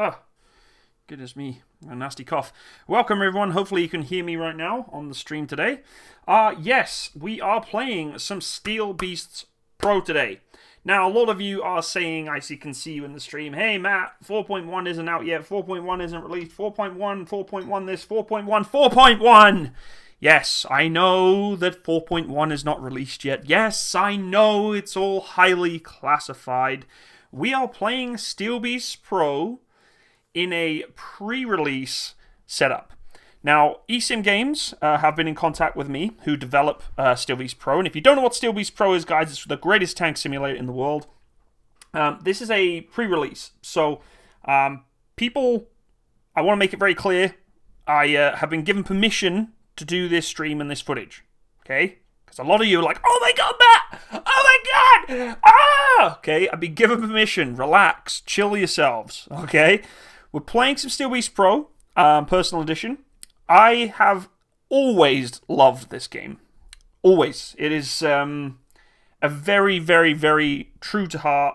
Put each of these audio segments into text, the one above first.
Oh, goodness me. A nasty cough. Welcome, everyone. Hopefully you can hear me right now on the stream today. Yes, we are playing some Steel Beasts Pro today. Now, a lot of you are saying, can see you in the stream, hey, Matt, 4.1 isn't out yet, 4.1 isn't released, 4.1, 4.1 this, 4.1, 4.1! Yes, I know that 4.1 is not released yet. Yes, I know it's all highly classified. We are playing Steel Beasts Pro in a pre-release setup. Now, eSIM Games have been in contact with me, who develop Steel Beasts Pro. And if you don't know what Steel Beasts Pro is, guys, it's the greatest tank simulator in the world. This is a pre-release. So, people, I want to make it very clear, I have been given permission to do this stream and this footage. Okay? Because a lot of you are like, oh my god, Matt! Oh my god! Ah! Okay, I've been given permission. Relax. Chill yourselves. Okay? We're playing some Steel Beasts Pro, Personal Edition. I have always loved this game. Always. It is a very, very, very true to heart,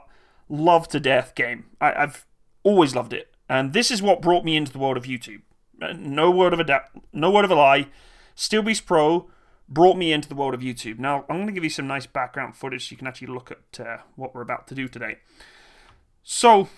love to death game. I've always loved it. And this is what brought me into the world of YouTube. No word of a lie. Steel Beasts Pro brought me into the world of YouTube. Now, I'm going to give you some nice background footage so you can actually look at what we're about to do today. So,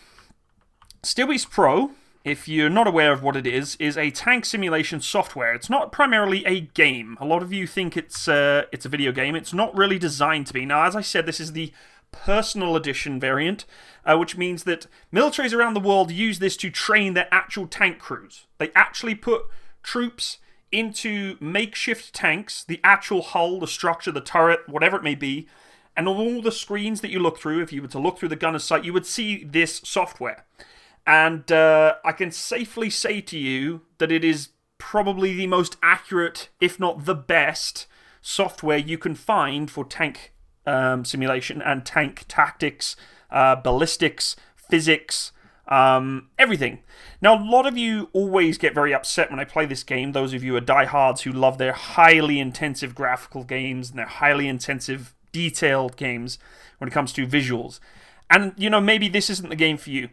Steel Beasts Pro, if you're not aware of what it is a tank simulation software. It's not primarily a game. A lot of you think it's a video game. It's not really designed to be. Now, as I said, this is the Personal Edition variant, which means that militaries around the world use this to train their actual tank crews. They actually put troops into makeshift tanks, the actual hull, the structure, the turret, whatever it may be, and on all the screens that you look through, if you were to look through the gunner's sight, you would see this software. And I can safely say to you that it is probably the most accurate, if not the best, software you can find for tank simulation and tank tactics, ballistics, physics, everything. Now, a lot of you always get very upset when I play this game. Those of you who are diehards who love their highly intensive graphical games and their highly intensive detailed games when it comes to visuals. And, you know, maybe this isn't the game for you.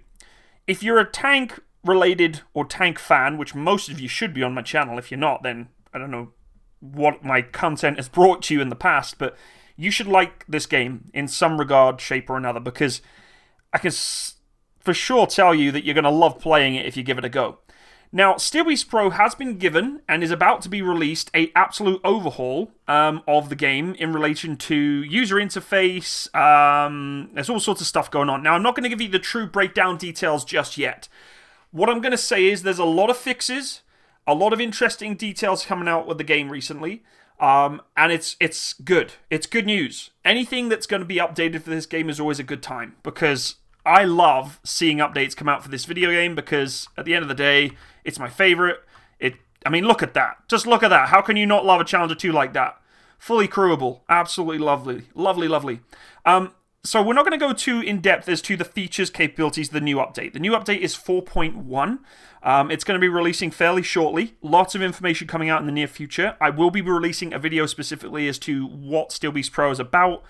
If you're a tank-related or tank fan, which most of you should be on my channel, if you're not, then I don't know what my content has brought to you in the past, but you should like this game in some regard, shape, or another, because I can for sure tell you that you're going to love playing it if you give it a go. Now, Steel Beasts Pro has been given, and is about to be released, an absolute overhaul of the game in relation to user interface. There's all sorts of stuff going on. Now, I'm not going to give you the true breakdown details just yet. What I'm going to say is there's a lot of fixes, a lot of interesting details coming out with the game recently, and it's good. It's good news. Anything that's going to be updated for this game is always a good time, because I love seeing updates come out for this video game, because at the end of the day, it's my favorite. I mean, look at that. Just look at that. How can you not love a Challenger 2 like that? Fully crewable. Absolutely lovely. Lovely, lovely. So we're not going to go too in-depth as to the features, capabilities of the new update. The new update is 4.1. It's going to be releasing fairly shortly. Lots of information coming out in the near future. I will be releasing a video specifically as to what Steel Beasts Pro is about,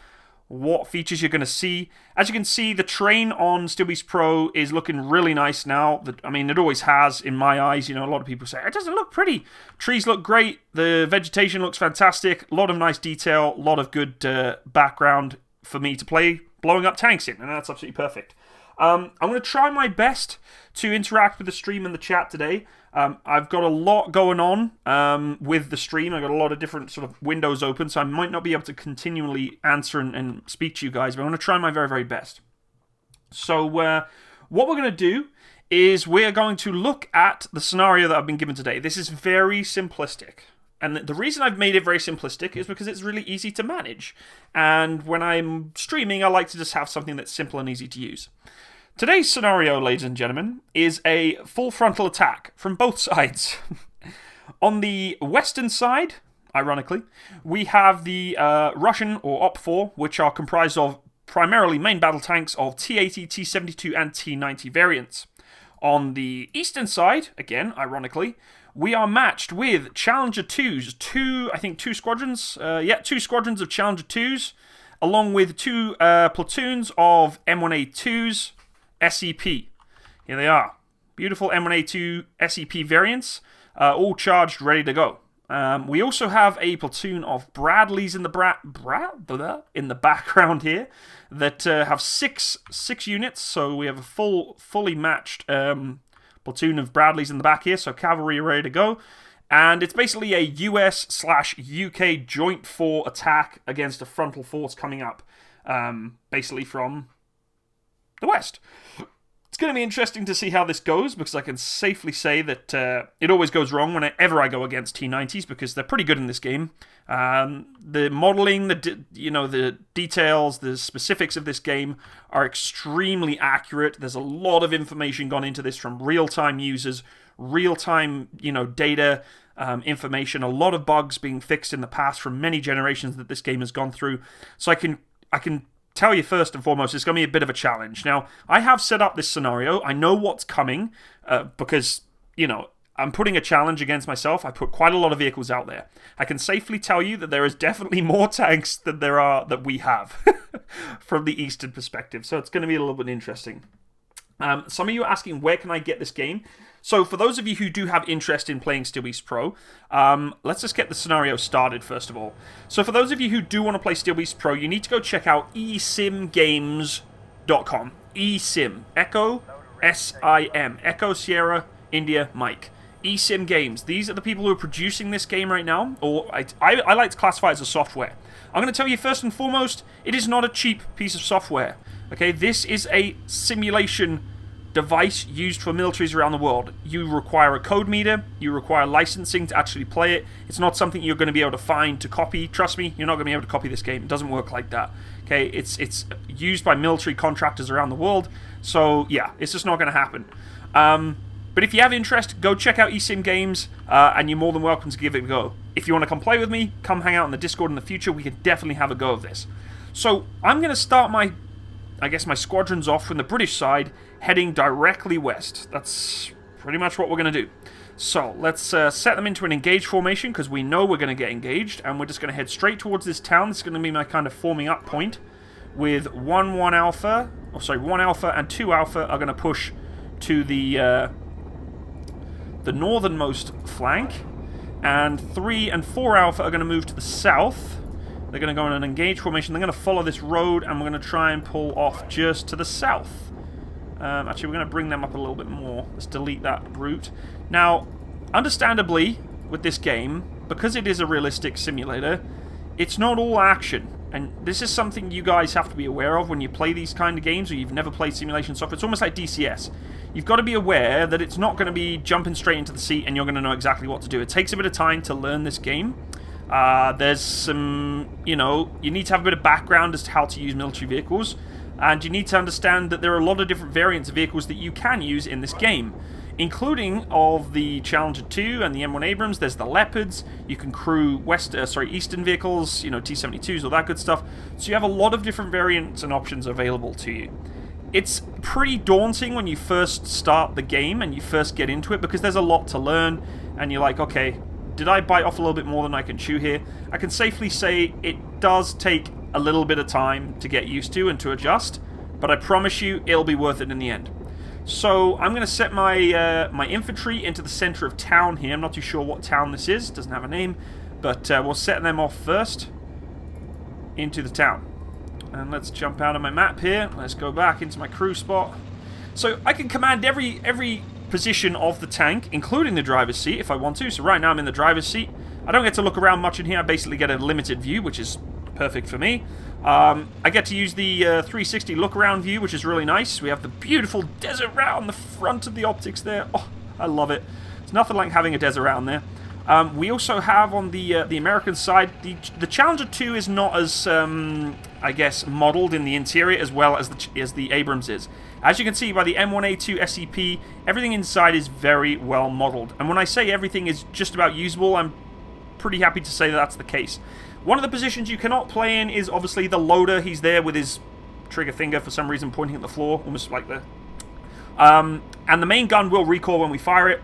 what features you're going to see. As you can see, the terrain on Steel Beasts Pro is looking really nice now. I mean, it always has in my eyes. You know, a lot of people say, it doesn't look pretty. Trees look great. The vegetation looks fantastic. A lot of nice detail. A lot of good background for me to play blowing up tanks in. And that's absolutely perfect. I'm going to try my best to interact with the stream and the chat today. I've got a lot going on with the stream. I've got a lot of different sort of windows open, so I might not be able to continually answer and speak to you guys, but I'm going to try my very, very best. So what we're going to do is we're going to look at the scenario that I've been given today. This is very simplistic. And the reason I've made it very simplistic is because it's really easy to manage. And when I'm streaming, I like to just have something that's simple and easy to use. Today's scenario, ladies and gentlemen, is a full frontal attack from both sides. On the western side, ironically, we have the Russian or OP-4, which are comprised of primarily main battle tanks of T-80, T-72, and T-90 variants. On the eastern side, again, ironically, we are matched with Challenger 2s. Two squadrons. Two squadrons of Challenger 2s, along with two platoons of M1A2s, SEP. Here they are. Beautiful M1A2 SEP variants, all charged, ready to go. We also have a platoon of Bradleys in the in the background here that have six units. So we have a fully matched platoon of Bradleys in the back here. So cavalry ready to go. And it's basically a US/UK joint 4 attack against a frontal force coming up, basically from the west. It's going to be interesting to see how this goes, because I can safely say that it always goes wrong whenever I go against T90s, because they're pretty good in this game. The modeling, the details, the specifics of this game are extremely accurate. There's a lot of information gone into this from real-time users, real-time, data, information. A lot of bugs being fixed in the past from many generations that this game has gone through. So I can tell you first and foremost, it's going to be a bit of a challenge. Now, I have set up this scenario. I know what's coming because, I'm putting a challenge against myself. I put quite a lot of vehicles out there. I can safely tell you that there is definitely more tanks than that we have from the Eastern perspective. So it's going to be a little bit interesting. Some of you are asking, where can I get this game? So for those of you who do have interest in playing Steel Beast Pro, let's just get the scenario started first of all. So for those of you who do want to play Steel Beast Pro, you need to go check out esimgames.com. eSim, Echo, S-I-M, Echo Sierra India Mike. eSim Games. These are the people who are producing this game right now, or I like to classify it as a software. I'm going to tell you first and foremost, it is not a cheap piece of software. Okay, this is a simulation device used for militaries around the world. You require a code meter, you require licensing to actually play it. It's not something you're going to be able to find to copy. Trust me, you're not going to be able to copy this game. It doesn't work like that. Okay, it's used by military contractors around the world. So yeah, it's just not going to happen. But if you have interest, go check out eSim Games, and you're more than welcome to give it a go. If you want to come play with me, come hang out in the Discord in the future. We can definitely have a go of this. So I'm going to start my squadrons off from the British side, heading directly west. That's pretty much what we're going to do. So let's set them into an engaged formation, because we know we're going to get engaged, and we're just going to head straight towards this town. This is going to be my kind of forming up point, with 1 Alpha and 2 Alpha are going to push to the northernmost flank, and 3 and 4 Alpha are going to move to the south. They're going to go in an engaged formation. They're going to follow this road, and we're going to try and pull off just to the south. Actually, we're going to bring them up a little bit more. Let's delete that route. Now, understandably, with this game, because it is a realistic simulator, it's not all action. And this is something you guys have to be aware of when you play these kind of games, or you've never played simulation software. It's almost like DCS. You've got to be aware that it's not going to be jumping straight into the seat and you're going to know exactly what to do. It takes a bit of time to learn this game. There's some, you need to have a bit of background as to how to use military vehicles. And you need to understand that there are a lot of different variants of vehicles that you can use in this game, including of the Challenger 2 and the M1 Abrams. There's the Leopards. You can crew Eastern vehicles, T-72s, all that good stuff. So you have a lot of different variants and options available to you. It's pretty daunting when you first start the game and you first get into it, because there's a lot to learn, and you're like, okay, did I bite off a little bit more than I can chew here? I can safely say it does take a little bit of time to get used to and to adjust, but I promise you it'll be worth it in the end. So I'm going to set my my infantry into the center of town here. I'm not too sure what town this is. It doesn't have a name, but we'll set them off first into the town. And let's jump out of my map here. Let's go back into my crew spot. So I can command every position of the tank, including the driver's seat if I want to. So right now I'm in the driver's seat. I don't get to look around much in here. I basically get a limited view, which is perfect for me. I get to use the 360 look around view, which is really nice. We have the beautiful desert route on the front of the optics there. Oh, I love it. It's nothing like having a desert route on there. We also have on the American side, the Challenger 2 is not as, I guess, modeled in the interior as well as the Abrams is. As you can see by the M1A2 SEP, everything inside is very well modeled. And when I say everything is just about usable, I'm pretty happy to say that that's the case. One of the positions you cannot play in is obviously the loader. He's there with his trigger finger for some reason pointing at the floor, almost like the... and the main gun will recoil when we fire it.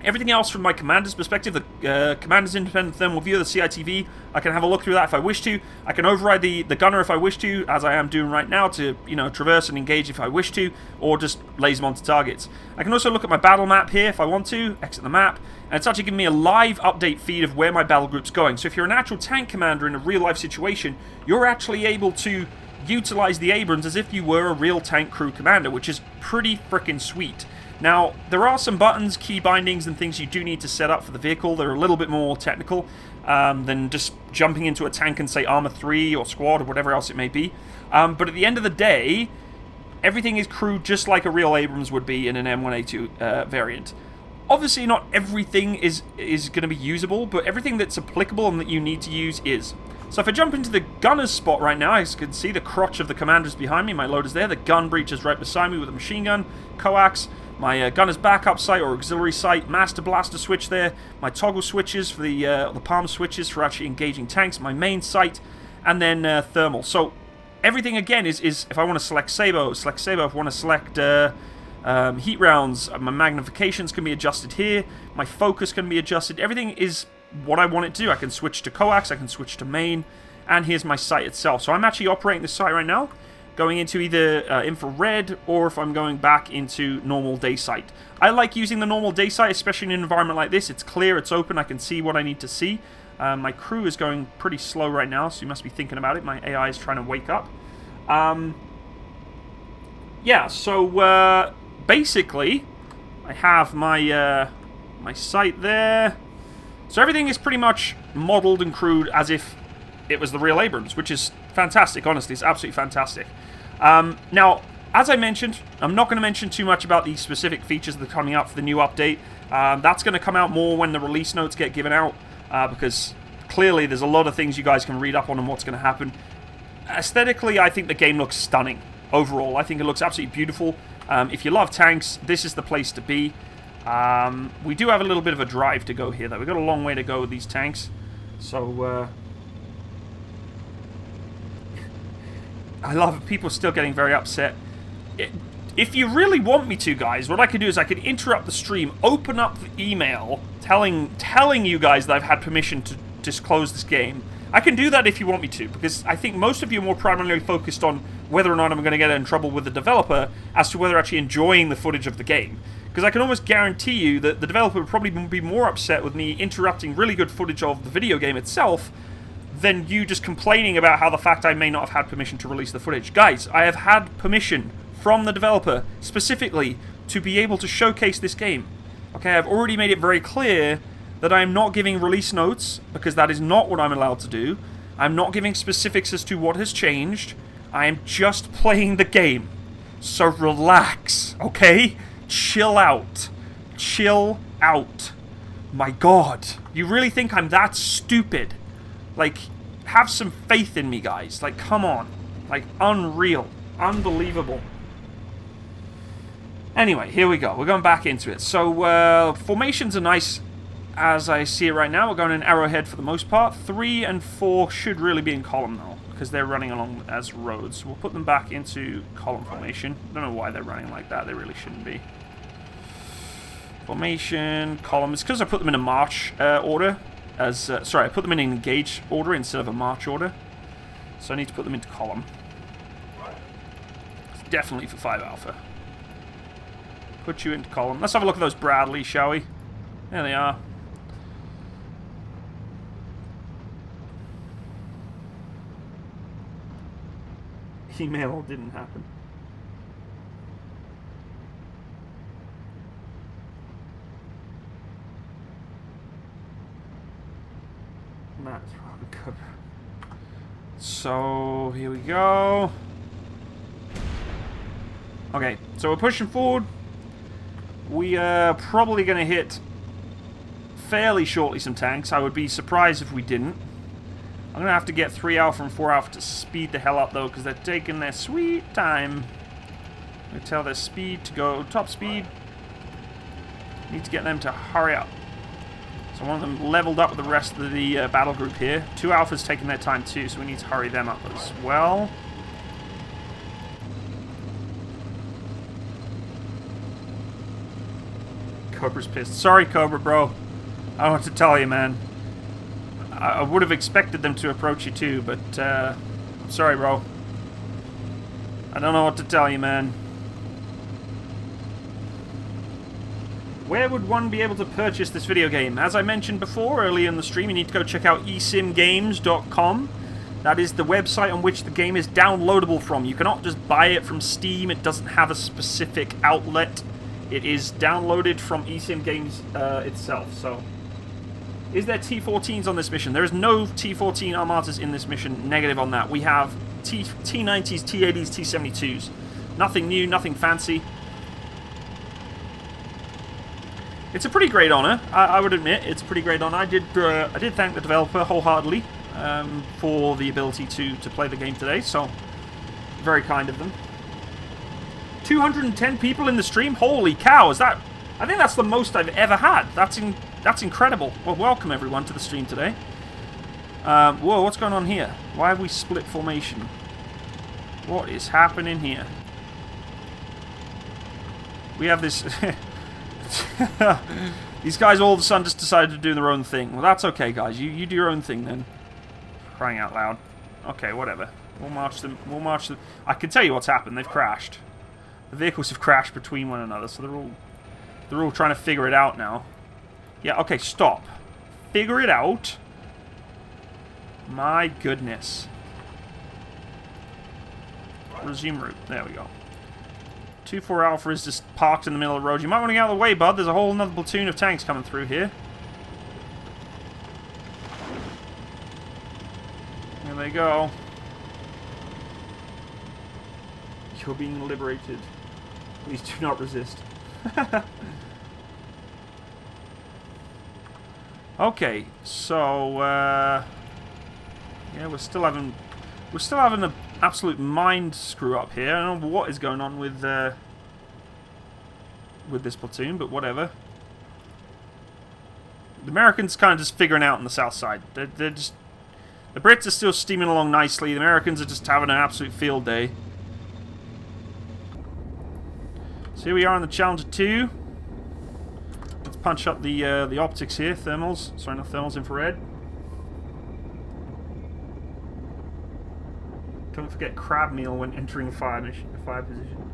Everything else from my commander's perspective, the commander's independent thermal view of the CITV, I can have a look through that if I wish to. I can override the gunner if I wish to, as I am doing right now, to, you know, traverse and engage if I wish to, or just laser them onto targets. I can also look at my battle map here if I want to, exit the map, and it's actually giving me a live update feed of where my battle group's going. So if you're an actual tank commander in a real-life situation, you're actually able to utilize the Abrams as if you were a real tank crew commander, which is pretty freaking sweet. Now, there are some buttons, key bindings, and things you do need to set up for the vehicle. They're a little bit more technical than just jumping into a tank and say Armor 3 or Squad or whatever else it may be. But at the end of the day, everything is crewed just like a real Abrams would be in an M1A2 variant. Obviously, not everything is going to be usable, but everything that's applicable and that you need to use is. So if I jump into the gunner's spot right now, as you can see, the crotch of the commander's behind me. My loader's there. The gun breech is right beside me with a machine gun, coax. My gunner's backup sight or auxiliary sight, master blaster switch there, my toggle switches for the palm switches for actually engaging tanks, my main sight, and then thermal. So everything again is if I want to select Sabo, select Sabo. If I want to select heat rounds, my magnifications can be adjusted here, my focus can be adjusted. Everything is what I want it to do. I can switch to coax, I can switch to main, and here's my sight itself. So I'm actually operating the sight right now, going into either infrared or if I'm going back into normal day sight. I like using the normal day sight, especially in an environment like this. It's clear, it's open, I can see what I need to see. My crew is going pretty slow right now, so you must be thinking about it. My AI is trying to wake up. Yeah, so basically, I have my my sight there. So everything is pretty much modeled and crewed as if it was the real Abrams, which is fantastic, honestly. It's absolutely fantastic. Now, as I mentioned, I'm not going to mention too much about the specific features that are coming out for the new update. That's going to come out more when the release notes get given out, because clearly there's a lot of things you guys can read up on and what's going to happen. Aesthetically, I think the game looks stunning. Overall, I think it looks absolutely beautiful. If you love tanks, this is the place to be. We do have a little bit of a drive to go here, though. We've got a long way to go with these tanks. So, I love people still getting very upset. If you really want me to, guys, what I could do is I could interrupt the stream, open up the email telling you guys that I've had permission to disclose this game. I can do that if you want me to, because I think most of you are more primarily focused on whether or not I'm going to get in trouble with the developer as to whether actually enjoying the footage of the game. Because I can almost guarantee you that the developer would probably be more upset with me interrupting really good footage of the video game itself than you just complaining about how the fact I may not have had permission to release the footage. Guys, I have had permission from the developer specifically to be able to showcase this game. Okay, I've already made it very clear that I am not giving release notes, because that is not what I'm allowed to do. I'm not giving specifics as to what has changed. I am just playing the game. So relax, okay? Chill out. Chill out. My God. You really think I'm that stupid? Like, have some faith in me, guys. Like, come on. Like, unreal. Unbelievable. Anyway, here we go. We're going back into it. So, formations are nice as I see it right now. We're going in arrowhead for the most part. 3 and 4 should really be in column, though, because they're running along as roads. So we'll put them back into column formation. Don't know why they're running like that. They really shouldn't be. Formation, column. It's because I put them in a march order. Sorry, I put them in an engage order instead of a march order. So I need to put them into column. It's definitely for 5 alpha. Put you into column. Let's have a look at those Bradley, shall we? There they are. Email didn't happen. Matt's cover. So here we go. Okay, so we're pushing forward. We are probably going to hit fairly shortly some tanks. I would be surprised if we didn't. I'm going to have to get 3 alpha and 4 alpha to speed the hell up, though, because they're taking their sweet time. I'm going to tell their speed to go top speed. Need to get them to hurry up. So one of them leveled up with the rest of the battle group here. 2 alphas taking their time, too, so we need to hurry them up as well. Cobra's pissed. Sorry, Cobra, bro. I don't know what to tell you, man. I would have expected them to approach you too, but I'm sorry, bro. I don't know what to tell you, man. Where would one be able to purchase this video game? As I mentioned before, earlier in the stream, you need to go check out esimgames.com. That is the website on which the game is downloadable from. You cannot just buy it from Steam. It doesn't have a specific outlet. It is downloaded from eSim Games itself. So, is there T-14s on this mission? There is no T-14 Armatas in this mission. Negative on that. We have T-90s, T-80s, T-72s. Nothing new, nothing fancy. It's a pretty great honor, I would admit. It's a pretty great honor. I did thank the developer wholeheartedly for the ability to play the game today, so very kind of them. 210 people in the stream? Holy cow, is that... I think that's the most I've ever had. That's incredible. Well, welcome everyone to the stream today. Whoa, what's going on here? Why have we split formation? What is happening here? We have this... These guys all of a sudden just decided to do their own thing. Well, that's okay, guys. You do your own thing then. Crying out loud. Okay, whatever. We'll march them. I can tell you what's happened. They've crashed. The vehicles have crashed between one another, so they're all trying to figure it out now. Yeah, okay, stop. Figure it out. My goodness. Resume route. There we go. 2-4 Alpha is just parked in the middle of the road. You might want to get out of the way, bud. There's a whole another platoon of tanks coming through here. Here they go. You're being liberated. Please do not resist. Okay, so yeah, we're still having an absolute mind screw up here. I don't know what is going on with this platoon, but whatever. The Americans kind of just figuring out on the south side. They're just, the Brits are still steaming along nicely. The Americans are just having an absolute field day. So here we are on the Challenger 2. Let's punch up the optics here. Thermals. Sorry, not thermals, infrared. Don't forget crab meal when entering fire position.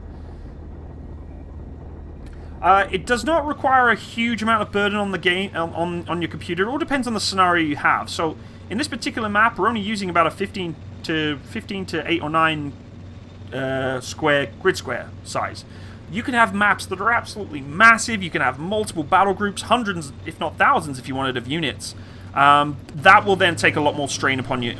It does not require a huge amount of burden on the game on your computer. It all depends on the scenario you have. So in this particular map, we're only using about a 15 to 8 or 9 grid square size. You can have maps that are absolutely massive. You can have multiple battle groups, hundreds, if not thousands, if you wanted, of units. That will then take a lot more strain upon your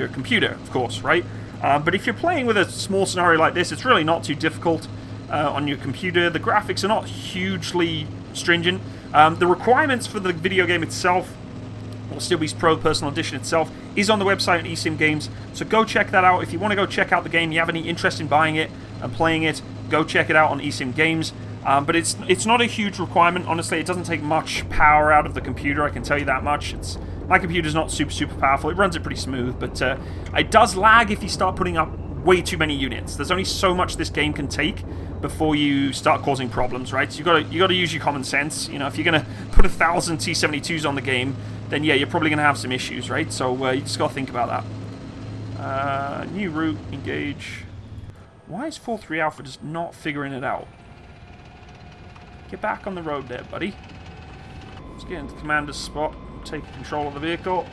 computer, of course, right? But if you're playing with a small scenario like this, it's really not too difficult on your computer. The graphics are not hugely stringent. The requirements for the video game itself, or SteelBeast Pro Personal Edition itself, is on the website at eSim Games, so go check that out. If you want to go check out the game, you have any interest in buying it and playing it, go check it out on eSim Games. But it's not a huge requirement, honestly. It doesn't take much power out of the computer, I can tell you that much. My computer's not super powerful. It runs it pretty smooth, but it does lag if you start putting up way too many units. There's only so much this game can take before you start causing problems, right? So you got to use your common sense. You know, if you're gonna put 1,000 T-72s on the game, then yeah, you're probably gonna have some issues, right? So you just got to think about that. New route, engage. Why is 4-3 Alpha just not figuring it out? Get back on the road there, buddy. Let's get into commander's spot. Take control of the vehicle.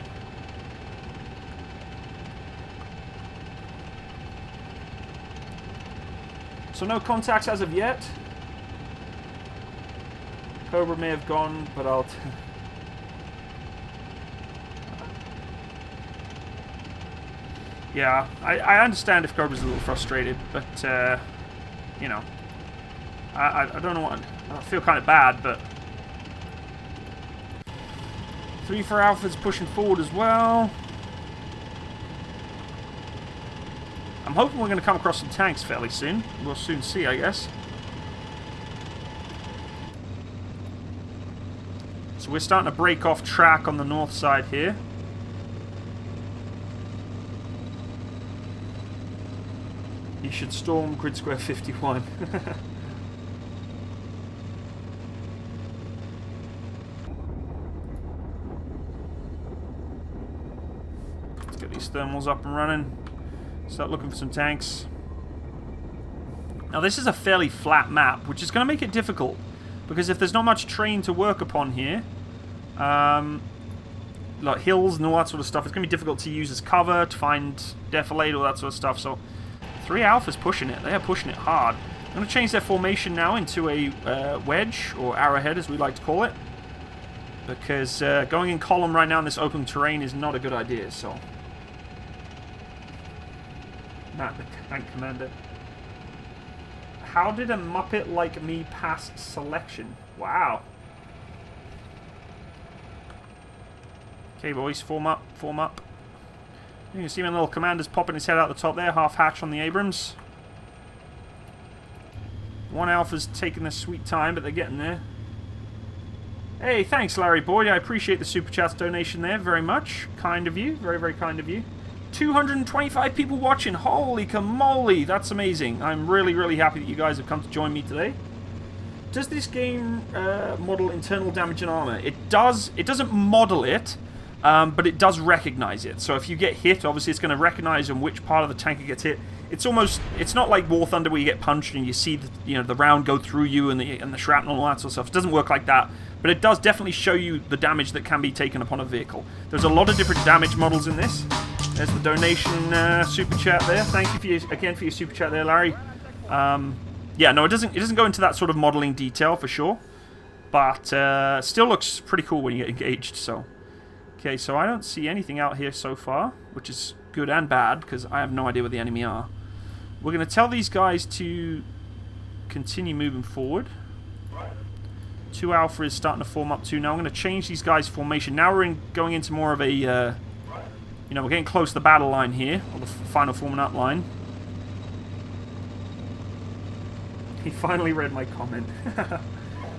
So no contacts as of yet. Cobra may have gone, but I'll... Yeah, I understand if Cobra's a little frustrated, but, you know, I don't know what... I feel kind of bad, but... 3-4 Alpha's pushing forward as well. I'm hoping we're going to come across some tanks fairly soon. We'll soon see, I guess. So we're starting to break off track on the north side here. You should storm grid square 51. Get these thermals up and running. Start looking for some tanks. Now this is a fairly flat map, which is going to make it difficult. Because if there's not much terrain to work upon here, like hills and all that sort of stuff, it's going to be difficult to use as cover, to find defilade, all that sort of stuff. So 3 Alpha's pushing it. They are pushing it hard. I'm going to change their formation now into a wedge, or arrowhead as we like to call it. Because going in column right now in this open terrain is not a good idea, so... Matt, the tank commander. How did a Muppet like me pass selection? Wow. Okay, boys, form up, form up. You can see my little commander's popping his head out the top there, half hatch on the Abrams. 1 Alpha's taking their sweet time, but they're getting there. Hey, thanks, Larry Boyd. I appreciate the Super Chat donation there very much. Kind of you. Very, very kind of you. 225 people watching. Holy camoly. That's amazing. I'm really, really happy that you guys have come to join me today. Does this game model internal damage and armor? It does. It doesn't model it, but it does recognize it. So if you get hit, obviously it's going to recognize in which part of the tank it gets hit. It's almost, it's not like War Thunder where you get punched and you see the round go through you and the shrapnel and all that sort of stuff. It doesn't work like that, but it does definitely show you the damage that can be taken upon a vehicle. There's a lot of different damage models in this. There's the donation super chat there. Thank you again for your super chat there, Larry. Yeah, no, it doesn't go into that sort of modeling detail for sure, but still looks pretty cool when you get engaged. So, okay, so I don't see anything out here so far, which is good and bad because I have no idea where the enemy are. We're going to tell these guys to continue moving forward. 2 Alpha is starting to form up too. Now I'm going to change these guys' formation. Now we're going into more of a, we're getting close to the battle line here, or the final forming up line. He finally read my comment.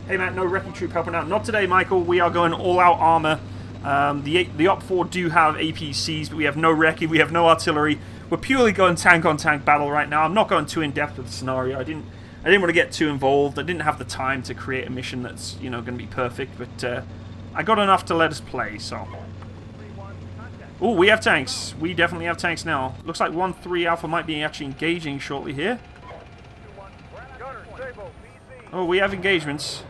Hey Matt, no wrecking troop helping out. Not today, Michael. We are going all-out armor. The Op 4 do have APCs, but we have no recce, we have no artillery. We're purely going tank-on-tank battle right now. I'm not going too in-depth with the scenario. I didn't want to get too involved. I didn't have the time to create a mission that's, going to be perfect, but I got enough to let us play, so... Oh, we have tanks. We definitely have tanks now. Looks like 1-3 Alpha might be actually engaging shortly here. Oh, we have engagements.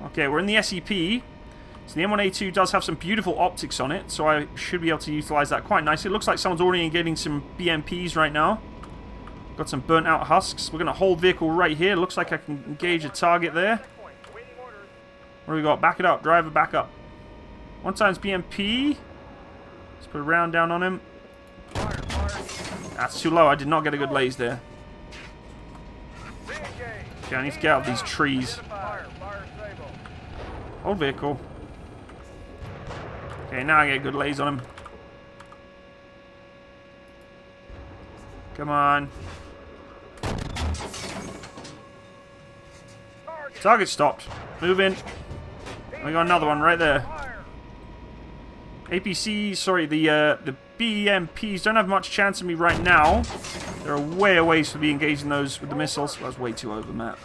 Okay, we're in the SEP. So the M1A2 does have some beautiful optics on it, so I should be able to utilize that quite nicely. It looks like someone's already getting some BMPs right now. Got some burnt out husks. We're going to hold vehicle right here. Looks like I can engage a target there. What do we got? Back it up. Driver, back up. 1 times BMP. Let's put a round down on him. That's too low. I did not get a good laze there. Okay, I need to get out of these trees. Hold vehicle. Okay, now I get a good laze on him. Come on. Target stopped. Move in. We got another one right there. APC, sorry, the BMPs don't have much chance of me right now. They're way away from me engaging those with the missiles. That was way too over, Matt.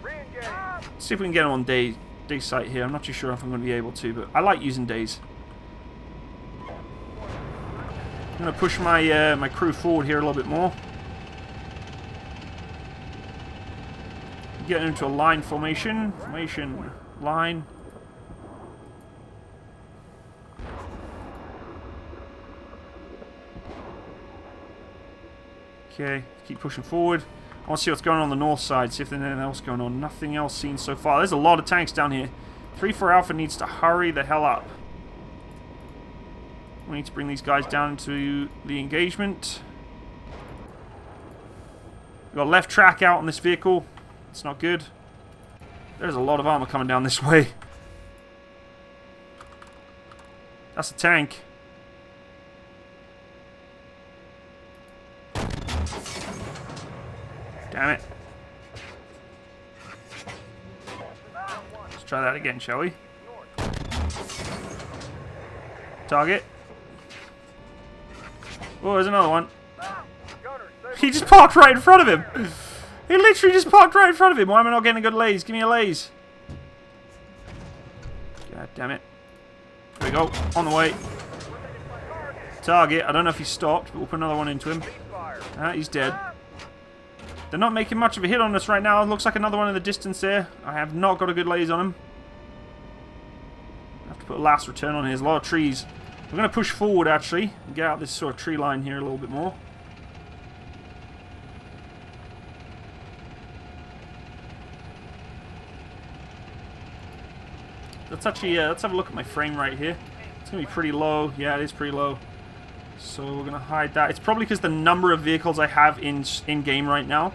Let's see if we can get them on day sight here. I'm not too sure if I'm going to be able to, but I like using days. I'm going to push my my crew forward here a little bit more. Get into a line formation. Formation, line. Okay, keep pushing forward. I want to see what's going on the north side, see if there's anything else going on. Nothing else seen so far. There's a lot of tanks down here. 3-4 Alpha needs to hurry the hell up. We need to bring these guys down into the engagement. We've got left track out on this vehicle. It's not good. There's a lot of armor coming down this way. That's a tank. Damn it. Let's try that again, shall we? Target. Oh, there's another one. He just parked right in front of him. He literally just parked right in front of him. Why am I not getting a good laze? Give me a laze. God damn it. There we go. On the way. Target. I don't know if he stopped, but we'll put another one into him. Ah, he's dead. They're not making much of a hit on us right now. It looks like another one in the distance there. I have not got a good laser on him. I have to put a last return on here. There's a lot of trees. We're going to push forward, actually, and get out this sort of tree line here a little bit more. Let's actually, let's have a look at my frame rate here. It's going to be pretty low. Yeah, it is pretty low. So we're going to hide that. It's probably because the number of vehicles I have in game right now.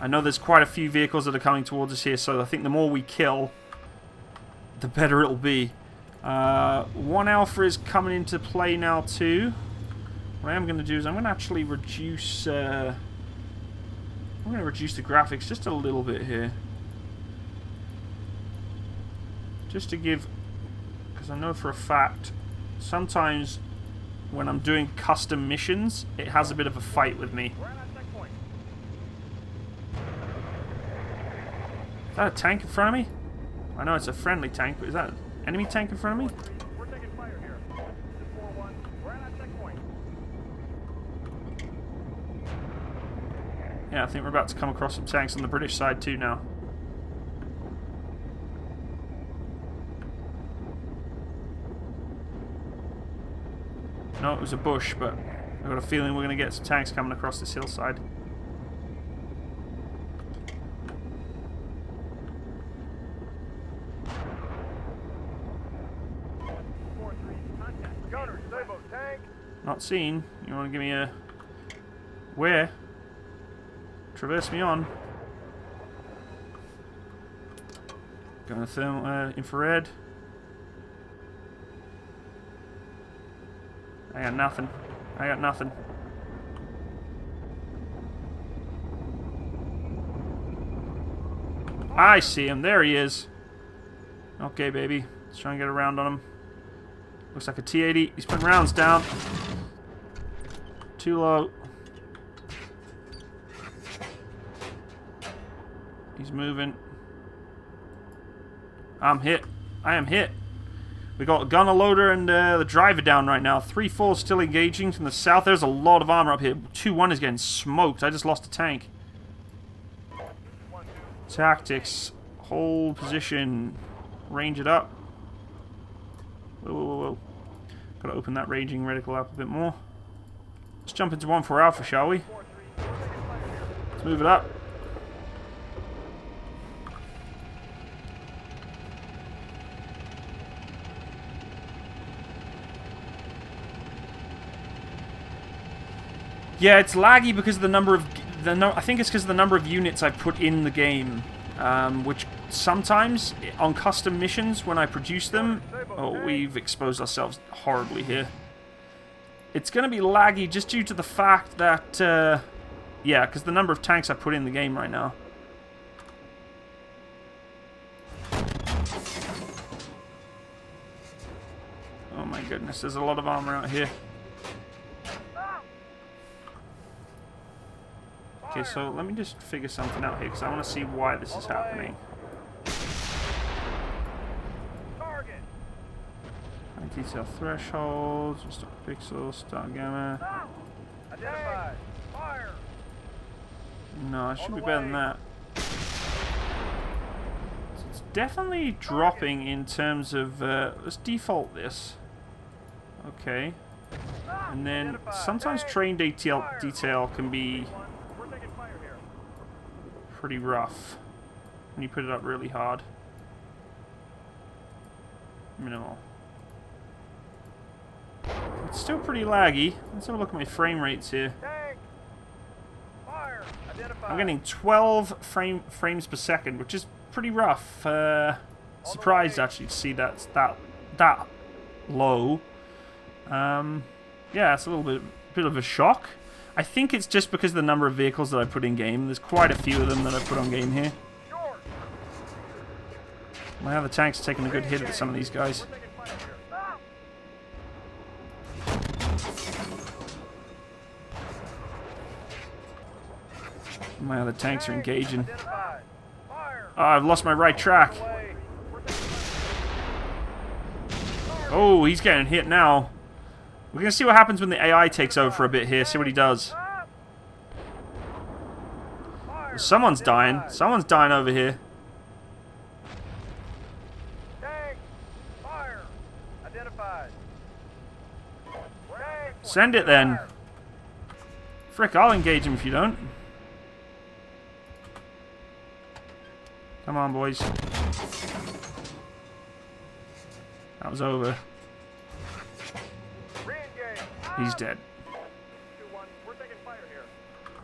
I know there's quite a few vehicles that are coming towards us here, so I think the more we kill, the better it'll be. 1 alpha is coming into play now too. What I am going to do is I'm going to actually reduce... I'm going to reduce the graphics just a little bit here. Just to give... Because I know for a fact, sometimes when I'm doing custom missions, it has a bit of a fight with me. Is that a tank in front of me? I know it's a friendly tank, but is that an enemy tank in front of me? We're taking fire here. This is 4-1. We're at checkpoint. Yeah, I think we're about to come across some tanks on the British side too now. No, it was a bush, but I've got a feeling we're going to get some tanks coming across this hillside. Not seen. You want to give me a... Where? Traverse me on. Going to thermal, infrared. I got nothing. I got nothing. I see him. There he is. Okay, baby. Let's try and get around on him. Looks like a T-80. He's putting rounds down. Too low. He's moving. I'm hit. I am hit. We got a gunner loader and the driver down right now. 3-4 still engaging from the south. There's a lot of armor up here. 2-1 is getting smoked. I just lost a tank. Tactics. Hold position. Range it up. Whoa, whoa, whoa, whoa. Gotta open that ranging reticle up a bit more. Let's jump into 1-4 alpha, shall we? Let's move it up. Yeah, it's laggy because of the number of... I think it's because of the number of units I put in the game. Which sometimes, on custom missions, when I produce them... Oh, we've exposed ourselves horribly here. It's going to be laggy just due to the fact that... yeah, because the number of tanks I put in the game right now. Oh my goodness, there's a lot of armor out here. Okay, so let me just figure something out here, because I want to see why this is happening. Detail thresholds, start pixels, start gamma. Identified. Fire. No, it should be better than that. It's definitely dropping in terms of... let's default this. Okay. And then sometimes train detail can be pretty rough when you put it up really hard. Minimal. It's still pretty laggy. Let's have a look at my frame rates here. I'm getting 12 frames per second, which is pretty rough. Surprised actually to see that low. Yeah, it's a little bit of a shock. I think it's just because of the number of vehicles that I put in game. There's quite a few of them that I put on game here. My other tank's taking a good hit at some of these guys. My other tanks are engaging. Oh, I've lost my right track. Oh, he's getting hit now. We're going to see what happens when the AI takes over for a bit here. See what he does. Someone's dying. Someone's dying over here. Tank, fire, identified. Tank, Send it then. Frick, I'll engage him if you don't. Come on, boys. That was over. re-engage. He's dead. 2-1, we're taking fire here.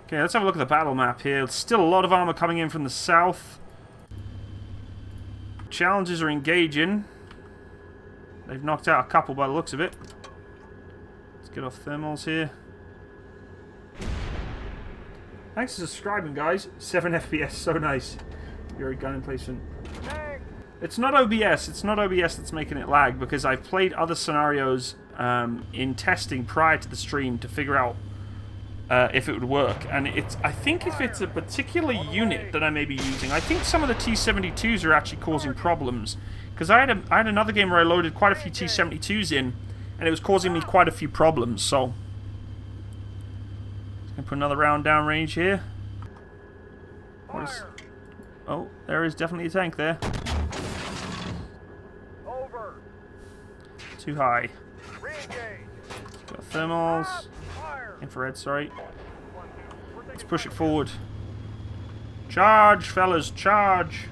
Okay, let's have a look at the battle map here. Still a lot of armor coming in from the south. Challenges are engaging. They've knocked out a couple by the looks of it. Let's get off thermals here. Thanks for subscribing, guys. 7 FPS, so nice. You're a gun emplacement. Tank, It's not OBS. It's not OBS that's making it lag, because I've played other scenarios in testing prior to the stream to figure out if it would work. And I think if it's a particular unit that I may be using, I think some of the T-72s are actually causing problems. Because I had another game where I loaded quite a few T-72s in, and it was causing me quite a few problems. So, gonna put another round downrange here. What is? Oh, there is definitely a tank there. over. Too high. Re-engage. Got thermals. Fire. Infrared, sorry. 1-2, we're Let's taking push it fire. forward. Charge, fellas, charge.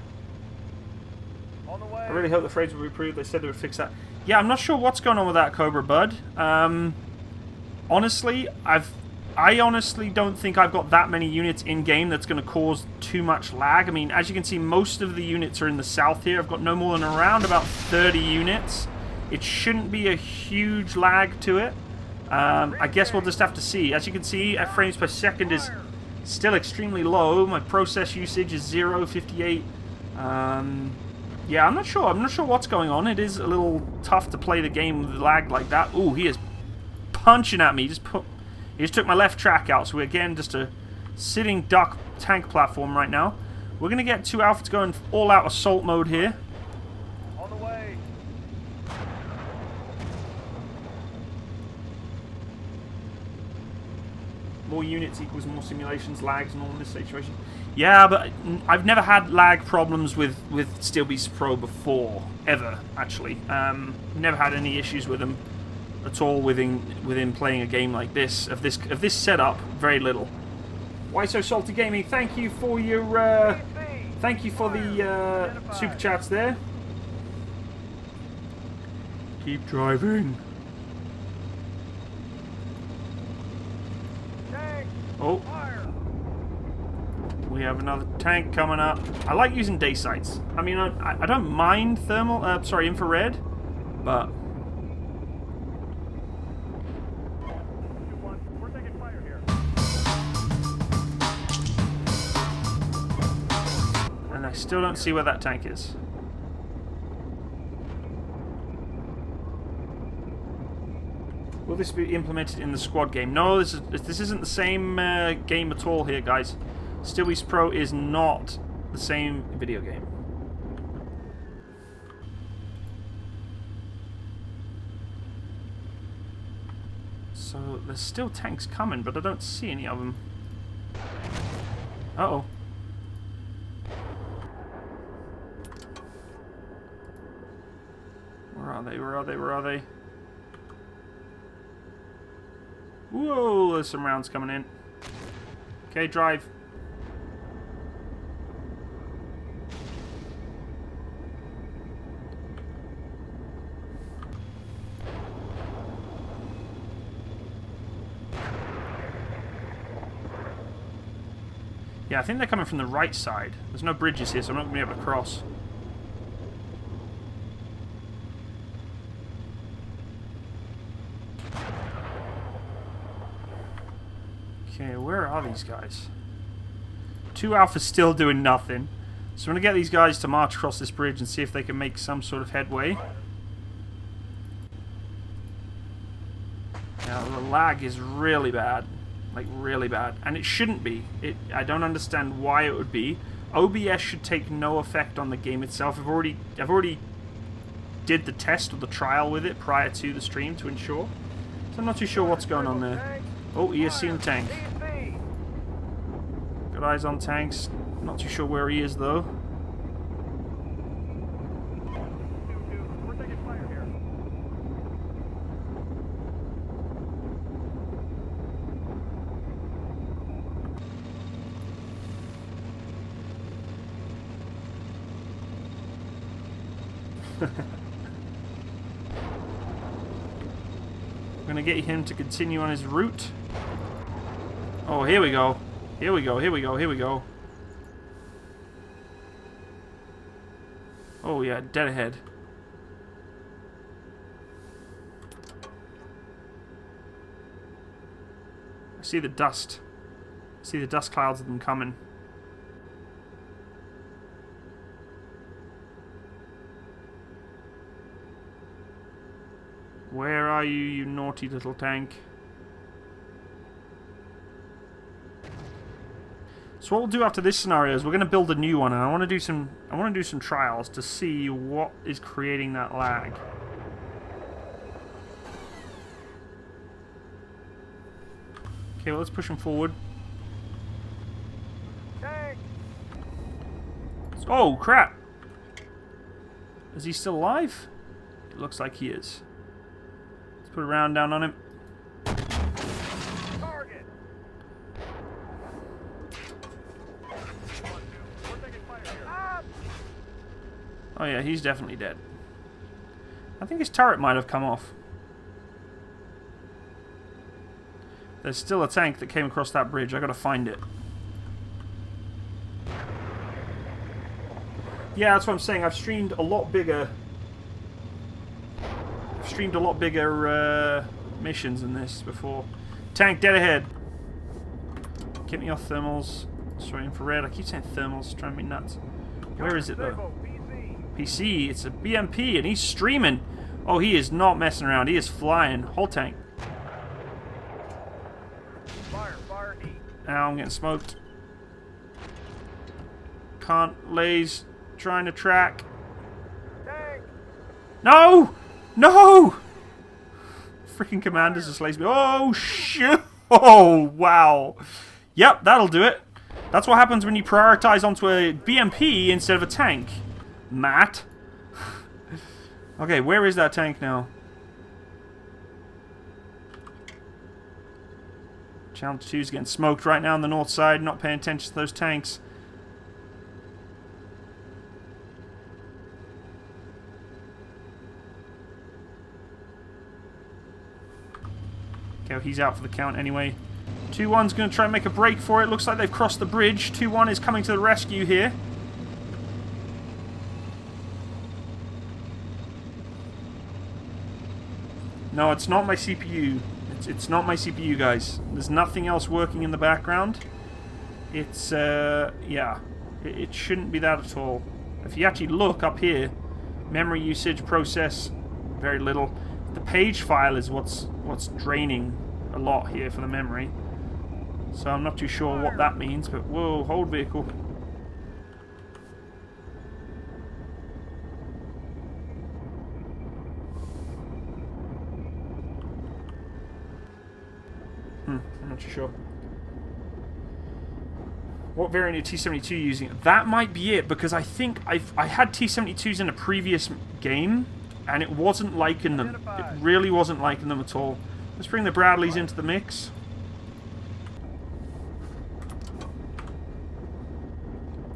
On the way. I really hope the frames will be improved. They said they would fix that. Yeah, I'm not sure what's going on with that, Cobra Bud. Honestly, I honestly don't think I've got that many units in-game that's going to cause too much lag. I mean, as you can see, most of the units are in the south here. I've got no more than around about 30 units. It shouldn't be a huge lag to it. I guess we'll just have to see. As you can see, at frames per second is still extremely low. My process usage is 0.58. Yeah, I'm not sure. I'm not sure what's going on. It is a little tough to play the game with lag like that. Ooh, he is punching at me. He just took my left track out. So we're again just a sitting duck tank platform right now. We're going to get 2 Alphas going all-out assault mode here. On the way. More units equals more simulations, lags, and all in this situation. Yeah, but I've never had lag problems with Steel Beast Pro before, ever, actually. Never had any issues with them at all within playing a game like this, of this setup. Very little. Why So Salty Gaming? Thank you for your thank you for the super chats there. Keep driving. Tank, Oh. fire. We have another tank coming up. I like using day sights. I mean, I don't mind infrared, but 2-1, we're taking fire here. and I still don't see where that tank is. Will this be implemented in the squad game? No, this isn't the same game at all here, guys. Steel Beast Pro is not the same video game. So there's still tanks coming, but I don't see any of them. Uh-oh. Where are they? Where are they? Where are they? Whoa, there's some rounds coming in. Okay, drive. Yeah, I think they're coming from the right side. There's no bridges here, so I'm not going to be able to cross. Okay, where are these guys? 2 Alphas still doing nothing. So I'm going to get these guys to march across this bridge and see if they can make some sort of headway. Now, the lag is really bad. Like, really bad. And it shouldn't be. I don't understand why it would be. OBS should take no effect on the game itself. I've already did the test or the trial with it prior to the stream to ensure. So I'm not too sure what's going on there. Oh, he has seen tank. Got eyes on tanks. Not too sure where he is though. We're taking fire here. We're gonna get him to continue on his route. Oh, here we go. Here we go, here we go, here we go. Oh yeah, dead ahead. I see the dust. I see the dust clouds of them coming. Where are you, you naughty little tank? So what we'll do after this scenario is we're going to build a new one, and I want to do some trials to see what is creating that lag. Okay, well, let's push him forward. Tank. Oh crap! Is he still alive? It looks like he is. Let's put a round down on him. Target. We're taking fire here. Oh yeah, he's definitely dead. I think his turret might have come off. There's still a tank that came across that bridge. I gotta find it. Yeah, that's what I'm saying. I've streamed a lot bigger. I've streamed a lot bigger missions than this before. Tank dead ahead. Get me off thermals. Sorry, infrared. I keep saying thermals. Trying to be nuts. Where is it though? PC. It's a BMP, and he's streaming. Oh, he is not messing around. He is flying. Whole tank. Fire, heat. Now I'm getting smoked. Can't laze. Trying to track. Tank. No! No! Freaking commanders just lays me. Oh, shit! Oh, wow. Yep, that'll do it. That's what happens when you prioritize onto a BMP instead of a tank. Matt. Okay, where is that tank now? Challenge 2's getting smoked right now on the north side. Not paying attention to those tanks. Okay, well, he's out for the count anyway. 2-1's going to try and make a break for it. Looks like they've crossed the bridge. 2-1 is coming to the rescue here. No, it's not my CPU. It's not my CPU, guys. There's nothing else working in the background. It's, yeah. It shouldn't be that at all. If you actually look up here, memory usage, process, very little. The page file is what's draining a lot here for the memory. So I'm not too sure what that means, but whoa, hold vehicle. I'm not too sure. What variant of T-72 are you using? That might be it, because I think I had T-72s in a previous game, and it wasn't liking them. It really wasn't liking them at all. Let's bring the Bradleys into the mix.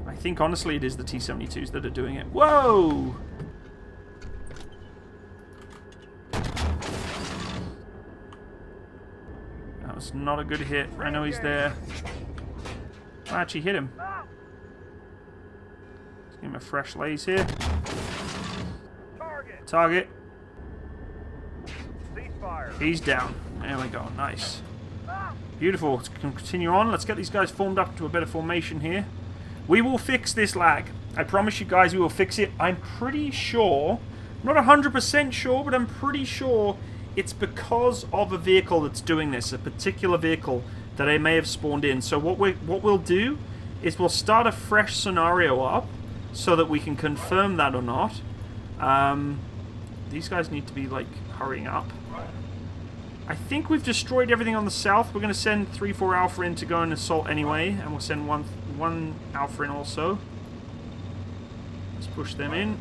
I think, honestly, it is the T-72s that are doing it. Whoa! That was not a good hit. I know he's there. I actually hit him. Let's give him a fresh laze here. Target. He's down. There we go. Nice. Beautiful. Let's continue on. Let's get these guys formed up to a better formation here. We will fix this lag. I promise you guys we will fix it. I'm pretty sure, not 100% sure, but I'm pretty sure it's because of a vehicle that's doing this, a particular vehicle that I may have spawned in. So what we'll do is we'll start a fresh scenario up so that we can confirm that or not. These guys need to be, like, hurrying up. I think we've destroyed everything on the south. We're going to send 3-4 Alpha in to go and assault anyway. And we'll send one Alpha in also. Let's push them in.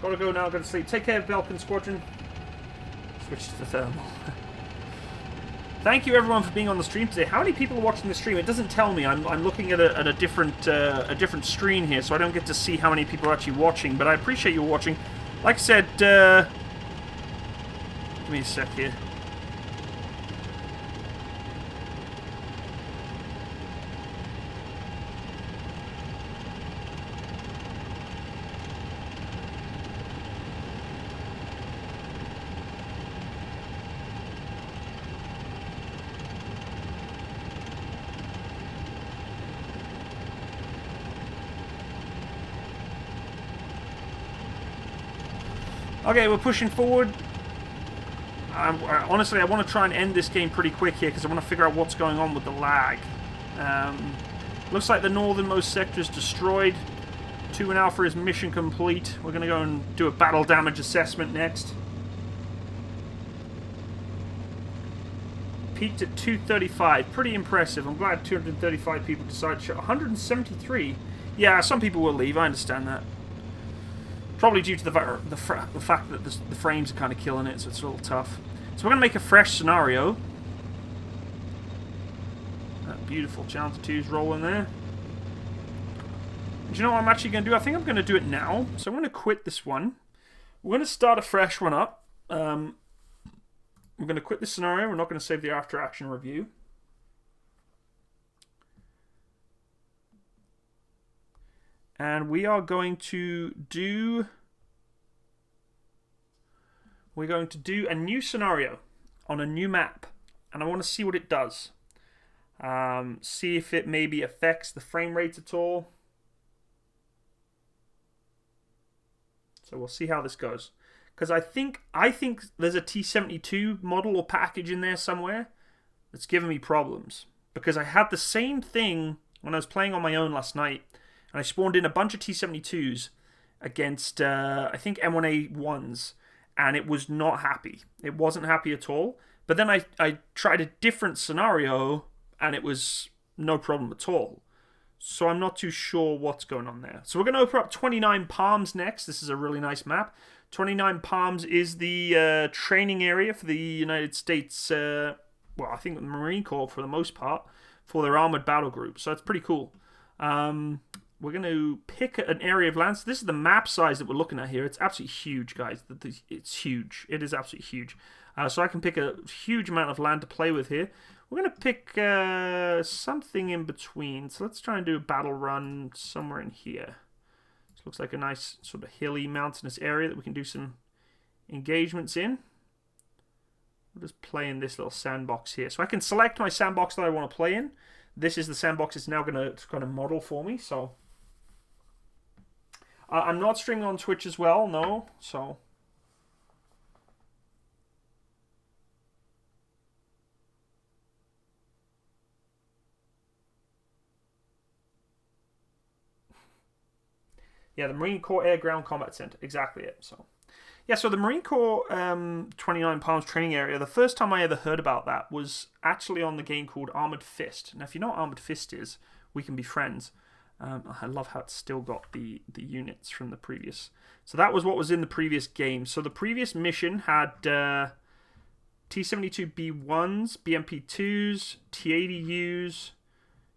Gotta go now, gotta sleep. Take care, Belkin Squadron. Switch to the thermal. Thank you everyone for being on the stream today. How many people are watching the stream? It doesn't tell me. I'm looking at a different screen here, so I don't get to see how many people are actually watching. But I appreciate you watching. Like I said, give me a sec here. Okay, we're pushing forward. Honestly, I want to try and end this game pretty quick here because I want to figure out what's going on with the lag. Looks like the northernmost sector is destroyed. 2 and Alpha is mission complete. We're going to go and do a battle damage assessment next. Peaked at 235. Pretty impressive. I'm glad 235 people decided to show. 173? Yeah, some people will leave. I understand that. Probably due to the fact that the frames are kind of killing it, so it's a little tough. So we're going to make a fresh scenario. That beautiful Challenger 2's rolling there. Do you know what I'm actually going to do? I think I'm going to do it now. So I'm going to quit this one. We're going to start a fresh one up. We're going to quit this scenario. We're not going to save the after action review. And we are going to do... We're going to do a new scenario on a new map. And I want to see what it does. See if it maybe affects the frame rates at all. So we'll see how this goes. Because I think there's a T-72 model or package in there somewhere that's giving me problems. Because I had the same thing when I was playing on my own last night. And I spawned in a bunch of T-72s against, I think, M1A1s. And it was not happy. It wasn't happy at all. But then I tried a different scenario, and it was no problem at all. So I'm not too sure what's going on there. So we're going to open up 29 Palms next. This is a really nice map. 29 Palms is the training area for the United States, well, I think the Marine Corps for the most part, for their armored battle group. So it's pretty cool. We're going to pick an area of land. So this is the map size that we're looking at here. It's absolutely huge, guys. It's huge. It is absolutely huge. So I can pick a huge amount of land to play with here. We're going to pick something in between. So let's try and do a battle run somewhere in here. This looks like a nice sort of hilly, mountainous area that we can do some engagements in. We'll just play in this little sandbox here. So I can select my sandbox that I want to play in. This is the sandbox it's now going to kind of model for me. So I'm not streaming on Twitch as well, no. So yeah, the Marine Corps Air Ground Combat Center, exactly it. So yeah, so the Marine Corps 29 Palms training area, the first time I ever heard about that was actually on the game called Armored Fist. Now, if you know what Armored Fist is, we can be friends. I love how it's still got the units from the previous. So that was what was in the previous game. So the previous mission had T-72B1s, BMP2s, T-80Us,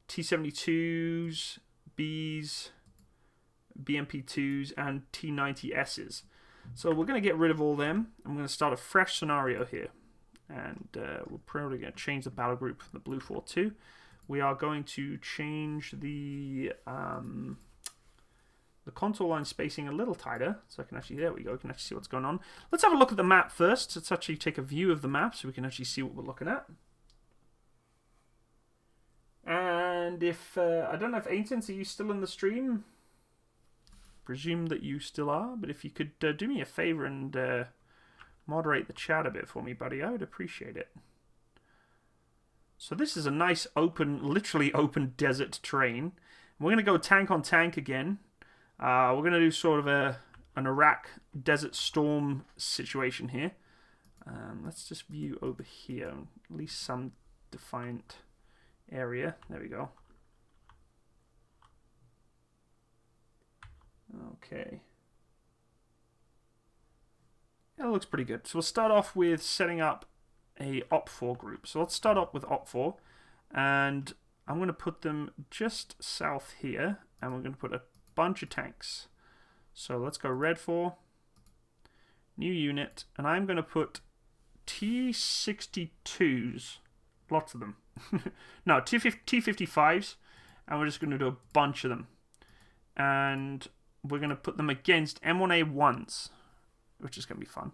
T-72s, Bs, BMP2s, and T-90Ss. So we're going to get rid of all them. I'm going to start a fresh scenario here. And we're probably going to change the battle group from the Blue 4-2. We are going to change the contour line spacing a little tighter. So I can actually, there we go, I can actually see what's going on. Let's have a look at the map first. Let's actually take a view of the map so we can actually see what we're looking at. And if, I don't know if Aintons, are you still in the stream? Presume that you still are, but if you could do me a favor and moderate the chat a bit for me, buddy, I would appreciate it. So this is a nice open, literally open desert terrain. We're going to go tank on tank again. We're going to do sort of an Iraq Desert Storm situation here. Let's just view over here, at least some defined area. There we go. Okay. That looks pretty good. So we'll start off with setting up a Op4 group. So let's start up with Op4, and I'm going to put them just south here, and we're going to put a bunch of tanks. So let's go Red 4, new unit, and I'm going to put T62s, lots of them. No, T55s, and we're just going to do a bunch of them. And we're going to put them against M1A1s, which is going to be fun.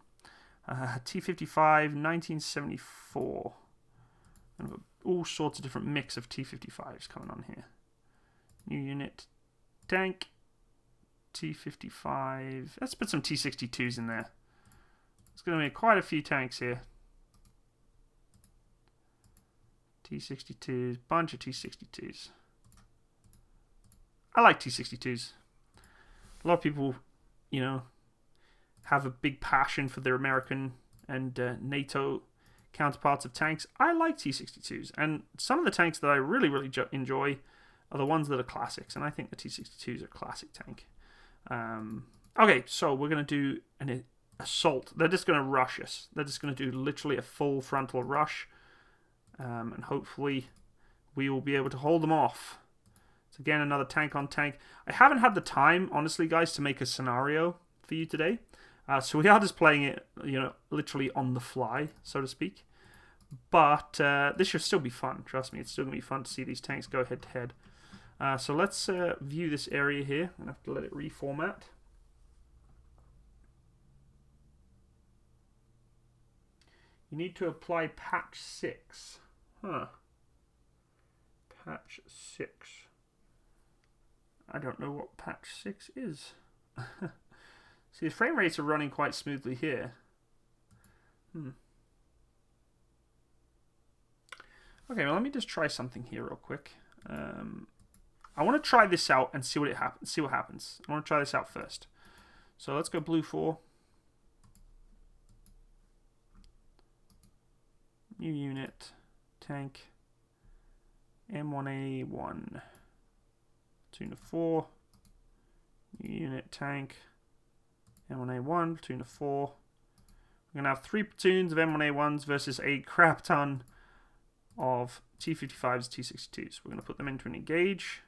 T55, 1974. And all sorts of different mix of T55s coming on here. New unit, tank, T55. Let's put some T62s in there. There's going to be quite a few tanks here. T62s, bunch of T62s. I like T62s. A lot of people, you know, have a big passion for their American and NATO counterparts of tanks. I like T62s, and some of the tanks that I really, really enjoy are the ones that are classics, and I think the T62s are a classic tank. Okay, so we're going to do an assault. They're just going to rush us. They're just going to do literally a full frontal rush, and hopefully we will be able to hold them off. So again, another tank on tank. I haven't had the time, honestly, guys, to make a scenario for you today. So we are just playing it, you know, literally on the fly, so to speak. But this should still be fun. Trust me, it's still going to be fun to see these tanks go head to head. So let's view this area here. I'm going to have to let it reformat. You need to apply patch 6. Huh. Patch 6. I don't know what patch 6 is. See, the frame rates are running quite smoothly here. Okay, well, let me just try something here real quick. I want to try this out and see what happens. I want to try this out first. So let's go blue 4. New unit, tank, M1A1, platoon of 4, new unit, tank, M1A1, platoon of 4. We're going to have 3 platoons of M1A1s versus a crap ton of T55s, T62s. We're going to put them into an engage.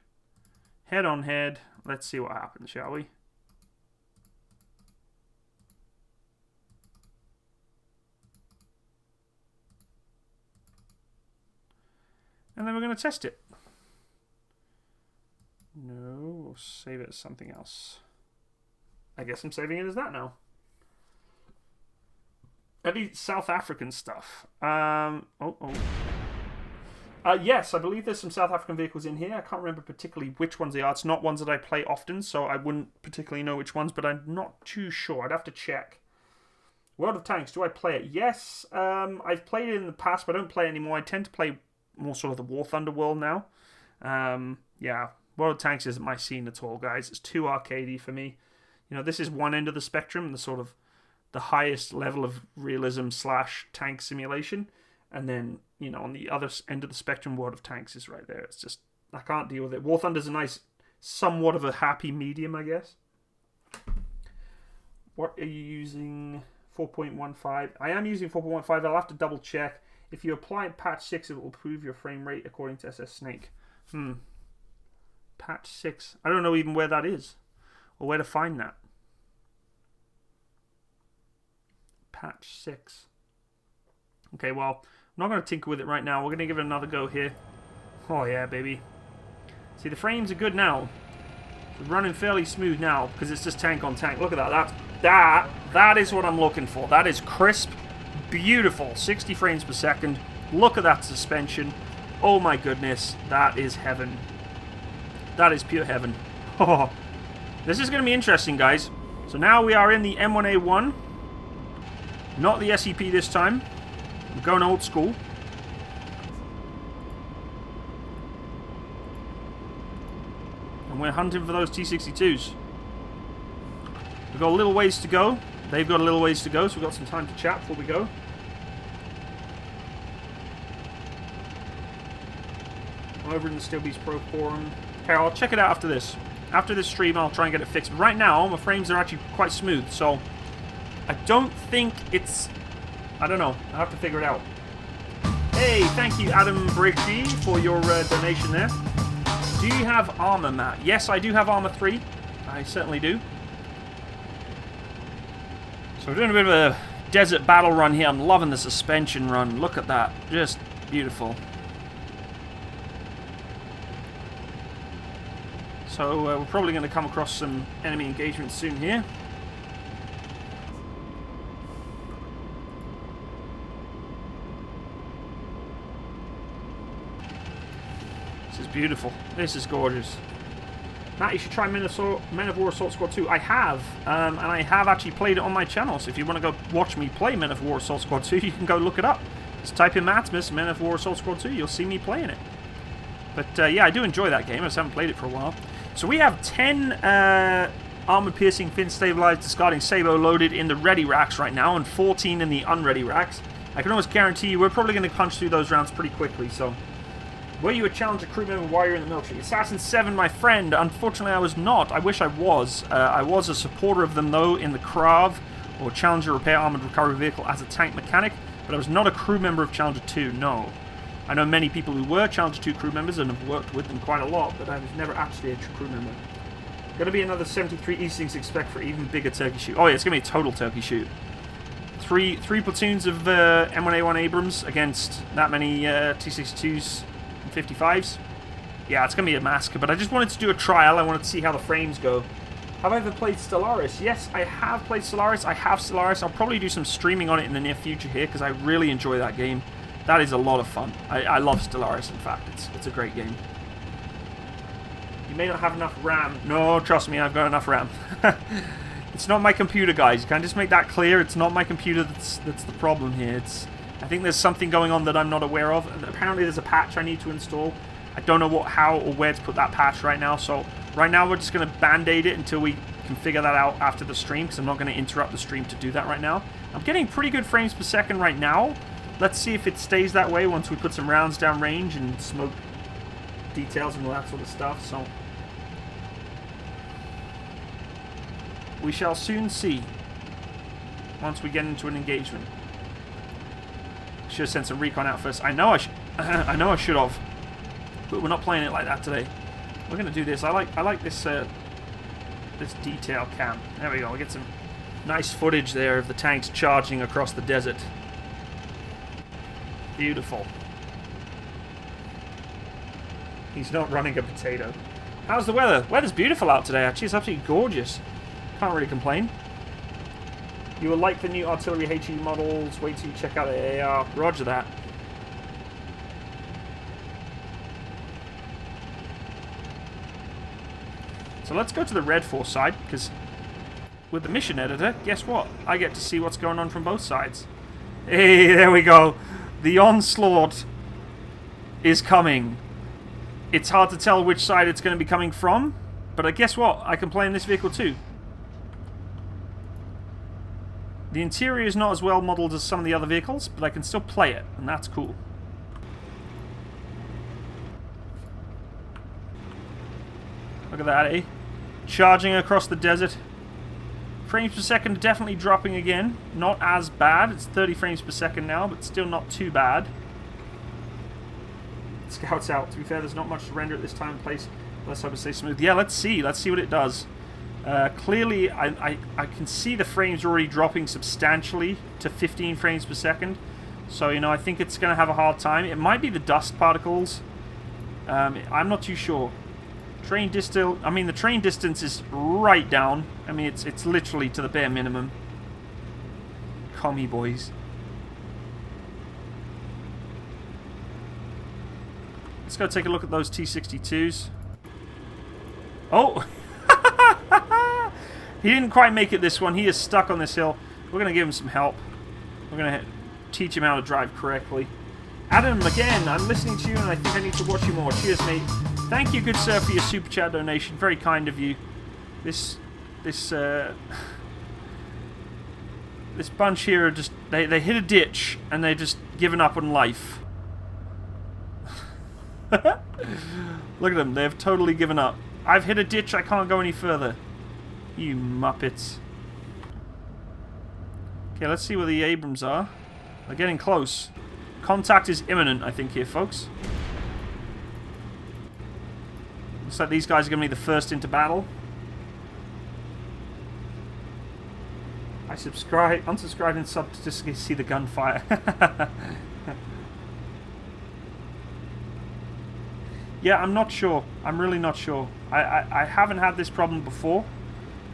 Head on head. Let's see what happens, shall we? And then we're going to test it. No, we'll save it as something else. I guess I'm saving it as that now. I need South African stuff. Yes, I believe there's some South African vehicles in here. I can't remember particularly which ones they are. It's not ones that I play often, so I wouldn't particularly know which ones, but I'm not too sure. I'd have to check. World of Tanks, do I play it? Yes, I've played it in the past, but I don't play it anymore. I tend to play more sort of the War Thunder world now. Yeah, World of Tanks isn't my scene at all, guys. It's too arcadey for me. You know, this is one end of the spectrum, the sort of the highest level of realism / tank simulation. And then, you know, on the other end of the spectrum, World of Tanks is right there. It's just, I can't deal with it. War Thunder's a nice, somewhat of a happy medium, I guess. What are you using? 4.15. I am using 4.15. I'll have to double check. If you apply patch 6, it will improve your frame rate according to SS Snake. Patch 6. I don't know even where that is. Or where to find that. Patch 6. Okay, well, I'm not going to tinker with it right now. We're going to give it another go here. Oh, yeah, baby. See, the frames are good now. It's running fairly smooth now because it's just tank on tank. Look at that. That is what I'm looking for. That is crisp, beautiful. 60 frames per second. Look at that suspension. Oh, my goodness. That is heaven. That is pure heaven. Oh, this is going to be interesting, guys. So now we are in the M1A1. Not the SEP this time. We're going old school. And we're hunting for those T62s. We've got a little ways to go. They've got a little ways to go, so we've got some time to chat before we go. Over in the Steel Beast Pro forum. Okay, I'll check it out after this. After this stream, I'll try and get it fixed. But right now, my frames are actually quite smooth, so I don't think it's... I don't know. I'll have to figure it out. Hey, thank you, Adam Brichy, for your donation there. Do you have armor, Matt? Yes, I do have armor 3. I certainly do. So we're doing a bit of a desert battle run here. I'm loving the suspension run. Look at that. Just beautiful. So we're probably going to come across some enemy engagement soon here. This is beautiful. This is gorgeous. Matt, you should try Men of War Assault Squad 2. I have, and I have actually played it on my channel. So if you want to go watch me play Men of War Assault Squad 2, you can go look it up. Just type in Matsimus, Men of War Assault Squad 2. You'll see me playing it. But yeah, I do enjoy that game. I just haven't played it for a while. So we have 10 armor-piercing, fin-stabilized, discarding Sabo loaded in the ready racks right now, and 14 in the unready racks. I can almost guarantee you we're probably going to punch through those rounds pretty quickly, so... Were you a Challenger crew member while you're in the military? Assassin 7, my friend. Unfortunately, I was not. I wish I was. I was a supporter of them, though, in the Krav, or Challenger Repair Armored Recovery Vehicle, as a tank mechanic, but I was not a crew member of Challenger 2, no. I know many people who were Challenger 2 crew members and have worked with them quite a lot, but I was never actually a crew member. Going to be another 73 Eastings expect for even bigger turkey shoot. Oh yeah, it's going to be a total turkey shoot. Three platoons of M1A1 Abrams against that many T-62s and 55s. Yeah, it's going to be a massacre, but I just wanted to do a trial. I wanted to see how the frames go. Have I ever played Stellaris? Yes, I have played Stellaris. I have Stellaris. I'll probably do some streaming on it in the near future here, because I really enjoy that game. That is a lot of fun. I love Stellaris, in fact. It's a great game. You may not have enough RAM. No, trust me, I've got enough RAM. It's not my computer, guys. Can I just make that clear? It's not my computer that's the problem here. I think there's something going on that I'm not aware of. Apparently there's a patch I need to install. I don't know how or where to put that patch right now. So right now we're just going to band-aid it until we can figure that out after the stream, because I'm not going to interrupt the stream to do that right now. I'm getting pretty good frames per second right now. Let's see if it stays that way once we put some rounds down range and smoke details and all that sort of stuff. So we shall soon see once we get into an engagement. Should have sent some recon out first. I know I know I should have, but we're not playing it like that today. We're gonna do this. I like this this detail cam. There we go. We get some nice footage there of the tanks charging across the desert. Beautiful. He's not running a potato. How's the weather? Weather's beautiful out today, actually. It's absolutely gorgeous. Can't really complain. You will like the new artillery HE models. Wait till you check out the AR. Roger that. So let's go to the Red Force side, because with the mission editor, guess what? I get to see what's going on from both sides. Hey, there we go. The onslaught is coming. It's hard to tell which side it's going to be coming from, but guess what? I can play in this vehicle too. The interior is not as well modeled as some of the other vehicles, but I can still play it, and that's cool. Look at that, eh? Charging across the desert. Frames per second definitely dropping again. Not as bad. It's 30 frames per second now, but still not too bad. Scouts out. To be fair, there's not much to render at this time and place. Let's hope it stays smooth. Yeah, let's see. Let's see what it does. Clearly, I can see the frames already dropping substantially to 15 frames per second. So, you know, I think it's going to have a hard time. It might be the dust particles. I'm not too sure. Train distance. I mean, the train distance is right down. I mean, it's literally to the bare minimum. Commie boys. Let's go take a look at those T-62s. Oh! He didn't quite make it this one. He is stuck on this hill. We're going to give him some help. We're going to teach him how to drive correctly. Adam, again, I'm listening to you and I think I need to watch you more. Cheers, mate. Thank you, good sir, for your super chat donation. Very kind of you. This This bunch here are just... They hit a ditch, and they're just giving up on life. Look at them. They've totally given up. I've hit a ditch. I can't go any further. You muppets. Okay, let's see where the Abrams are. They're getting close. Contact is imminent, I think, here, folks. Looks like these guys are going to be the first into battle. I unsubscribe and sub to just see the gunfire. Yeah, I'm not sure. I'm really not sure. I haven't had this problem before,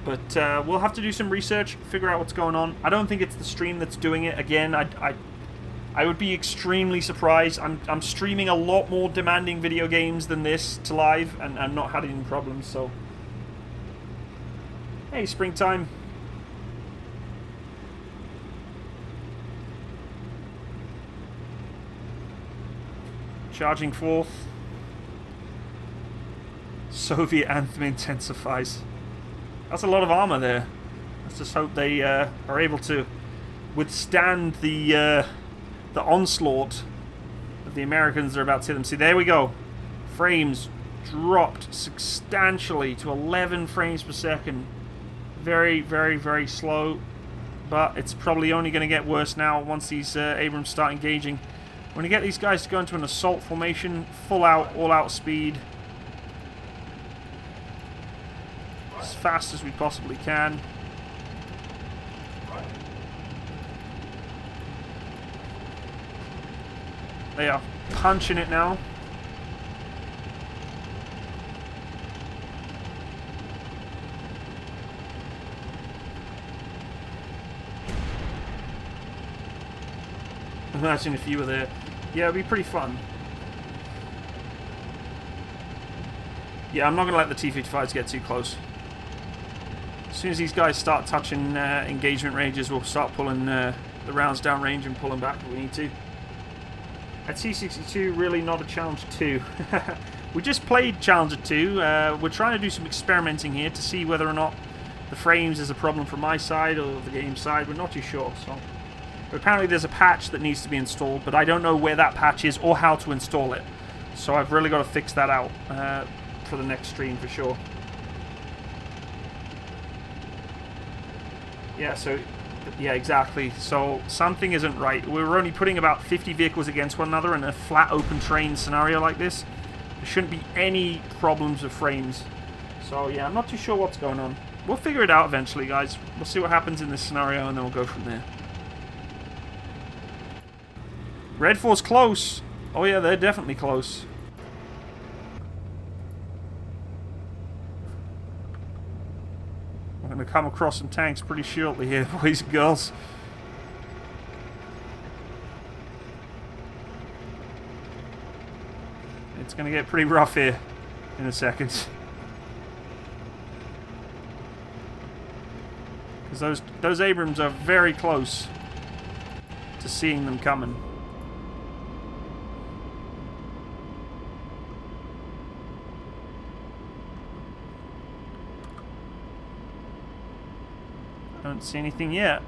but we'll have to do some research, figure out what's going on. I don't think it's the stream that's doing it. Again, I would be extremely surprised. I'm streaming a lot more demanding video games than this to live, and I'm not had any problems, so... Hey, springtime. Charging forth. Soviet anthem intensifies. That's a lot of armor there. Let's just hope they are able to withstand the onslaught of the Americans that are about to hit them. See, there we go. Frames dropped substantially to 11 frames per second. Very, very, very slow. But it's probably only going to get worse now once these Abrams start engaging. We're going to get these guys to go into an assault formation, full out, all out speed. As fast as we possibly can. They are punching it now. Imagine if you were there. Yeah, it'd be pretty fun. Yeah, I'm not going to let the T-55s get too close. As soon as these guys start touching engagement ranges, we'll start pulling the rounds down range and pull them back if we need to. At T-62, really not a Challenger 2. We just played Challenger 2. We're trying to do some experimenting here to see whether or not the frames is a problem from my side or the game side. We're not too sure. So, but apparently there's a patch that needs to be installed, but I don't know where that patch is or how to install it. So I've really got to fix that out for the next stream for sure. Yeah, so... Yeah, exactly. So something isn't right. We're only putting about 50 vehicles against one another in a flat open terrain scenario like this. There shouldn't be any problems with frames. So yeah, I'm not too sure what's going on. We'll figure it out eventually, guys. We'll see what happens in this scenario and then we'll go from there. Red 4's close. Oh yeah, they're definitely close. We're going to come across some tanks pretty shortly here, boys and girls. It's going to get pretty rough here in a second. Because those Abrams are very close to seeing them coming. Don't see anything yet.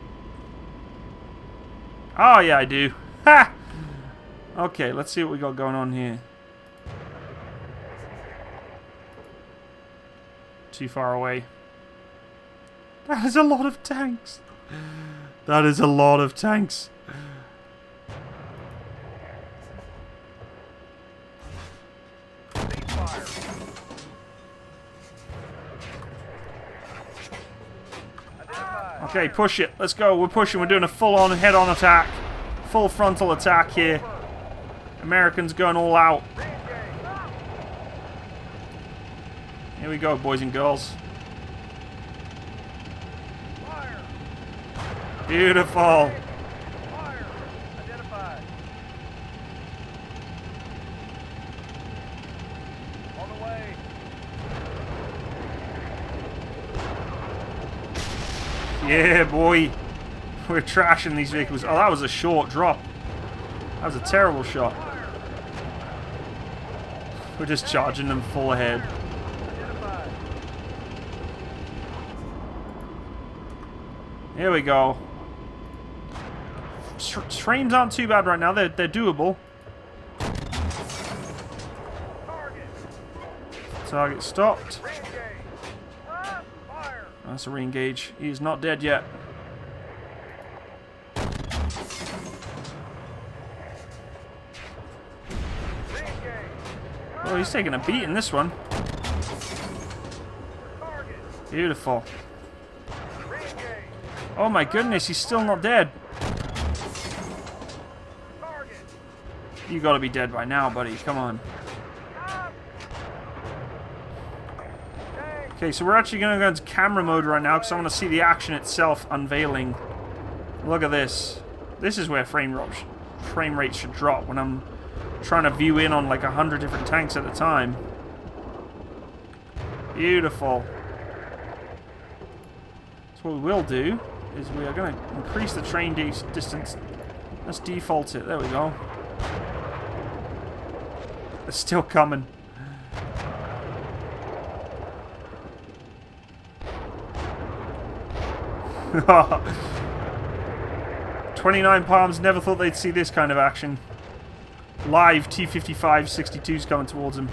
Oh, yeah, I do. Ha! Okay, let's see what we got going on here. Too far away. That is a lot of tanks. That is a lot of tanks. Okay, push it. Let's go. We're pushing. We're doing a full-on head-on attack. Full frontal attack here. Americans going all out. Here we go, boys and girls. Beautiful. Yeah, boy. We're trashing these vehicles. Oh, that was a short drop. That was a terrible shot. We're just charging them full ahead. Here we go. Frames aren't too bad right now. They're doable. Target stopped. That's a re-engage. He's not dead yet. Oh, he's taking a beat in this one. Beautiful. Oh my goodness, he's still not dead. You gotta be dead by now, buddy. Come on. Okay, so we're actually gonna go into camera mode right now because I want to see the action itself unveiling. Look at this. This is where frame rate should drop when I'm trying to view in on like 100 different tanks at a time. Beautiful. So what we will do is we are going to increase the train distance. Let's default it. There we go. They're still coming. "29 Palms never thought they'd see this kind of action." Live T-55 62's coming towards them.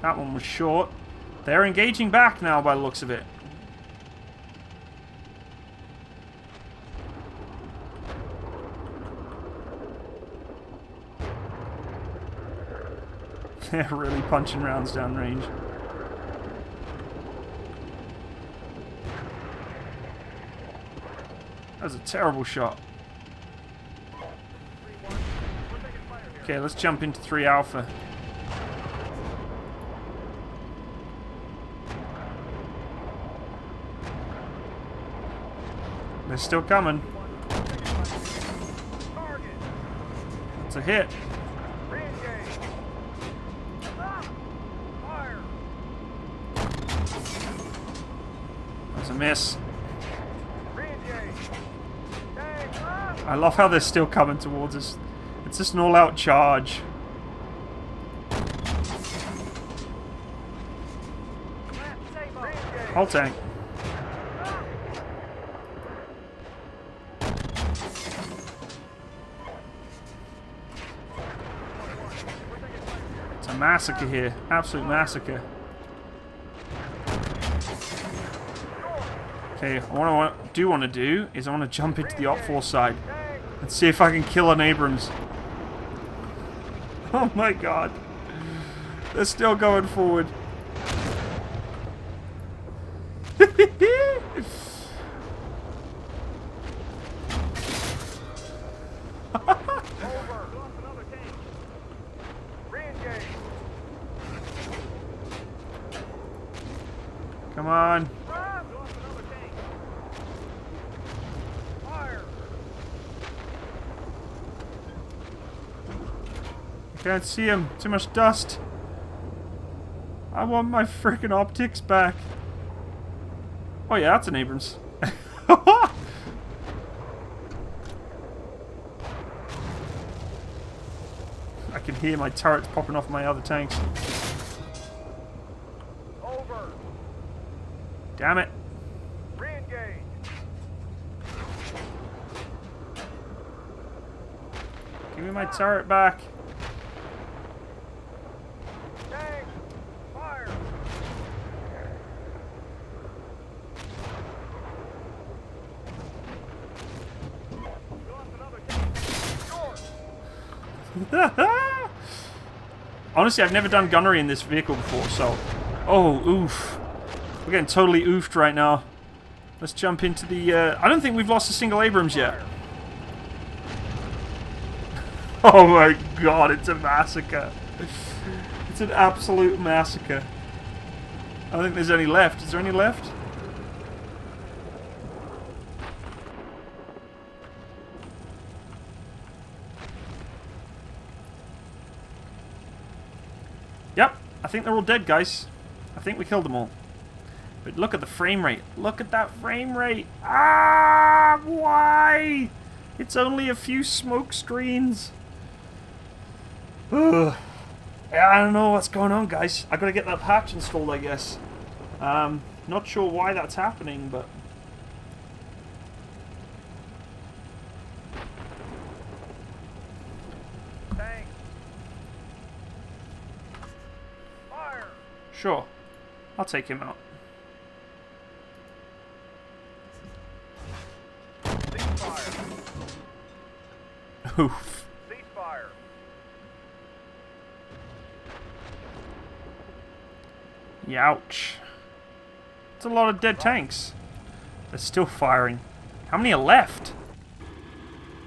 That one was short. They're engaging back now by the looks of it. They're really punching rounds downrange. That was a terrible shot. Okay, let's jump into 3 Alpha. They're still coming. It's a hit. That's a miss. I love how they're still coming towards us. It's just an all-out charge. Whole tank. It's a massacre here. Absolute massacre. Okay, what I do want to do is I want to jump into the Op 4 side and see if I can kill an Abrams. Oh my god. They're still going forward. Come on. Can't see him. Too much dust. I want my freaking optics back. Oh yeah, that's an Abrams. I can hear my turrets popping off my other tanks. Over. Damn it. Re-engage. Give me my turret back. Tank. Fire. Lost another tank. Short. Honestly, I've never done gunnery in this vehicle before, so... Oh, oof. We're getting totally oofed right now. Let's jump into the... I don't think we've lost a single Abrams yet. Oh my god, it's a massacre. It's an absolute massacre. I don't think there's any left. Is there any left? Yep, I think they're all dead, guys. I think we killed them all. But look at the frame rate. Look at that frame rate. Ah, why? It's only a few smoke screens. Ugh. I don't know what's going on, guys. I gotta get that patch installed, I guess. Not sure why that's happening, but Sure. I'll take him out. Ceasefire. Oof. Ceasefire. Youch. It's a lot of dead tanks. They're still firing. How many are left?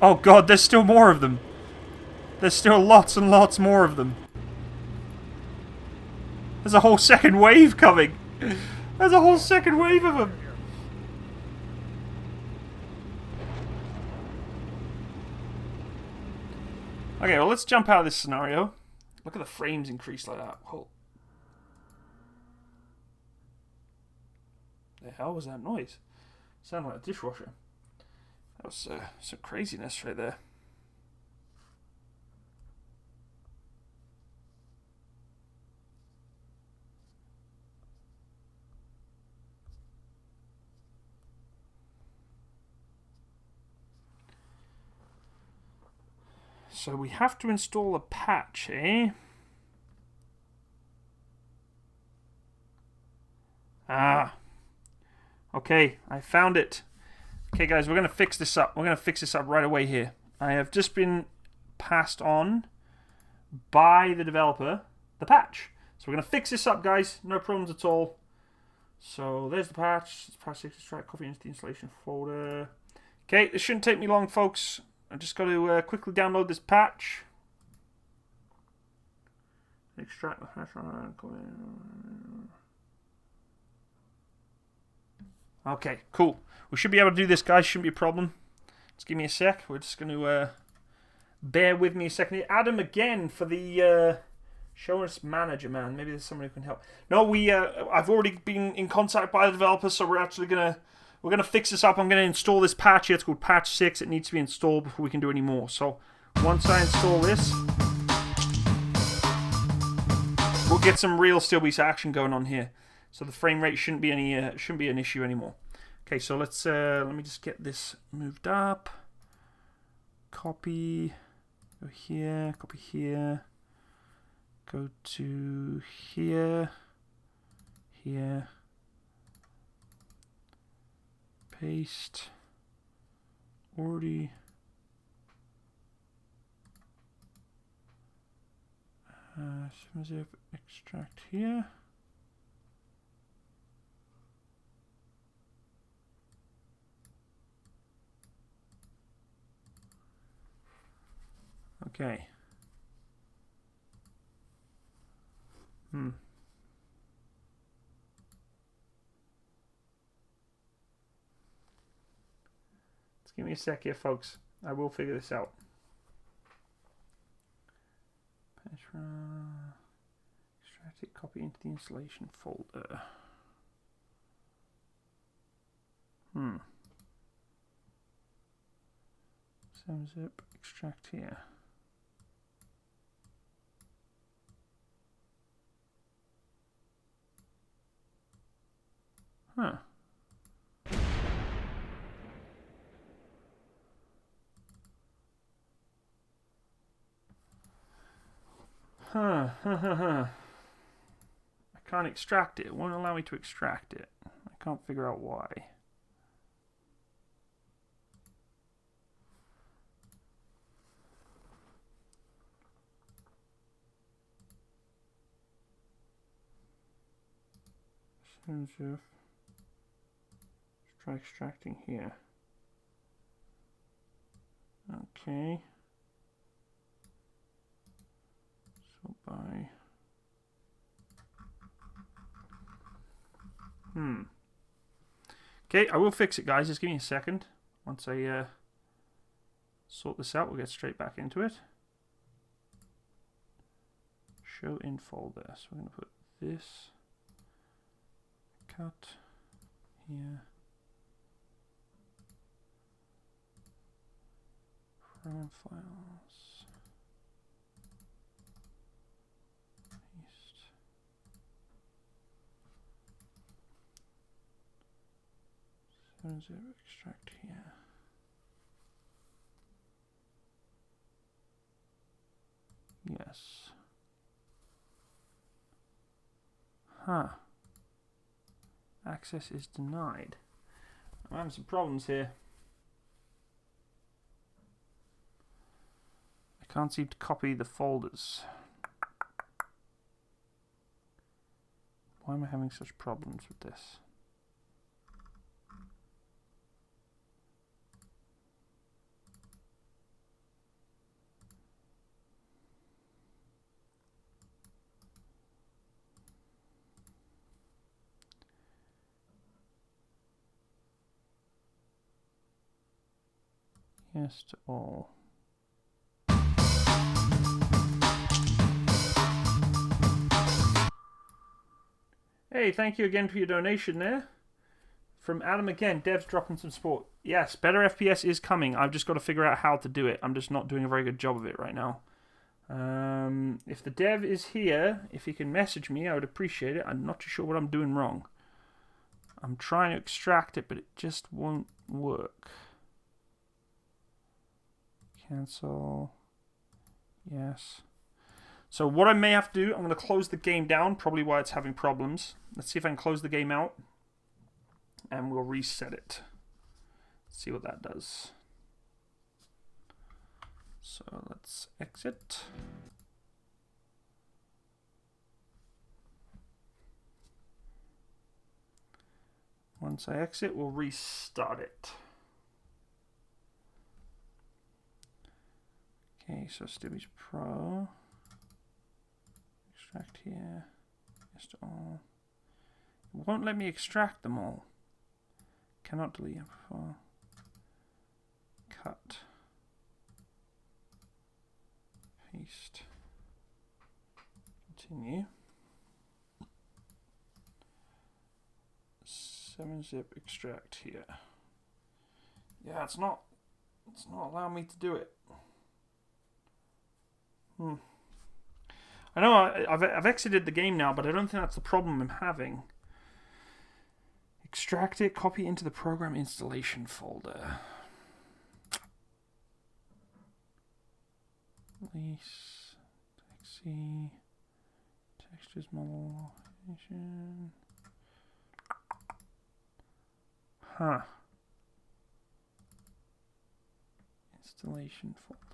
Oh god, there's still more of them. There's still lots and lots more of them. There's a whole second wave coming. There's a whole second wave of them. Okay, well, let's jump out of this scenario. Look at the frames increase like that. Whoa. The hell was that noise? Sounded like a dishwasher. That was some craziness right there. So we have to install a patch, eh? Ah. Okay, I found it. Okay, guys, we're going to fix this up. We're going to fix this up right away here. I have just been passed on by the developer the patch. So we're going to fix this up, guys. No problems at all. So there's the patch. It's patch 6, extract, copy into the installation folder. Okay, this shouldn't take me long, folks. I've just got to quickly download this patch. Extract the hash. Okay, cool. We should be able to do this, guys. Shouldn't be a problem. Just give me a sec. We're just going to bear with me a second. Adam again for the show us manager, man. Maybe there's someone who can help. No, I've already been in contact by the developer, so we're actually we're gonna fix this up. I'm gonna install this patch here. It's called patch 6. It needs to be installed before we can do any more. So once I install this, we'll get some real Steelbeast action going on here. So the frame rate shouldn't be an issue anymore. Okay, so let's let me just get this moved up. Copy, go here, copy here, go to here, here, paste, already. Zip extract here. Okay. Just give me a sec here, folks. I will figure this out. Extract it, copy into the installation folder. Zip extract here. Huh. I can't extract it. It won't allow me to extract it. I can't figure out why. Try extracting here. Okay. So by Okay, I will fix it, guys. Just give me a second. Once I sort this out, we'll get straight back into it. Show in folder. So we're going to put this. Cut here. Program files. Paste. Zero extract here. Yes. Huh. Access is denied. I'm having some problems here. I can't seem to copy the folders. Why am I having such problems with this? Yes to all. Hey, thank you again for your donation there. From Adam again, Dev's dropping some support. Yes, better FPS is coming. I've just got to figure out how to do it. I'm just not doing a very good job of it right now. If the dev is here, if he can message me, I would appreciate it. I'm not too sure what I'm doing wrong. I'm trying to extract it, but it just won't work. Cancel. Yes. So what I may have to do, I'm going to close the game down, probably why it's having problems. Let's see if I can close the game out. And we'll reset it. See what that does. So let's exit. Once I exit, we'll restart it. Okay, so Stibby's Pro. Extract here. Just all. It won't let me extract them all. Cannot delete them before. Cut. Paste. Continue. 7-zip extract here. Yeah, it's not allowing me to do it. I know I've exited the game now, but I don't think that's the problem I'm having. Extract it, copy into the program installation folder. Release, taxi, textures, model, location. Huh. Installation folder.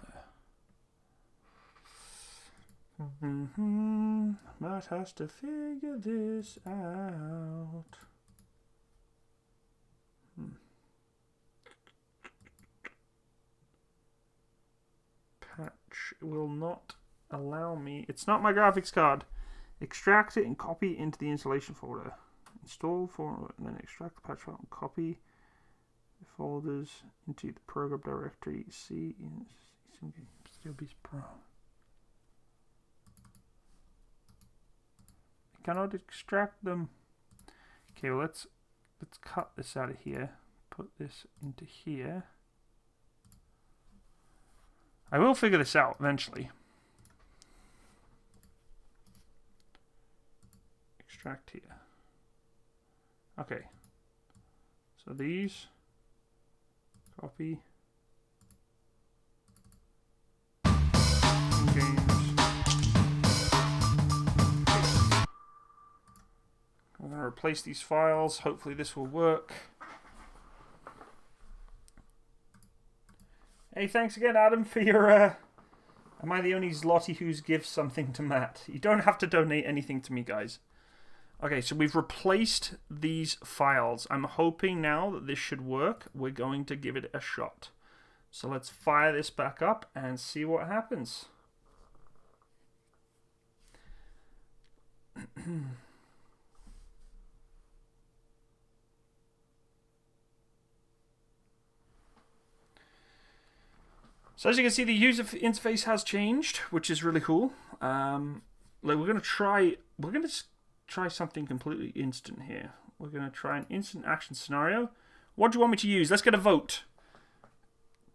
Might have to figure this out. Patch will not allow me. It's not my graphics card. Extract it and copy into the installation folder. Install for and then extract the patch file and copy the folders into the program directory. C in Steelbeast Pro. I cannot extract them. Okay, well let's cut this out of here. Put this into here. I will figure this out eventually. Extract here. Okay. So these. Copy. Games. I'm going to replace these files. Hopefully this will work. Hey, thanks again, Adam, for your... Am I the only Zloty who's gives something to Matt? You don't have to donate anything to me, guys. Okay, so we've replaced these files. I'm hoping now that this should work. We're going to give it a shot. So let's fire this back up and see what happens. So as you can see, the user interface has changed, which is really cool. We're going to try something completely instant here. We're going to try an instant action scenario. What do you want me to use? Let's get a vote.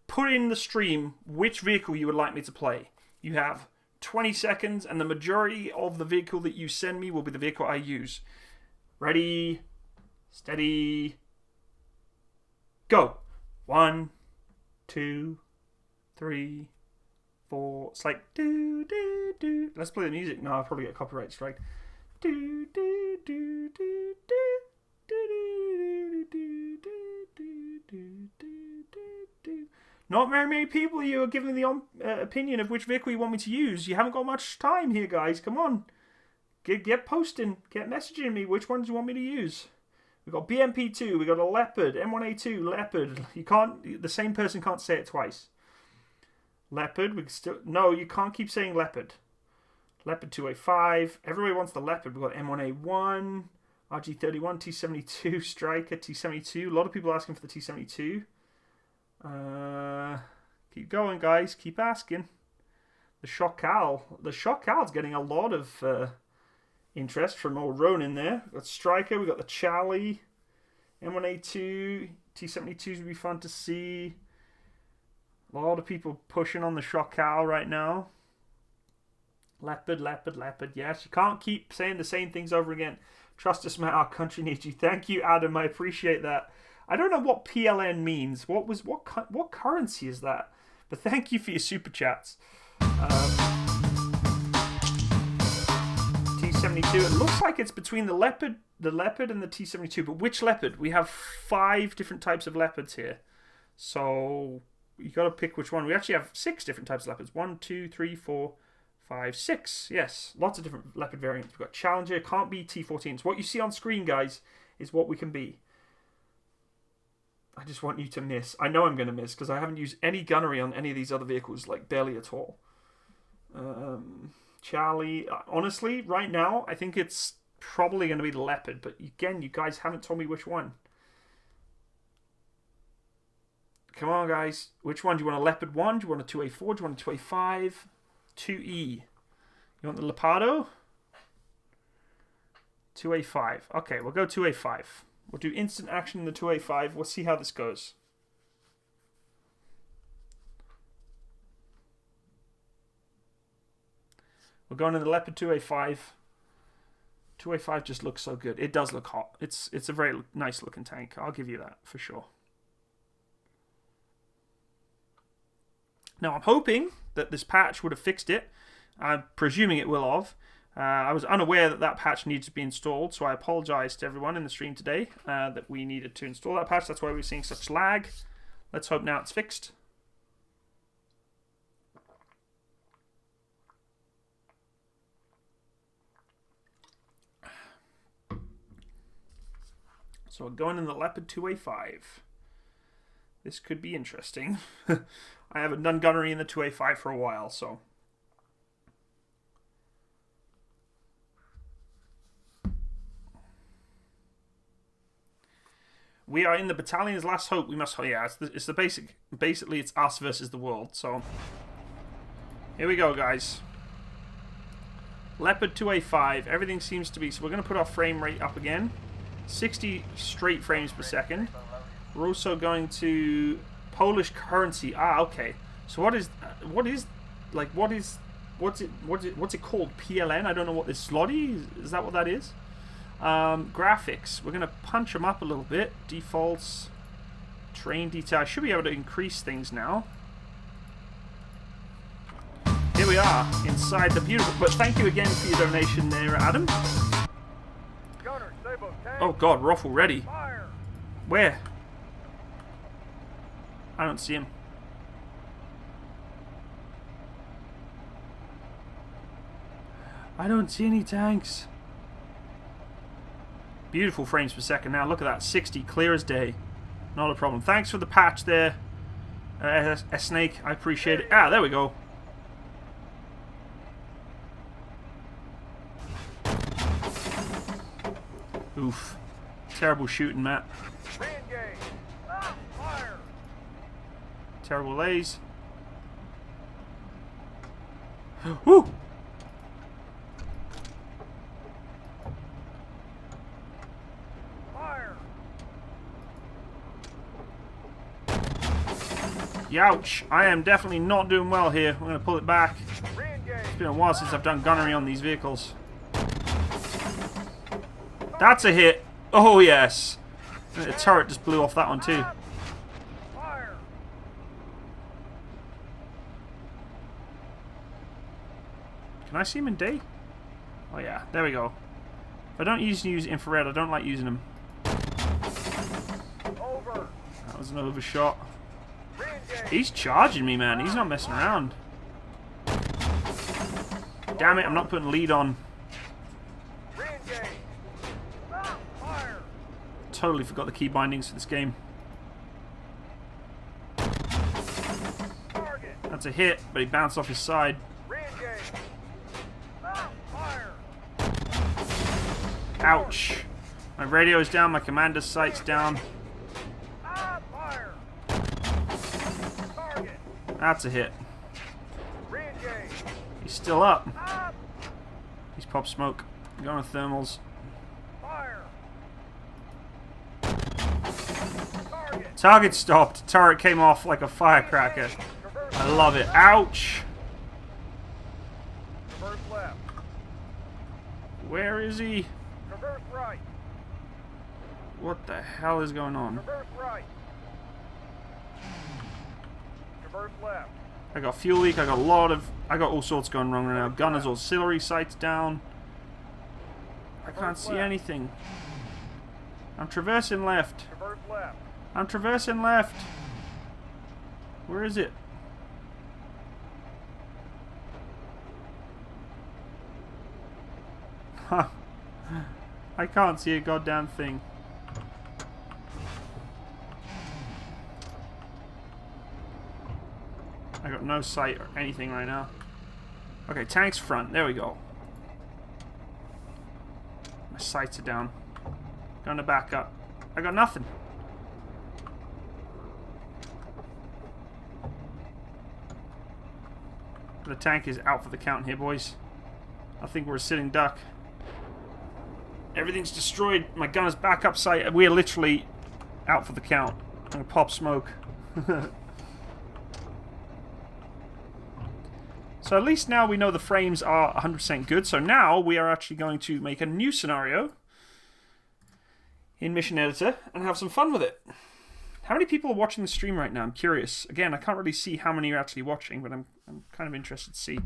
Put in the stream which vehicle you would like me to play. You have 20 seconds, and the majority of the vehicle that you send me will be the vehicle I use. Ready, steady, go. 1, 2, 3, 4. It's like do do do. Let's play the music. No, I'll probably get a copyright strike. Do, do, do, do, do, do, do, do, do, do, do, do. Not very many people you are giving me the opinion of which vehicle you want me to use. You haven't got much time here, guys. Come on. Get posting. Get messaging me which ones you want me to use. We've got BMP2. We've got a Leopard. M1A2. Leopard. You can't... The same person can't say it twice. Leopard. We can still... No, you can't keep saying Leopard. Leopard 2A5. Everybody wants the Leopard. We've got M1A1. RG31. T72. Striker. T72. A lot of people asking for the T72. Keep going, guys. Keep asking. The Shock-Al. The Shock-Al's getting a lot of interest from old Ronin there. We've got Striker. We've got the Charlie. M1A2. T72s would be fun to see. A lot of people pushing on the Shock-Al right now. Leopard, Leopard, Leopard. Yes, you can't keep saying the same things over again. Trust us, Matt. Our country needs you. Thank you, Adam. I appreciate that. I don't know what PLN means. What currency is that? But thank you for your super chats. T72. It looks like it's between the Leopard and the T72. But which Leopard? We have 5 different types of Leopards here. So you got to pick which one. We actually have 6 different types of Leopards. 1, 2, 3, 4, 5, 6. Yes, lots of different Leopard variants. We've got Challenger. Can't be T14s. What you see on screen, guys, is what we can be. I just want you to miss. I know I'm going to miss because I haven't used any gunnery on any of these other vehicles, like barely at all. Charlie, honestly, right now, I think it's probably going to be the Leopard. But again, you guys haven't told me which one. Come on, guys. Which one? Do you want a Leopard 1? Do you want a 2A4? Do you want a 2A5? 2E. You want the Leopardo? 2A5. Okay, we'll go 2A5. We'll do instant action in the 2A5. We'll see how this goes. We're going in the Leopard 2A5. 2A5 just looks so good. It does look hot. It's a very nice looking tank. I'll give you that for sure. Now I'm hoping that this patch would have fixed it. I'm presuming it will have. I was unaware that that patch needs to be installed, so I apologize to everyone in the stream today that we needed to install that patch. That's why we're seeing such lag. Let's hope now it's fixed. So we're going in the Leopard 2A5. This could be interesting. I haven't done gunnery in the 2A5 for a while, so... We are in the battalion's last hope. We must... Yeah, it's the basic... Basically, it's us versus the world, so... Here we go, guys. Leopard 2A5. Everything seems to be... So we're going to put our frame rate up again. 60 straight frames per second. We're also going to... Polish currency. Ah, okay. So what's it called? PLN? I don't know what this... Zloty? Is that what that is? Graphics. We're going to punch them up a little bit. Defaults. Train detail. I should be able to increase things now. Here we are, inside the beautiful... But thank you again for your donation there, Adam. Oh god, we're off already. Where? I don't see him. I don't see any tanks. Beautiful frames per second now. Look at that. 60, clear as day. Not a problem. Thanks for the patch there, Snake. I appreciate it. Ah, there we go. Oof. Terrible shooting, Matt. Terrible lays. Woo! Youch! I am definitely not doing well here. I'm going to pull it back. It's been a while since I've done gunnery on these vehicles. That's a hit! Oh yes! The turret just blew off that one too. Can I see him in day? Oh yeah, there we go. If I don't use infrared, I don't like using them. Over. That was an overshot. Re-engage. He's charging me, man. He's not messing around. Damn it, I'm not putting lead on. Re-engage. Stop. Fire. Totally forgot the key bindings for this game. Target. That's a hit, but he bounced off his side. Re-engage. Stop. Fire. Ouch. My radio's down, my commander's sight's down. Stop. Fire. Target. That's a hit. Re-engage. He's still up. Stop. He's popped smoke. Going to thermals. Fire. Target. Target stopped. Turret came off like a firecracker. Reverse. I love it. Ouch. Reverse left. Where is he? Reverse right. What the hell is going on? Reverse right. Reverse left. I got fuel leak. I got all sorts going wrong right now. Gunner's auxiliary sights down. I can't see anything. I'm traversing left. Reverse left. I'm traversing left. Where is it? Huh. I can't see a goddamn thing. I got no sight or anything right now. Okay, tanks front. There we go. My sights are down. Going to back up. I got nothing. The tank is out for the count here, boys. I think we're a sitting duck. Everything's destroyed. My gun is back up sight. We're literally out for the count. I'm going to pop smoke. So at least now we know the frames are 100% good. So now we are actually going to make a new scenario in Mission Editor and have some fun with it. How many people are watching the stream right now? I'm curious. Again, I can't really see how many are actually watching, but I'm kind of interested to see.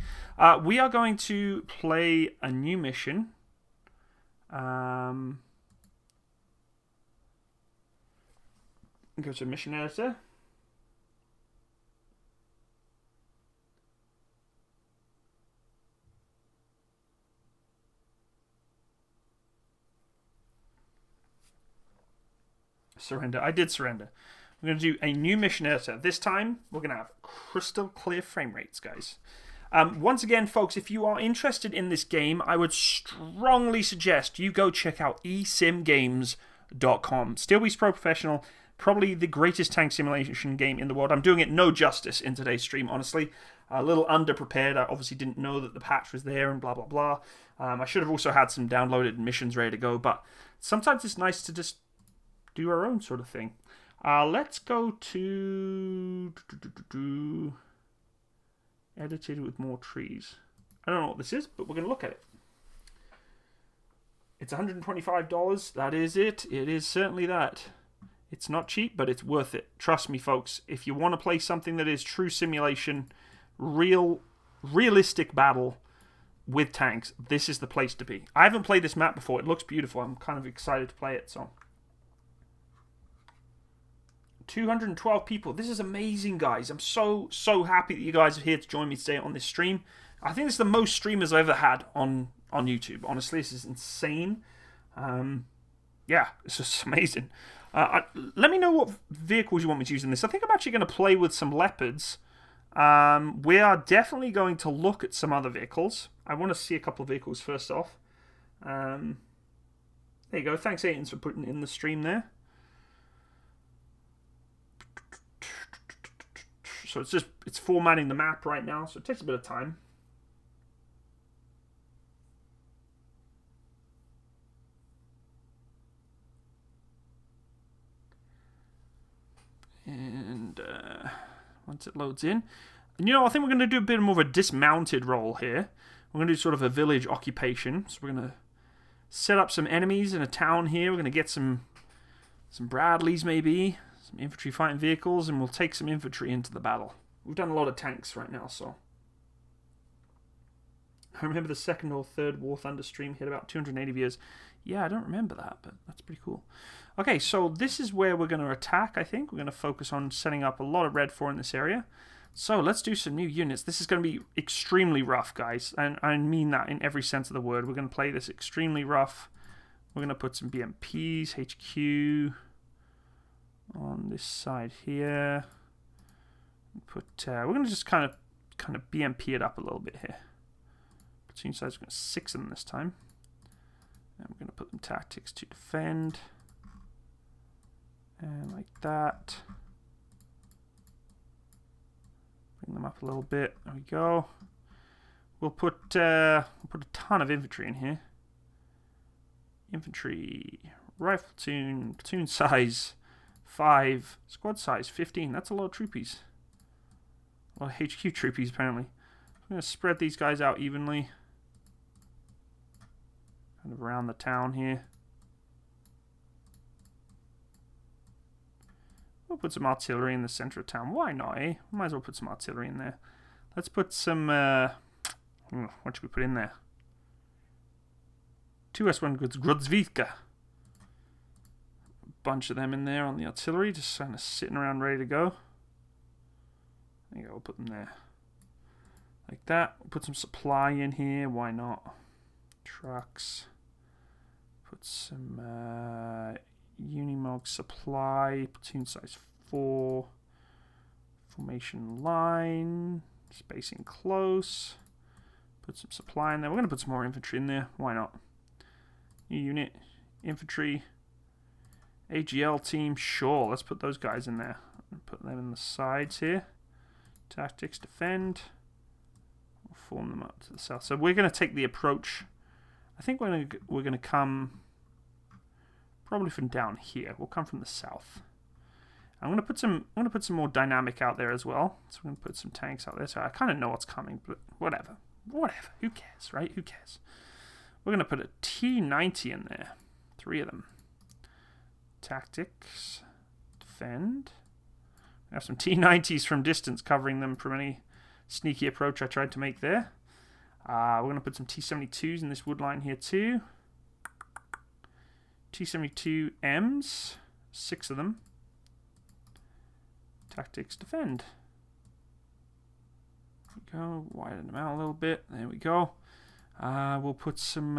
We are going to play a new mission. Go to Mission Editor. Surrender. I did surrender. We're going to do a new mission editor. This time, we're going to have crystal clear frame rates, guys. Once again, folks, if you are interested in this game, I would strongly suggest you go check out esimgames.com. Steelbeast Pro Professional, probably the greatest tank simulation game in the world. I'm doing it no justice in today's stream, honestly. A little underprepared. I obviously didn't know that the patch was there and blah, blah, blah. I should have also had some downloaded missions ready to go, but sometimes it's nice to just do our own sort of thing. Let's go to edited with more trees. I don't know what this is, but we're going to look at it. It's $125. That is it. It is certainly that. It's not cheap, but it's worth it. Trust me, folks. If you want to play something that is true simulation, realistic battle with tanks, this is the place to be. I haven't played this map before. It looks beautiful. I'm kind of excited to play it, so 212 people. This is amazing, guys. I'm so happy that you guys are here to join me today on this stream. I think it's the most streamers I've ever had on YouTube. Honestly, this is insane. Yeah, it's just amazing. Let me know what vehicles you want me to use in this. I think I'm actually going to play with some Leopards. We are definitely going to look at some other vehicles. I want to see a couple of vehicles first off. There you go. Thanks, Aitons, for putting in the stream there. So it's formatting the map right now, so it takes a bit of time. And once it loads in, and I think we're going to do a bit more of a dismounted role here. We're going to do sort of a village occupation. So we're going to set up some enemies in a town here. We're going to get some Bradleys maybe. Some infantry fighting vehicles, and we'll take some infantry into the battle. We've done a lot of tanks right now, so. I remember the second or third War Thunder stream hit about 280 views. Yeah, I don't remember that, but that's pretty cool. Okay, so this is where we're going to attack, I think. We're going to focus on setting up a lot of red for in this area. So let's do some new units. This is going to be extremely rough, guys. And I mean that in every sense of the word. We're going to play this extremely rough. We're going to put some BMPs, HQ on this side here. We're going to just kind of BMP it up a little bit here. Platoon size, we're going to 6 of them this time. And we're going to put them tactics to defend. And like that. Bring them up a little bit. There we go. We'll put a ton of infantry in here. Infantry, rifle platoon size 5, squad size 15. That's a lot of troopies. A lot of HQ troopies apparently. I'm going to spread these guys out evenly. Kind of around the town here. We'll put some artillery in the center of town. Why not, eh? Might as well put some artillery in there. Let's put some... what should we put in there? 2S1 Grudzvika. A bunch of them in there on the artillery. Just kind of sitting around ready to go. There you go. We'll put them there. Like that. We'll put some supply in here. Why not? Trucks. Put some... Unimog supply, platoon size 4, formation line, spacing close, put some supply in there. We're going to put some more infantry in there, why not? New unit, infantry, AGL team, sure, let's put those guys in there. Put them in the sides here. Tactics, defend. We'll form them up to the south. So we're going to take the approach. I think we're going to come... probably from down here. We'll come from the south. I'm going to put some more dynamic out there as well. So we're going to put some tanks out there. So I kind of know what's coming, but whatever. Whatever. Who cares, right? Who cares? We're going to put a T90 in there. 3 of them. Tactics. Defend. We have some T90s from distance covering them from any sneaky approach I tried to make there. We're going to put some T72s in this wood line here too. T72Ms, 6 of them. Tactics, defend. There we go, widen them out a little bit. There we go. We'll put some,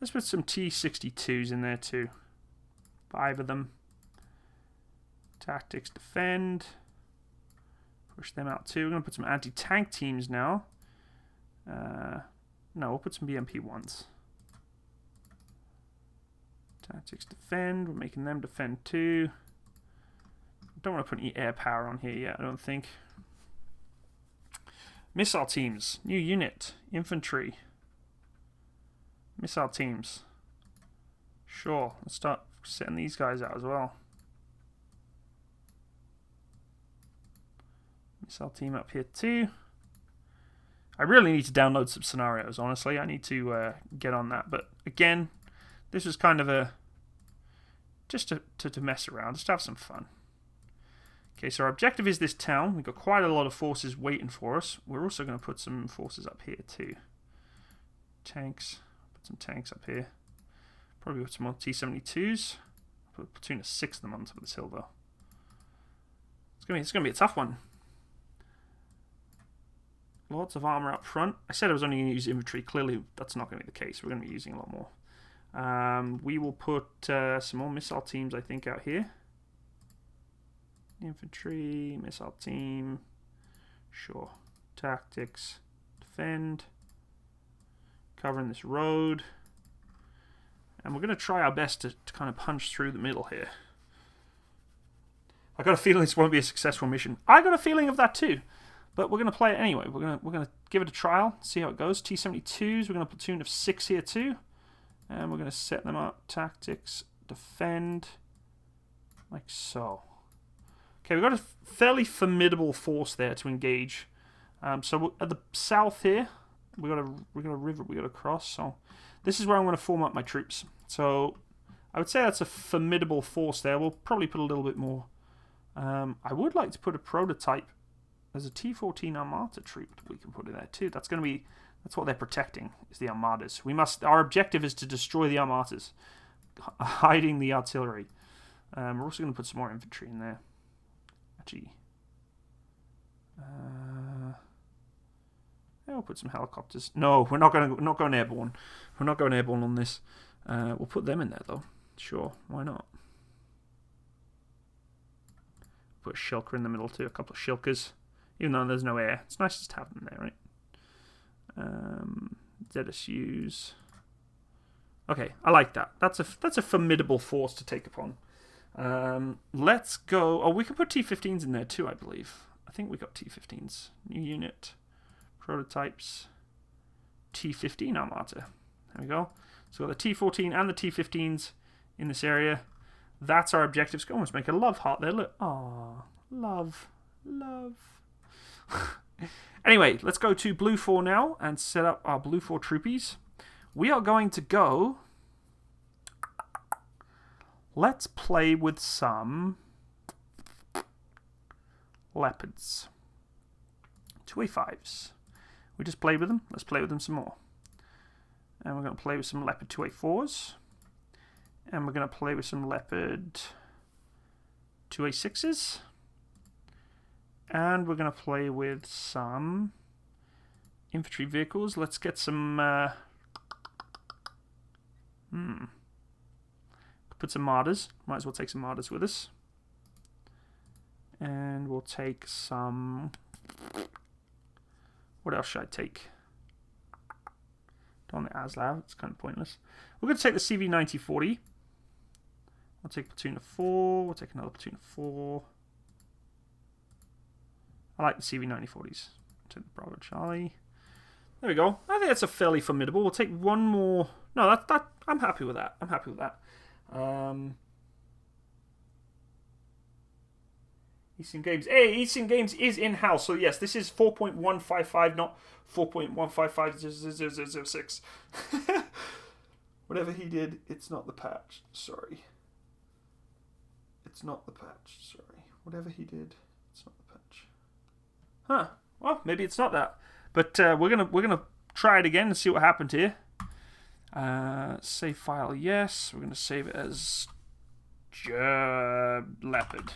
let's put some T62s in there too. 5 of them. Tactics, defend. Push them out too. We're going to put some anti-tank teams now. No, we'll put some BMP ones. Tactics defend. We're making them defend too. Don't want to put any air power on here yet, I don't think. Missile teams. New unit. Infantry. Missile teams. Sure. Let's start setting these guys out as well. Missile team up here too. I really need to download some scenarios, honestly. I need to get on that. But again, this was kind of a... just to mess around, just to have some fun. Okay, so our objective is this town. We've got quite a lot of forces waiting for us. We're also going to put some forces up here too. Tanks. Put some tanks up here. Probably put some more T-72s. Put a platoon of 6 of them on top of this hill though. It's going to be a tough one. Lots of armor up front. I said I was only going to use infantry. Clearly, that's not going to be the case. We're going to be using a lot more. We will put some more missile teams, I think, out here. Infantry, missile team. Sure. Tactics. Defend. Covering this road. And we're going to try our best to kind of punch through the middle here. I got a feeling this won't be a successful mission. I got a feeling of that too. But we're going to play it anyway. We're going to give it a trial, see how it goes. T-72s, we're going to platoon of 6 here too. And we're going to set them up. Tactics, defend, like so. Okay, we've got a fairly formidable force there to engage. So at the south here, we got a river we got to cross. So this is where I'm going to form up my troops. So I would say that's a formidable force there. We'll probably put a little bit more. I would like to put a prototype. There's a T-14 Armata troop we can put in there too. That's going to be That's what they're protecting, is the armadas. Our objective is to destroy the armadas, hiding the artillery. We're also going to put some more infantry in there. Actually, yeah, we'll put some helicopters. No, we're not going airborne. We're not going airborne on this. We'll put them in there though. Sure, why not? Put a shilker in the middle too. A couple of shilkers, even though there's no air. It's nice just to have them there, right? ZSUs. Okay, I like that. That's a formidable force to take upon. Let's go. Oh, we can put T-15s in there too, I believe. I think we got T-15s. New unit, prototypes, T-15 Armata. There we go. So we've got the T-14 and the T-15s in this area. That's our objectives. Go almost make a love heart there. Look. Aww, love. Anyway, let's go to Blue 4 now and set up our Blue 4 troopies. We are going to go... Let's play with some Leopards. 2A5s. We just played with them. Let's play with them some more. And we're going to play with some Leopard 2A4s. And we're going to play with some Leopard 2A6s. And we're going to play with some infantry vehicles. Let's get some... Put some martyrs. Might as well take some martyrs with us. And we'll take some... What else should I take? Don't want the Aslav. It's kind of pointless. We're going to take the CV9040. We'll take a platoon of 4. We'll take another platoon of 4. I like the CV9040s. Take the Bravo Charlie. There we go. I think that's a fairly formidable. We'll take one more. No, that I'm happy with that. I'm happy with that. Eastern Games. Hey, Eastern Games is in-house. So yes, this is 4.155, not 4.155.006. Whatever he did, it's not the patch. Sorry. It's not the patch. Sorry. Whatever he did, it's not the patch. Huh. Well, maybe it's not that. But we're gonna try it again and see what happened here. Save file, yes. We're gonna save it as Leopard.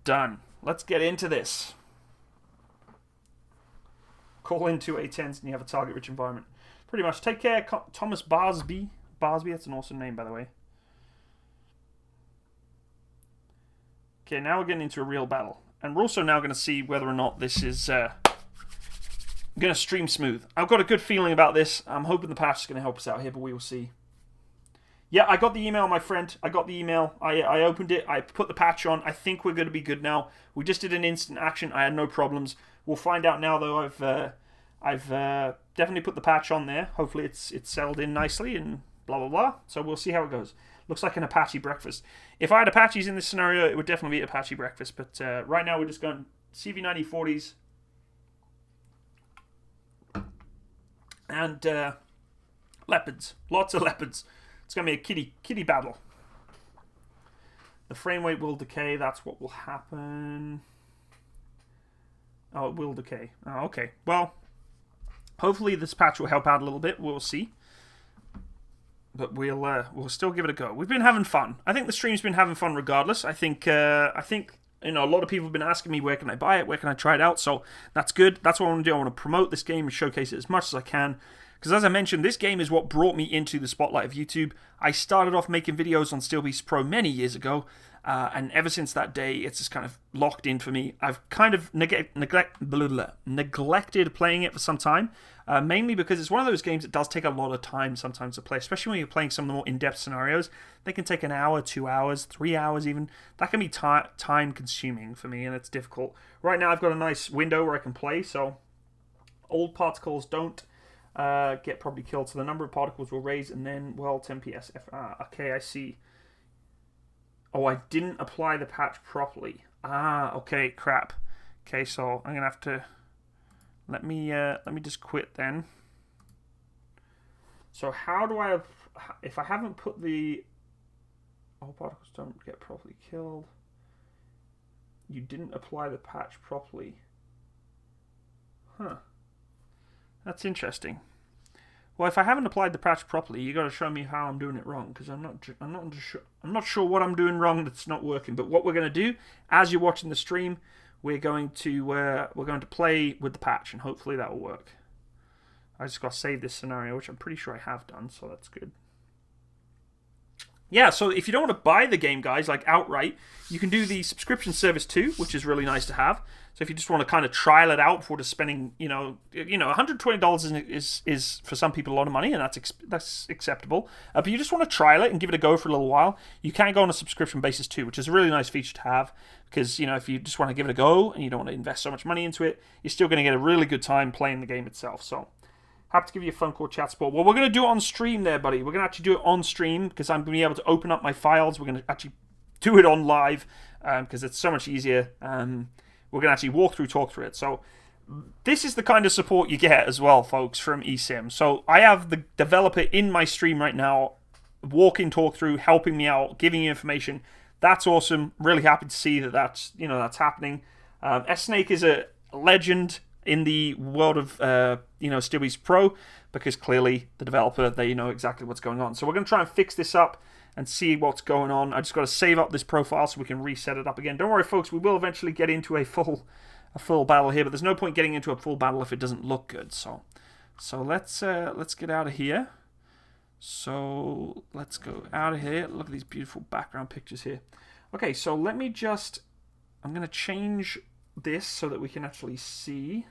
Done. Let's get into this. Call in 2 A10s and you have a target-rich environment. Pretty much. Take care, Thomas Barsby. Barsby, that's an awesome name, by the way. Okay, now we're getting into a real battle. And we're also now going to see whether or not this is going to stream smooth. I've got a good feeling about this. I'm hoping the patch is going to help us out here, but we will see. Yeah, I got the email, my friend. I got the email. I opened it. I put the patch on. I think we're going to be good now. We just did an instant action. I had no problems. We'll find out now, though. I've definitely put the patch on there. Hopefully it's settled in nicely and blah, blah, blah. So we'll see how it goes. Looks like an Apache breakfast. If I had Apaches in this scenario, it would definitely be Apache breakfast. But right now we're just going CV9040s. And leopards. Lots of leopards. It's going to be a kitty battle. The frame rate will decay. That's what will happen. Oh, it will decay. Oh, okay. Well, hopefully this patch will help out a little bit. We'll see. But we'll still give it a go. We've been having fun. I think the stream's been having fun regardless. I think a lot of people have been asking me where can I buy it, where can I try it out. So that's good. That's what I want to do. I want to promote this game and showcase it as much as I can. Because as I mentioned, this game is what brought me into the spotlight of YouTube. I started off making videos on Steel Beast Pro many years ago. And ever since that day, it's just kind of locked in for me. I've kind of neglected playing it for some time. Mainly because it's one of those games that does take a lot of time sometimes to play. Especially when you're playing some of the more in-depth scenarios. They can take an hour, 2 hours, 3 hours even. That can be time consuming for me and it's difficult. Right now I've got a nice window where I can play. So old particles don't get probably killed. So the number of particles will raise and then, well, 10 PS. Okay, I see. Oh, I didn't apply the patch properly. Okay, crap. Okay, so I'm gonna have to let me just quit then. So how do I have, if I haven't put the all particles don't get properly killed. You didn't apply the patch properly. Huh. That's interesting. Well, if I haven't applied the patch properly, you got to show me how I'm doing it wrong, because I'm not sure what I'm doing wrong that's not working. But what we're going to do, as you're watching the stream, we're going to play with the patch, and hopefully that will work. I just got to save this scenario, which I'm pretty sure I have done, so that's good. Yeah, so if you don't want to buy the game, guys, like outright, you can do the subscription service too, which is really nice to have. So if you just want to kind of trial it out before just spending, $120 is for some people a lot of money, and that's acceptable. But you just want to trial it and give it a go for a little while, you can go on a subscription basis too, which is a really nice feature to have, because if you just want to give it a go and you don't want to invest so much money into it, you're still going to get a really good time playing the game itself. So happy to give you a phone call, chat support. Well, we're going to do it on stream there, buddy. We're going to actually do it on stream because I'm going to be able to open up my files. We're going to actually do it on live because it's so much easier. We're going to actually talk through it. So this is the kind of support you get as well, folks, from eSIM. So I have the developer in my stream right now, talk through, helping me out, giving you information. That's awesome. Really happy to see that's happening. S-Snake is a legend in the world of SteelBeast Pro, because clearly the developer, they know exactly what's going on. So we're going to try and fix this up and see what's going on. I just got to save up this profile so we can reset it up again. Don't worry, folks, we will eventually get into a full battle here, but there's no point getting into a full battle if it doesn't look good. So let's get out of here. So let's go out of here. Look at these beautiful background pictures here. Okay, so I'm going to change this so that we can actually see.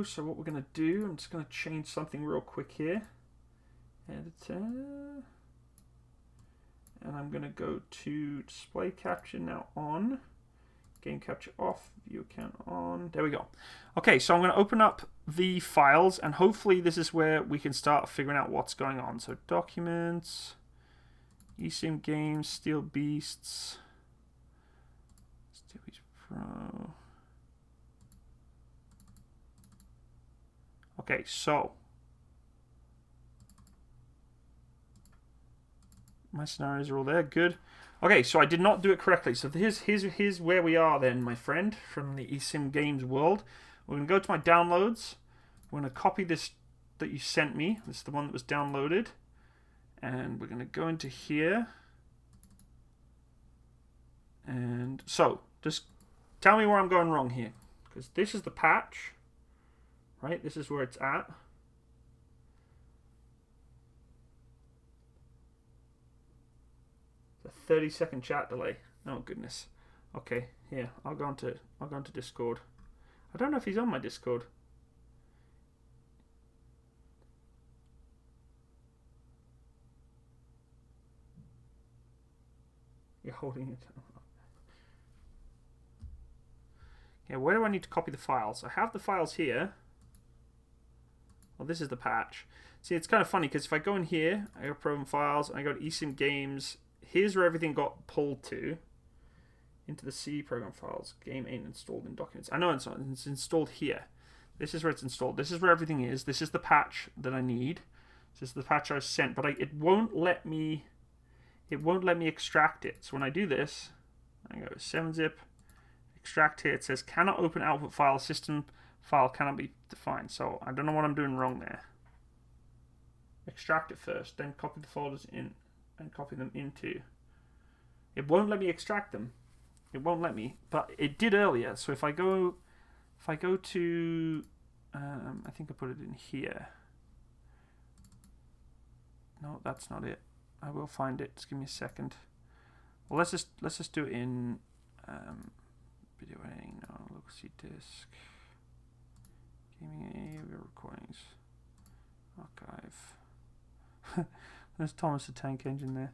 So what we're going to do, I'm just going to change something real quick here. Editor. And I'm going to go to display capture now on. Game capture off. View account on. There we go. Okay, so I'm going to open up the files, and hopefully this is where we can start figuring out what's going on. So documents, eSIM games, SteelBeasts, SteelBeast Pro. Okay, so my scenarios are all there. Good. Okay, so I did not do it correctly. So here's where we are then, my friend, from the eSIM games world. We're going to go to my downloads. We're going to copy this that you sent me. This is the one that was downloaded. And we're going to go into here. And so, just tell me where I'm going wrong here. Because this is the patch. Right? This is where it's at. It's a 30-second chat delay. Oh goodness. Okay, here. I'll go into Discord. I don't know if he's on my Discord. You're holding it. Yeah, where do I need to copy the files? I have the files here. Well, this is the patch. See, it's kind of funny because if I go in here, I go program files, and I go to eSIM games. Here's where everything got pulled to. Into the C program files. Game ain't installed in documents. I know it's not. It's installed here. This is where it's installed. This is where everything is. This is the patch that I need. This is the patch I sent, but it won't let me. It won't let me extract it. So when I do this, I go 7-zip, extract here. It says cannot open output file. System file cannot be defined. So I don't know what I'm doing wrong there. Extract it first, then copy the folders in and copy them into. It won't let me extract them. It won't let me, but it did earlier. So if I go to, I think I put it in here. No, that's not it. I will find it. Just give me a second. Well, let's just do it in video editing. No, local C disk. Gaming AV recordings. Archive. There's Thomas the Tank Engine there.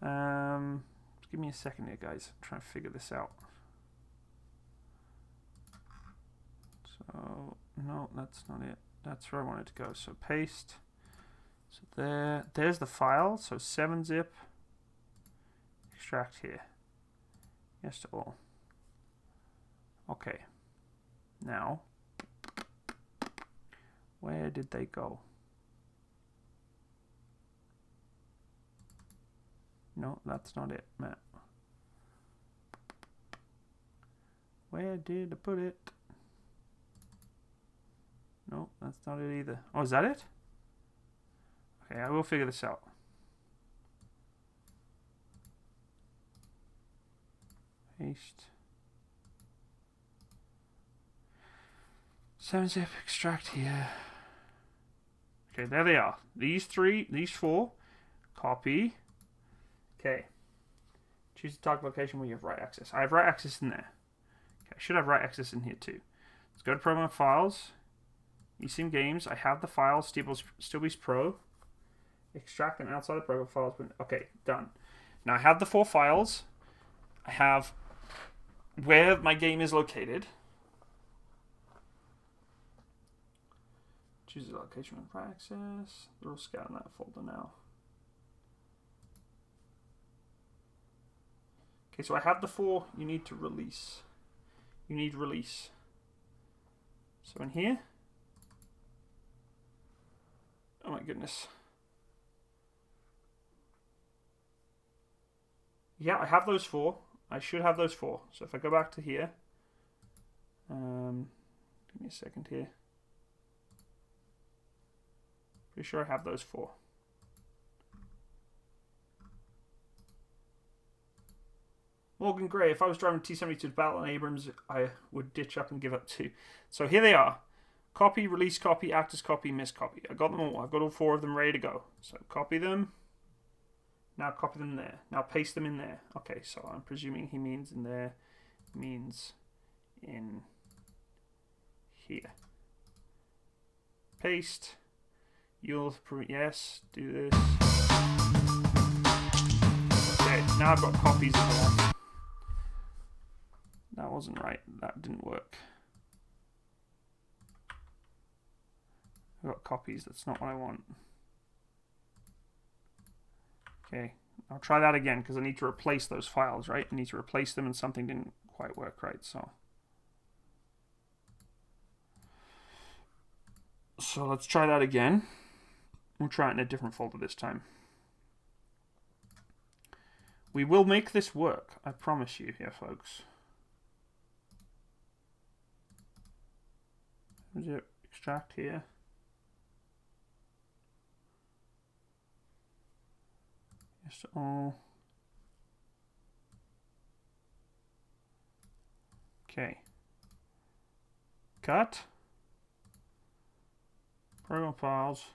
Just give me a second here, guys. I'm trying to figure this out. So, no, that's not it. That's where I wanted to go. So paste. So there's the file. So 7-zip. Extract here. Yes to all. Okay. Now, where did they go? No, that's not it, Matt. Where did I put it? No, that's not it either. Oh, is that it? Okay, I will figure this out. Paste. 7-zip, extract here. Okay, there they are. These 4. Copy. Okay. Choose the target location where you have write access. I have write access in there. Okay, I should have write access in here too. Let's go to Program Files. eSIM Games. I have the files. SteelBeast Pro. Extract them outside the Program Files. Okay, done. Now I have the 4 files. I have where my game is located. Choose the location with write access. We'll scan that folder now. Okay, so I have the 4 you need to release. You need release. So in here. Oh my goodness. Yeah, I have those 4. I should have those 4. So if I go back to here. Give me a second here. Pretty sure I have those 4. Morgan Gray, if I was driving T-72 to battle on Abrams, I would ditch up and give up too. So here they are. Copy, release copy, actors copy, miss copy. I got them all. I've got all 4 of them ready to go. So copy them. Now copy them there. Now paste them in there. Okay, so I'm presuming he means in there. Means in here. Paste. You'll, yes, do this. Okay, now I've got copies of them. That wasn't right. That didn't work. I've got copies. That's not what I want. Okay, I'll try that again because I need to replace those files, right? I need to replace them and something didn't quite work right, so let's try that again. We'll try it in a different folder this time. We will make this work, I promise you here, folks. Extract here. Yes, all. Okay. Cut. Program files.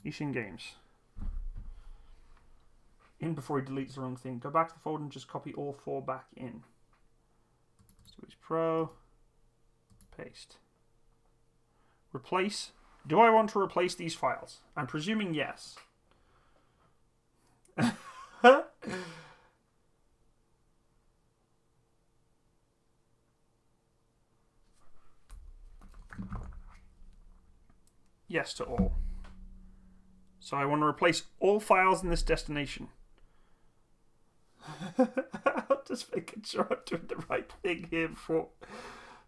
eSIM Games. In before he deletes the wrong thing. Go back to the folder and just copy all 4 back in. SteelBeast Pro. Paste. Replace. Do I want to replace these files? I'm presuming yes. Yes to all. So I want to replace all files in this destination. I'm just making sure I'm doing the right thing here before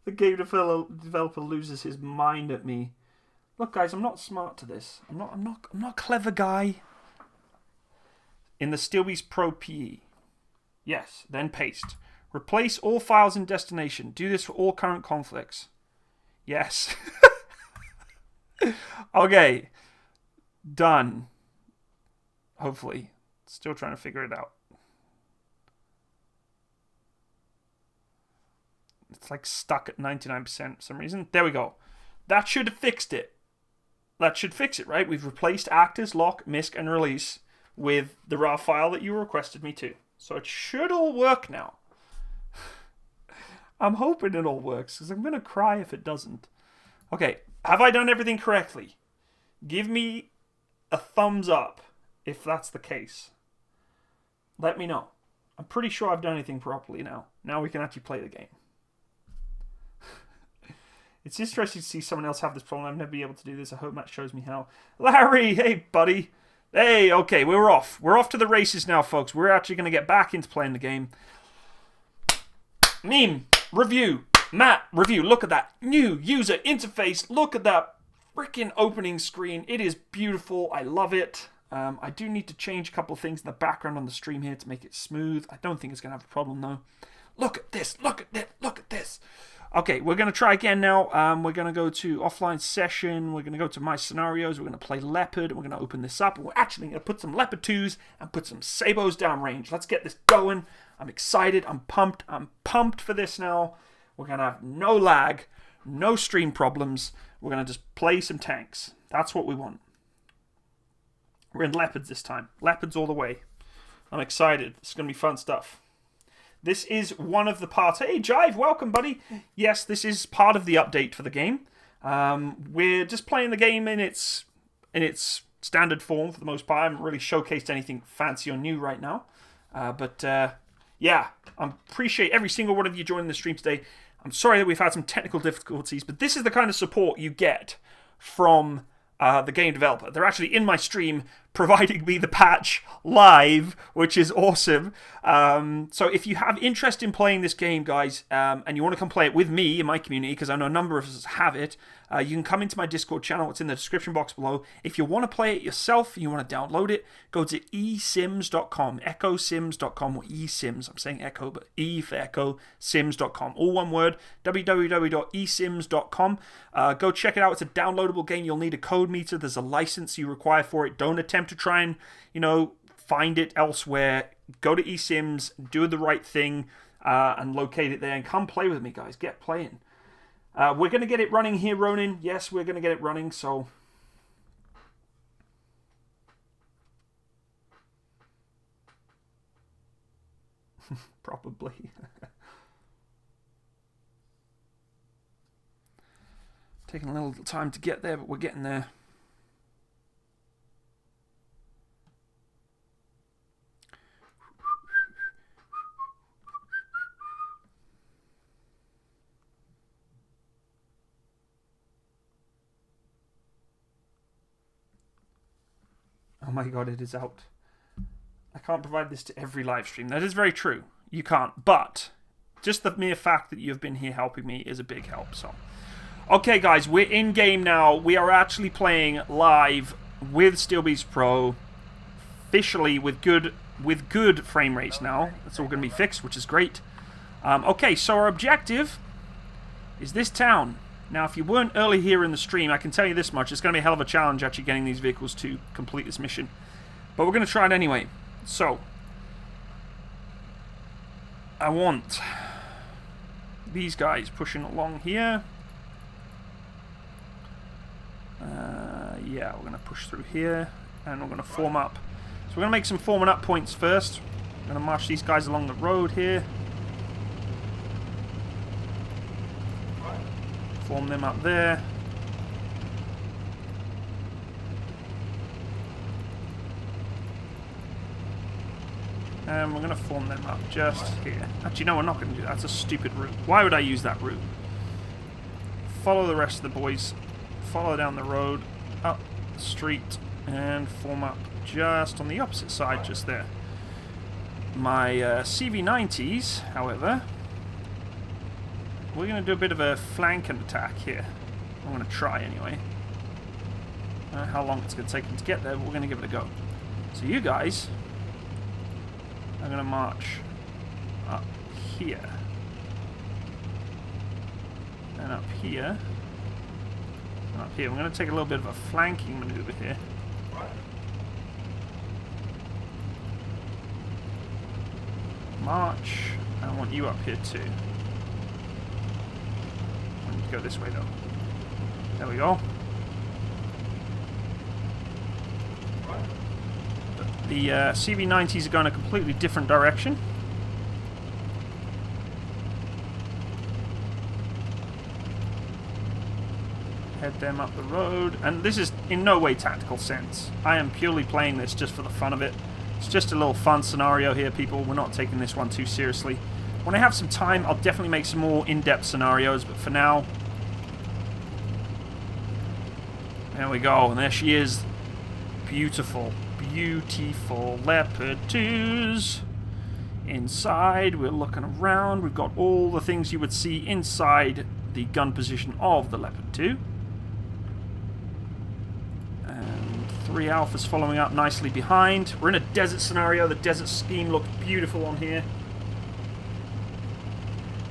the game developer loses his mind at me. Look, guys, I'm not smart to this. I'm not a clever guy. In the SteelBeast Pro PE. Yes, then paste. Replace all files in destination. Do this for all current conflicts. Yes. Okay. Done. Hopefully. Still trying to figure it out. It's like stuck at 99% for some reason. There we go. That should have fixed it. That should fix it, right? We've replaced actors, lock, misc, and release with the raw file that you requested me to. So it should all work now. I'm hoping it all works, because I'm going to cry if it doesn't. Okay, have I done everything correctly? Give me a thumbs up if that's the case. Let me know. I'm pretty sure I've done anything properly now. Now we can actually play the game. It's interesting to see someone else have this problem. I've never been able to do this. I hope Matt shows me how. Larry, hey, buddy. Hey, okay, we're off. We're off to the races now, folks. We're actually going to get back into playing the game. Meme, review. Matt, review. Look at that new user interface. Look at that freaking opening screen. It is beautiful. I love it. I do need to change a couple of things in the background on the stream here to make it smooth. I don't think it's going to have a problem, though. Look at this. Look at this. Look at this. Okay, we're going to try again now. We're going to go to offline session. We're going to go to my scenarios. We're going to play Leopard. We're going to open this up. And we're actually going to put some Leopard 2s and put some Sabos downrange. Let's get this going. I'm excited. I'm pumped. I'm pumped for this now. We're going to have no lag, no stream problems. We're going to just play some tanks. That's what we want. We're in Leopards this time. Leopards all the way. I'm excited. It's going to be fun stuff. This is one of the parts. Hey, Jive, welcome, buddy. Yes, this is part of the update for the game. We're just playing the game in its standard form for the most part. I haven't really showcased anything fancy or new right now. Yeah, I appreciate every single one of you joining the stream today. I'm sorry that we've had some technical difficulties, but this is the kind of support you get from the game developer. They're actually in my stream providing me the patch live, which is awesome. So if you have interest in playing this game, guys, and you want to come play it with me in my community, because I know a number of us have it, you can come into my Discord channel. It's in the description box below. If you want to play it yourself, you want to download it, go to esims.com, echosims.com, or esims. I'm saying echo, but E for echo, sims.com. All one word, www.esims.com. Go check it out. It's a downloadable game. You'll need a code meter. There's a license you require for it. Don't attempt to try and, find it elsewhere. Go to eSims, do the right thing, and locate it there, and come play with me, guys. Get playing. We're going to get it running here, Ronin. Yes, we're going to get it running, so... Probably. Taking a little time to get there, but we're getting there. Oh my god, it is out. I can't provide this to every live stream. That is very true. You can't. But just the mere fact that you've been here helping me is a big help. So, okay, guys, we're in game now. We are actually playing live with SteelBeast Pro, officially with good frame rates now. That's all going to be fixed, which is great. Okay, so our objective is this town. Now, if you weren't early here in the stream, I can tell you this much. It's going to be a hell of a challenge actually getting these vehicles to complete this mission. But we're going to try it anyway. So, I want these guys pushing along here. Yeah, we're going to push through here. And we're going to form up. So we're going to make some forming up points first. I'm going to march these guys along the road here. Form them up there. And we're going to form them up just here. Actually, no, we're not going to do that. That's a stupid route. Why would I use that route? Follow the rest of the boys. Follow down the road, up the street, and form up just on the opposite side, just there. My CV90s, however... We're going to do a bit of a flanking attack here. I'm going to try anyway. I don't know how long it's going to take them to get there, but we're going to give it a go. So you guys are going to march up here. And up here. And up here. We're going to take a little bit of a flanking maneuver here. March. I want you up here too. Go this way though. There we go. The CV90s are going a completely different direction. Head them up the road. And this is in no way tactical sense. I am purely playing this just for the fun of it. It's just a little fun scenario here, people. We're not taking this one too seriously. When I have some time, I'll definitely make some more in-depth scenarios, but for now... There we go, and there she is. Beautiful, beautiful Leopard 2s. Inside, we're looking around. We've got all the things you would see inside the gun position of the Leopard 2. And 3 Alphas following up nicely behind. We're in a desert scenario. The desert scheme looks beautiful on here.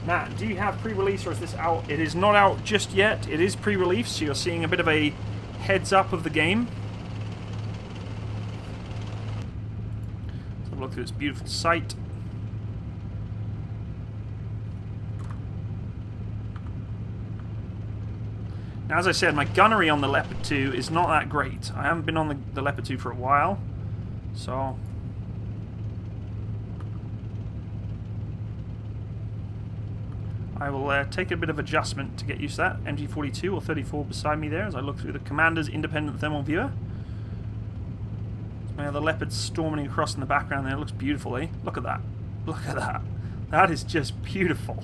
Matt, do you have pre-release or is this out? It is not out just yet. It is pre-release, so you're seeing a bit of a heads up of the game. Let's have a look through this beautiful site. Now, as I said, my gunnery on the Leopard 2 is not that great. I haven't been on the Leopard 2 for a while, so... I will take a bit of adjustment to get used to that. MG42 or 34 beside me there as I look through the Commander's independent thermal viewer. My other Leopard's storming across in the background there. It looks beautiful, eh? Look at that. Look at that. That is just beautiful.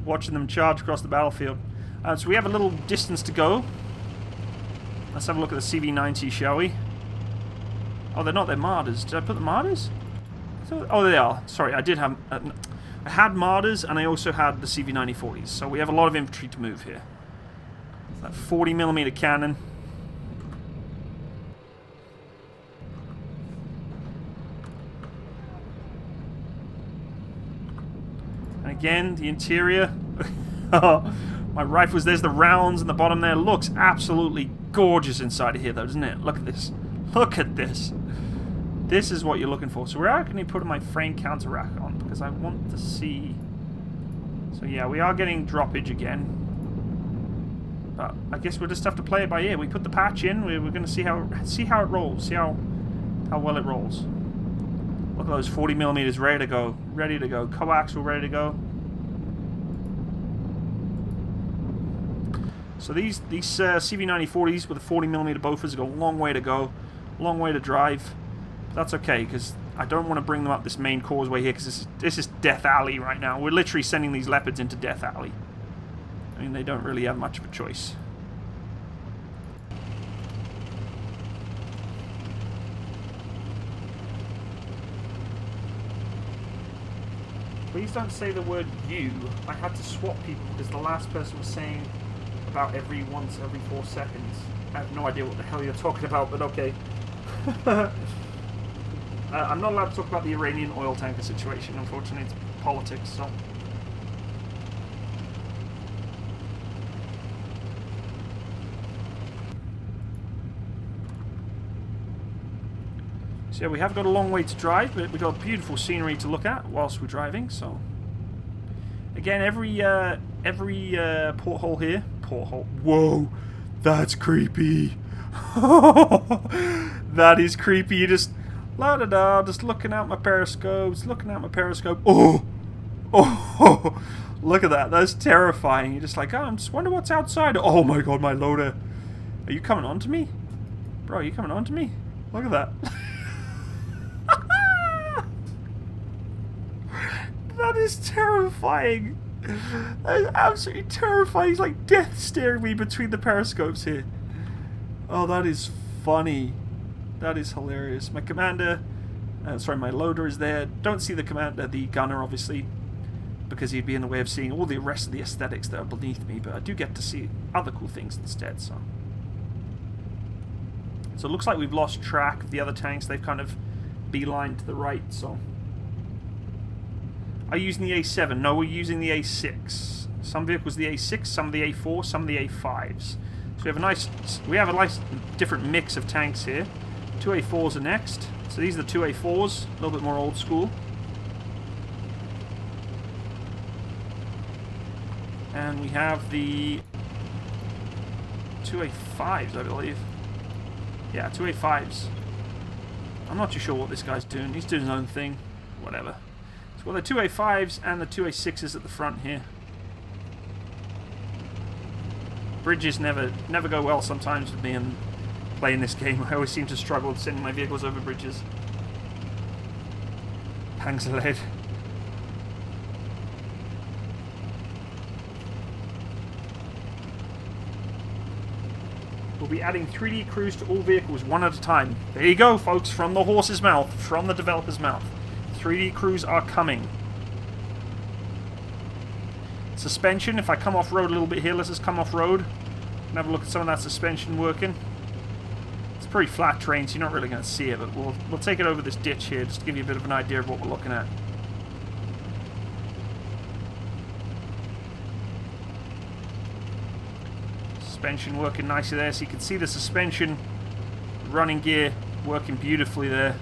Watching them charge across the battlefield. So we have a little distance to go. Let's have a look at the CV90, shall we? Oh, they're not. They're Martyrs. Did I put the Martyrs? Oh, they are. Sorry, I did have... I had Martyrs, and I also had the CV9040s. So we have a lot of infantry to move here. That 40mm cannon. And again, the interior... My rifles, there's the rounds in the bottom there. Looks absolutely gorgeous inside of here, though, doesn't it? Look at this. Look at this. This is what you're looking for. So where can you put my frame counter rack on? Because I want to see... So yeah, we are getting droppage again. But I guess we'll just have to play it by ear. We put the patch in. We're going to see how it rolls. See how well it rolls. Look at those 40mm ready to go. Ready to go. Coaxial ready to go. So these CV9040s with the 40mm Bofors have got a long way to go, long way to drive. But that's okay, because I don't want to bring them up this main causeway here, because this is Death Alley right now. We're literally sending these Leopards into Death Alley. I mean, they don't really have much of a choice. Please don't say the word you. I had to swap people because the last person was saying... about every 4 seconds. I have no idea what the hell you're talking about, but okay. I'm not allowed to talk about the Iranian oil tanker situation, unfortunately. It's politics, so... So yeah, we have got a long way to drive, but we've got beautiful scenery to look at whilst we're driving, so... Again, every porthole here... Porthole. Whoa! That's creepy! That is creepy. You just... La-da-da, just looking out my periscopes, looking out my periscope. Oh! Oh! Look at that. That's terrifying. You're just like, oh, I just wonder what's outside. Oh my god, my loader. Are you coming on to me? Bro, are you coming on to me? Look at that. That is terrifying. That is absolutely terrifying. He's like death staring me between the periscopes here. Oh, that is funny. That is hilarious. My commander, sorry, my loader is there. Don't see the commander, the gunner, obviously, because he'd be in the way of seeing all the rest of the aesthetics that are beneath me. But I do get to see other cool things instead. So it looks like we've lost track of the other tanks. They've kind of beelined to the right. So. Are you using the A7? No, we're using the A6. Some vehicles the A6, some the A4, some the A5s. So we have a nice different mix of tanks here. 2 A4s are next. So these are the 2 A4s, a little bit more old school. And we have the 2 A5s, I believe. Yeah, 2 A5s. I'm not too sure what this guy's doing. He's doing his own thing. Whatever. Well, the 2 A5s and the 2 A6s at the front here. Bridges never go well sometimes with me and playing this game. I always seem to struggle with sending my vehicles over bridges. Panzerlead. We'll be adding 3D cruise to all vehicles one at a time. There you go, folks, from the horse's mouth, from the developer's mouth. 3D crews are coming. Suspension, if I come off-road a little bit here, let's just come off-road and have a look at some of that suspension working. It's pretty flat terrain, so you're not really going to see it, but we'll take it over this ditch here just to give you a bit of an idea of what we're looking at. suspension working nicely there. So you can see the suspension, running gear working beautifully there.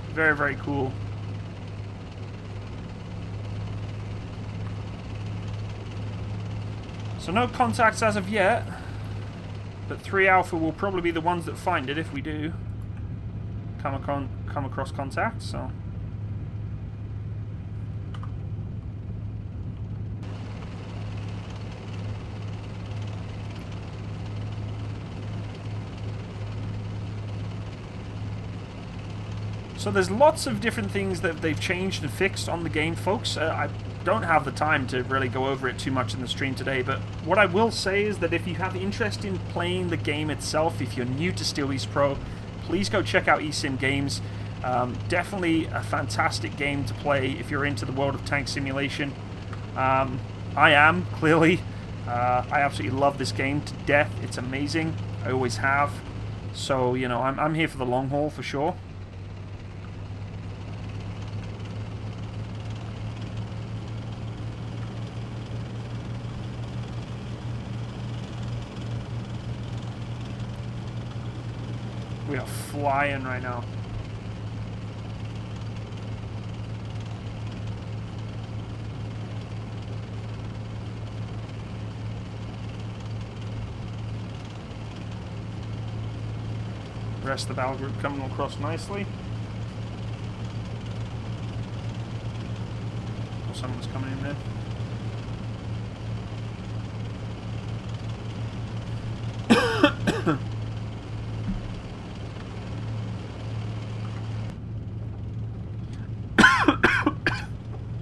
Very, very cool. So no contacts as of yet, but 3 Alpha will probably be the ones that find it if we do come across contact. So there's lots of different things that they've changed and fixed on the game, folks. I don't have the time to really go over it too much in the stream today, but what I will say is that if you have interest in playing the game itself, if you're new to Steel Beast Pro, please go check out eSim Games. Definitely a fantastic game to play if you're into the world of tank simulation. I am, clearly. I absolutely love this game to death. It's amazing. I always have. So, you know, I'm here for the long haul for sure. We are flying right now. Rest of the battle group coming across nicely. Oh, someone's coming in there.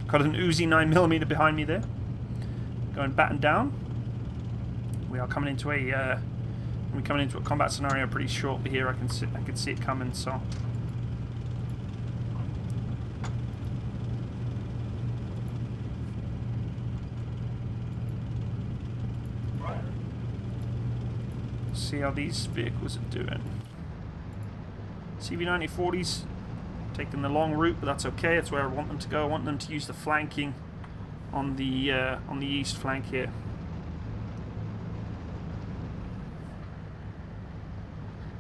Got an Uzi 9mm behind me there. Going batten down. We are coming into a combat scenario pretty shortly here. I can see it coming. So see how these vehicles are doing. CV9040s taking the long route, but that's okay. That's where I want them to go. I want them to use the flanking on the east flank here.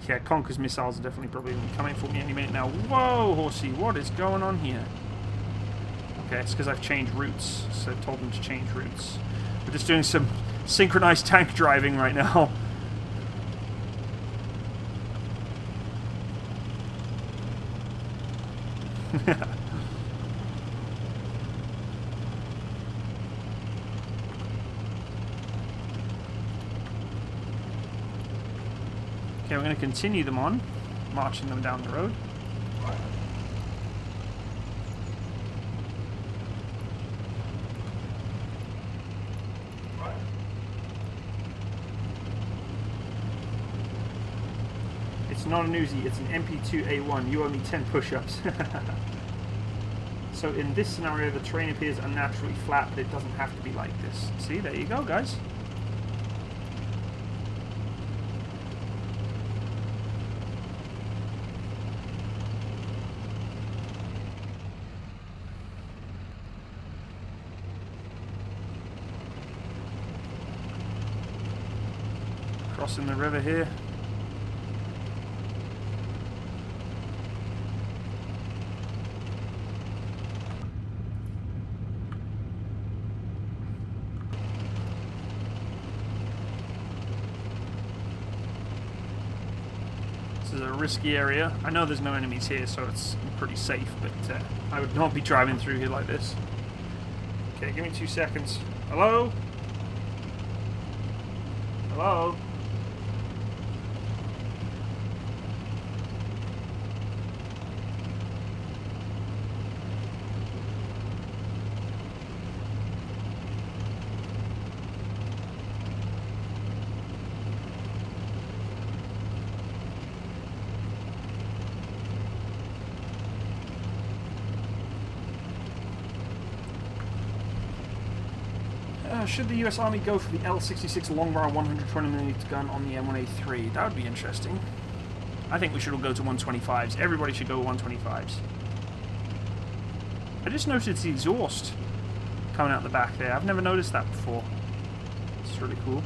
Yeah, Conker's missiles are definitely probably coming for me any minute now. Whoa, horsey, what is going on here? Okay, it's because I've changed routes, so I've told them to change routes. We're just doing some synchronized tank driving right now. Okay, we're going to continue them on, marching them down the road. It's not an Uzi, it's an MP2A1. You owe me 10 push-ups. So in this scenario, the terrain appears unnaturally flat, but it doesn't have to be like this. See, there you go, guys. Crossing the river here. This is a risky area. I know there's no enemies here, so it's pretty safe, but I would not be driving through here like this. Okay, give me 2 seconds. Hello? Hello? Should the US Army go for the L66 long barrel 120mm gun on the M1A3? That would be interesting. I think we should all go to 125s. Everybody should go 125s. I just noticed the exhaust coming out the back there. I've never noticed that before. That's really cool.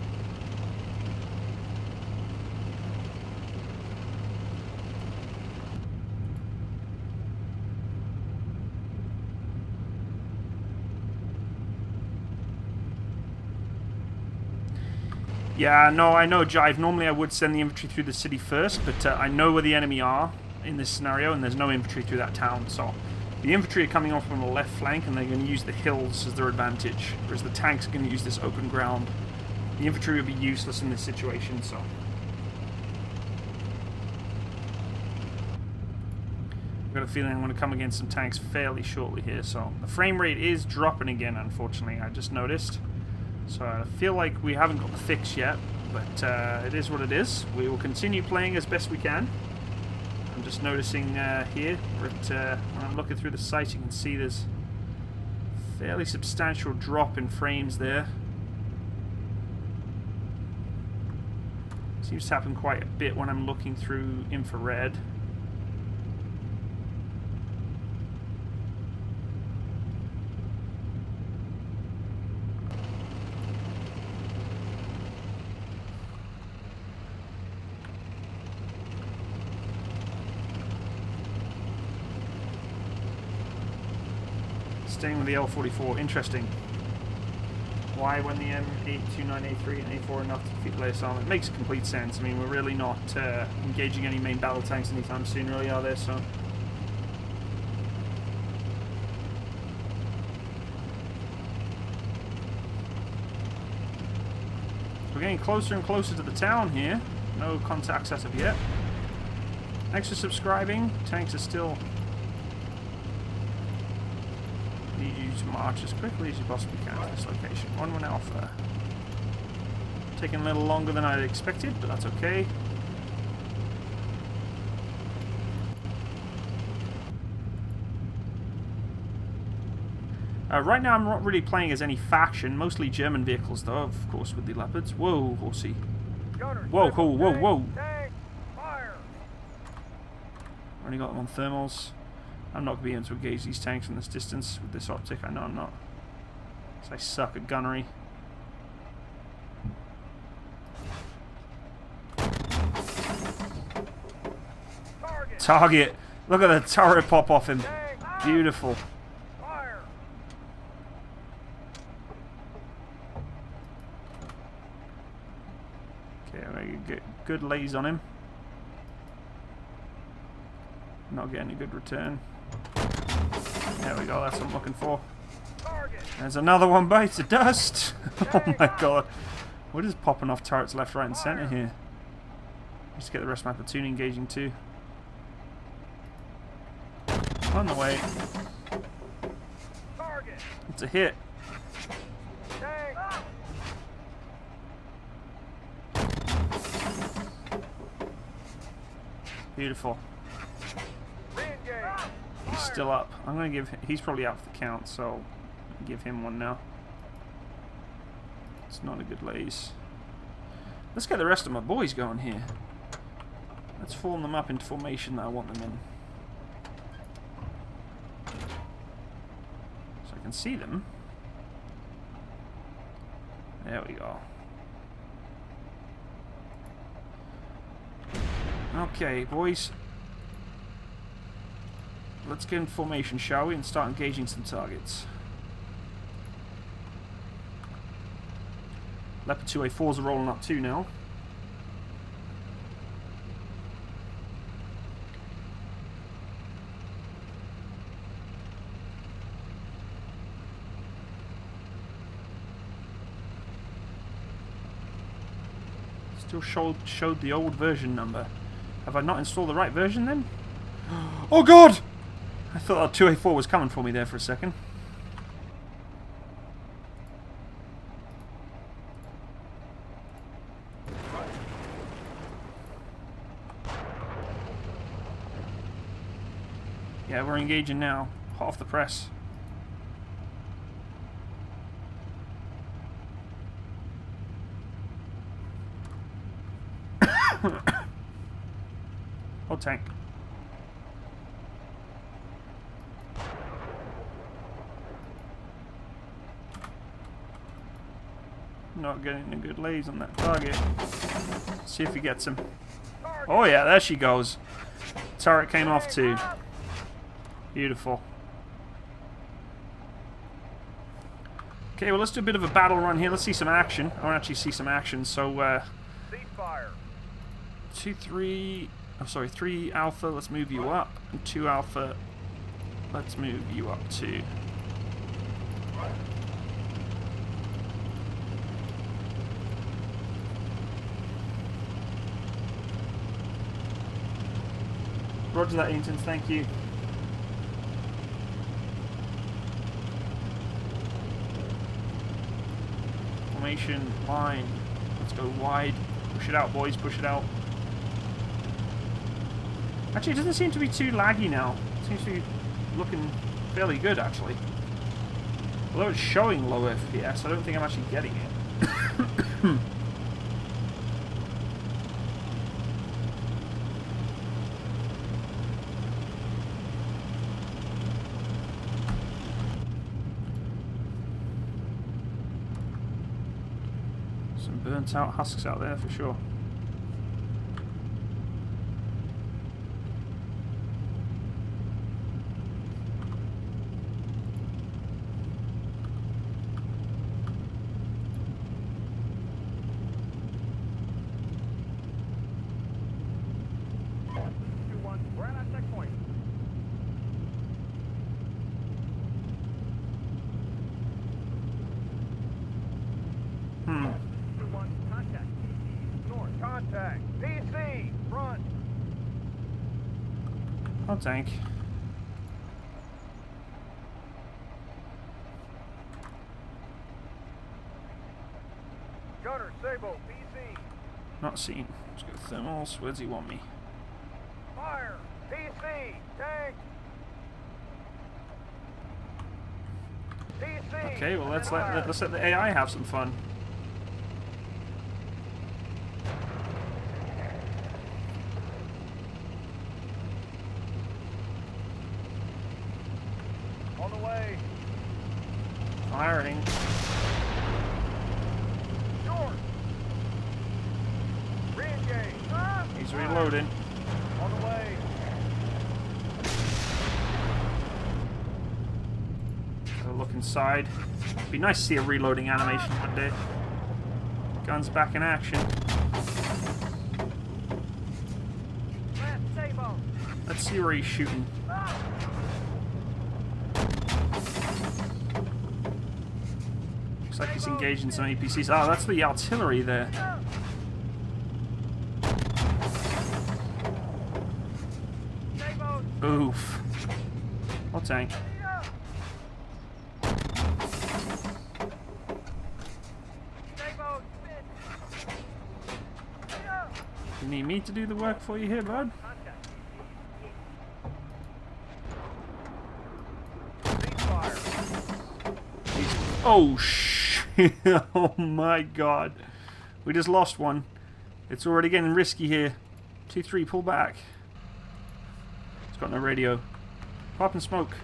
Yeah, no, I know, Jive. Normally I would send the infantry through the city first, but I know where the enemy are in this scenario, and there's no infantry through that town, so the infantry are coming off from the left flank, and they're going to use the hills as their advantage, whereas the tanks are going to use this open ground. The infantry would be useless in this situation, so... I've got a feeling I'm going to come against some tanks fairly shortly here, so... The frame rate is dropping again, unfortunately, I just noticed. So I feel like we haven't got the fix yet, but it is what it is. We will continue playing as best we can. I'm just noticing here that when I'm looking through the sight, you can see there's a fairly substantial drop in frames there. Seems to happen quite a bit when I'm looking through infrared. Staying with the L44, interesting. Why when the M829, A3 and A4 are enough to defeat layers armor? It makes complete sense. I mean, we're really not engaging any main battle tanks anytime soon, really, are there? So we're getting closer and closer to the town here. No contacts as of yet. Thanks for subscribing. Tanks are still... Need you to march as quickly as you possibly can to this location. 1-1 Alpha. Taking a little longer than I expected, but that's okay. Right now I'm not really playing as any faction, mostly German vehicles though, of course, with the Leopards. Whoa, horsey. Whoa, whoa, whoa, whoa. Only got them on thermals. I'm not going to be able to engage these tanks from this distance with this optic. I know I'm not. Because I suck at gunnery. Target! Look at the turret pop off him. Beautiful. Okay, I'm going to get good lays on him. Not getting a good return. There we go, that's what I'm looking for. There's another one bites of dust. Oh my god. What is popping off turrets left, right and centre here? Just get the rest of my platoon engaging too. On the way. It's a hit. Beautiful. He's still up. I'm going to give... He's probably out for the count, so I'll give him one now. It's not a good laze. Let's get the rest of my boys going here. Let's form them up into formation that I want them in. So I can see them. There we go. Okay, boys. Let's get in formation, shall we, and start engaging some targets. Leopard 2A4s are rolling up too now. Still showed the old version number. Have I not installed the right version then? Oh god! I thought that 2A4 was coming for me there for a second. Yeah, we're engaging now. Hot off the press. Oh, tank. not getting a good lays on that target. Let's see if he gets him. Oh yeah, there she goes. Turret came off too. Beautiful. Okay, well let's do a bit of a battle run here. Let's see some action. I want to actually see some action. So, Ceasefire. 3 Alpha, let's move you up. And 2 Alpha, let's move you up too. Roger that, Aintons, thank you. Formation, line. Let's go wide. Push it out, boys, push it out. Actually, it doesn't seem to be too laggy now. It seems to be looking fairly good, actually. Although it's showing low FPS, I don't think I'm actually getting it. Some burnt out husks out there for sure. Contact. PC. Front. Oh, tank. Gunner. Sabo. PC. Not seen. Let's go thermals. Where does he want me? Fire. PC. Tank. PC. Okay, well let's let the AI have some fun. On the way. Firing. Short. Re-engage. He's reloading. On the way. Have a look inside. Be nice to see a reloading animation one day. Guns back in action. Last Sabo. Let's see where he's shooting. Looks like he's engaging some APCs. Oh, that's the artillery there. Oof. I'll tank. You need me to do the work for you here, bud? Oh, shit. Oh, my God. We just lost one. It's already getting risky here. 2-3, pull back. It's got no radio. Pop and smoke.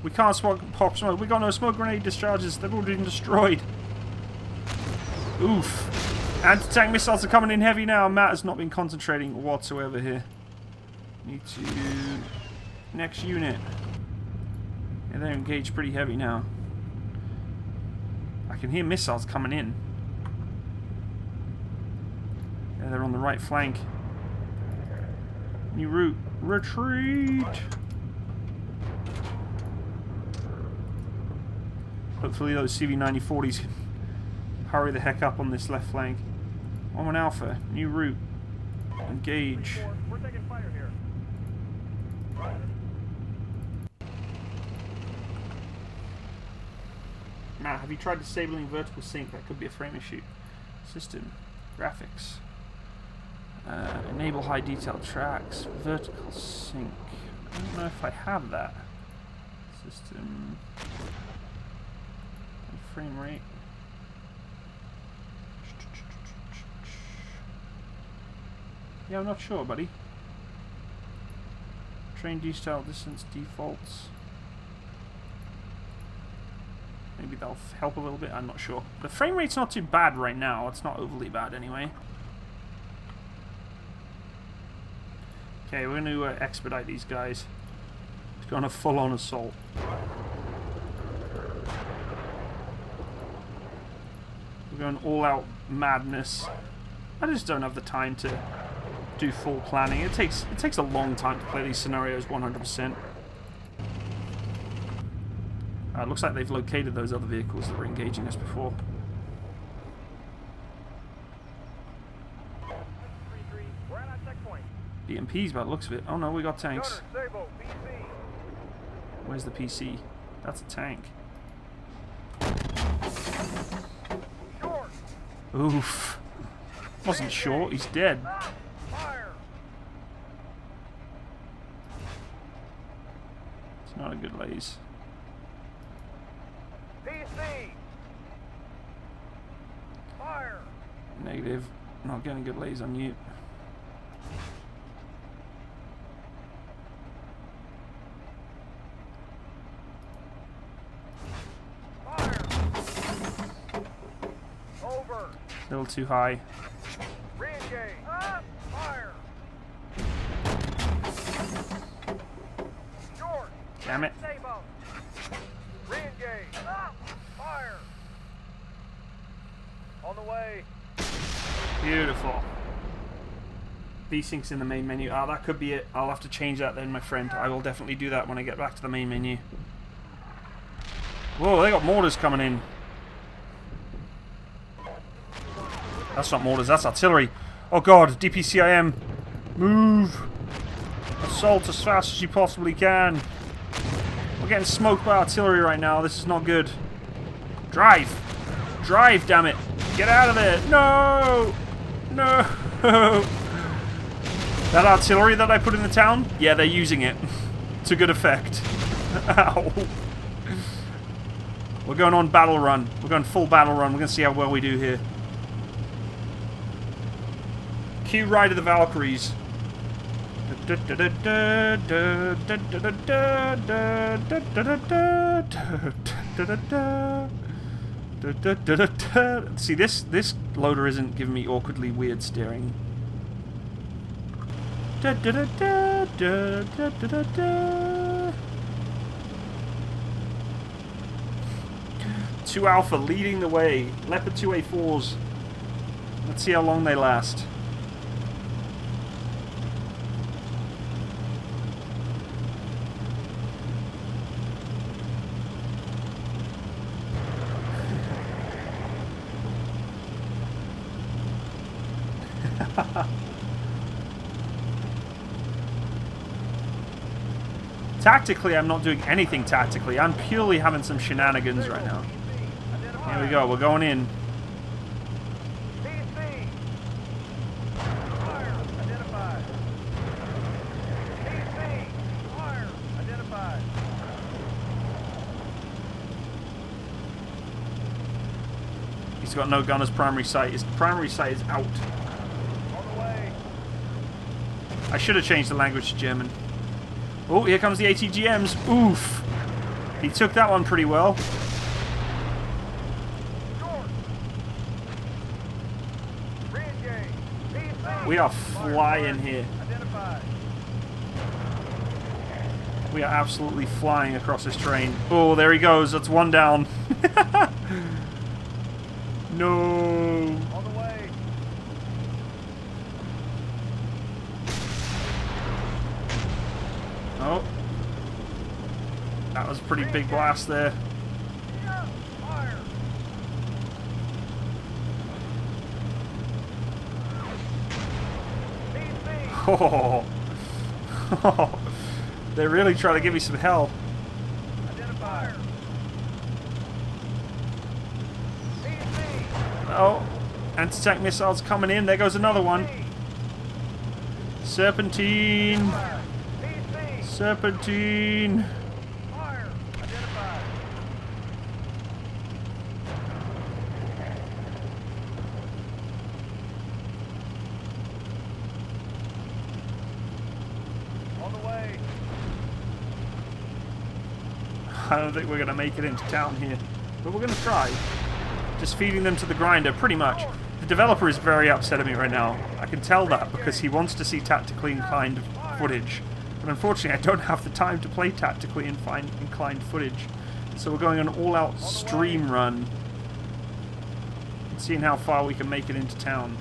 We can't pop smoke. We got no smoke grenade discharges. They've already been destroyed. Oof. Anti-tank missiles are coming in heavy now. Matt has not been concentrating whatsoever here. Need to... Next unit. Yeah, they're engaged pretty heavy now. I can hear missiles coming in. Yeah, they're on the right flank. New route. Retreat! Hopefully those CV-9040s can hurry the heck up on this left flank. 1-1 Alpha. New route. Engage. We're taking fire here. Matt, have you tried disabling vertical sync? That could be a frame issue. System. Graphics. Enable high detail tracks. Vertical sync. I don't know if I have that. System. Frame rate. Yeah, I'm not sure, buddy. Train detail distance defaults. Maybe they'll help a little bit, I'm not sure. The frame rate's not too bad right now. It's not overly bad anyway. Okay, we're going to expedite these guys. It's going a full-on assault. We're going all-out madness. I just don't have the time to do full planning. It takes a long time to play these scenarios 100%. It looks like they've located those other vehicles that were engaging us before. 3-3, we're at our checkpoint. BMPs by the looks of it. Oh no, we got tanks. Gunner, Sable, PC. Where's the PC? That's a tank. Short. Oof. Wasn't short, he's dead. Stop. Fire. It's not a good laze. PC. Fire. Negative. Not getting a good laze on you. Fire. Over. A little too high. Re-engage. Up. Fire. Short. Damn it. Sable. Re-engage. Up. Fire. On the way. Beautiful. Desyncs in the main menu. Ah, that could be it. I'll have to change that then, my friend. I will definitely do that when I get back to the main menu. Whoa, they got mortars coming in. That's not mortars, that's artillery. Oh god, DPCIM. Move. Assault as fast as you possibly can. We're getting smoked by artillery right now. This is not good. Drive. Drive, damn it. Get out of there. No. No. That artillery that I put in the town? Yeah, they're using it. To good effect. Ow. We're going on battle run. We're going full battle run. We're going to see how well we do here. Cue Ride of the Valkyries. See, this loader isn't giving me awkwardly weird steering. 2 Alpha leading the way. Leopard 2A4s. Let's see how long they last. Tactically, I'm not doing anything tactically. I'm purely having some shenanigans right now. Here we go. We're going in. PC. Fire. Identified. PC. Fire. Identified. He's got no gun as primary sight. His primary sight is out. On the way. I should have changed the language to German. Oh, here comes the ATGMs. Oof. He took that one pretty well. Short. Re-engage. PC. We are flying here. Identified. We are absolutely flying across this train. Oh, there he goes. That's one down. No. On the way. Oh. That was a pretty big blast there. Fire. PC. Oh. They're really trying to give me some hell. Identified. PC. Oh. Anti-tank missiles coming in. There goes another one. Serpentine. Fire. PC. Serpentine. Fire. Identified. On the way. I don't think we're going to make it into town here. but we're going to try. Just feeding them to the grinder, pretty much. The developer is very upset at me right now. I can tell that because he wants to see tactically inclined footage. But unfortunately, I don't have the time to play tactically inclined footage. So we're going on an all-out stream run. And seeing how far we can make it into town.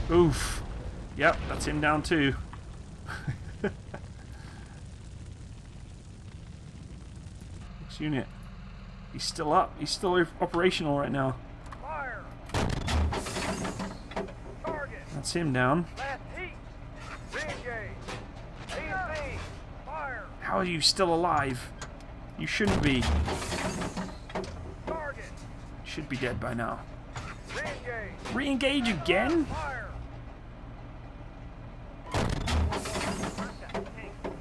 Oof. Yep, that's him down too. Next unit. He's still up. He's still operational right now. Fire. Target. That's him down. Last heat. Re-engage. ESC. Fire. How are you still alive? You shouldn't be. Target. You should be dead by now. Re-engage. Re-engage again? Fire.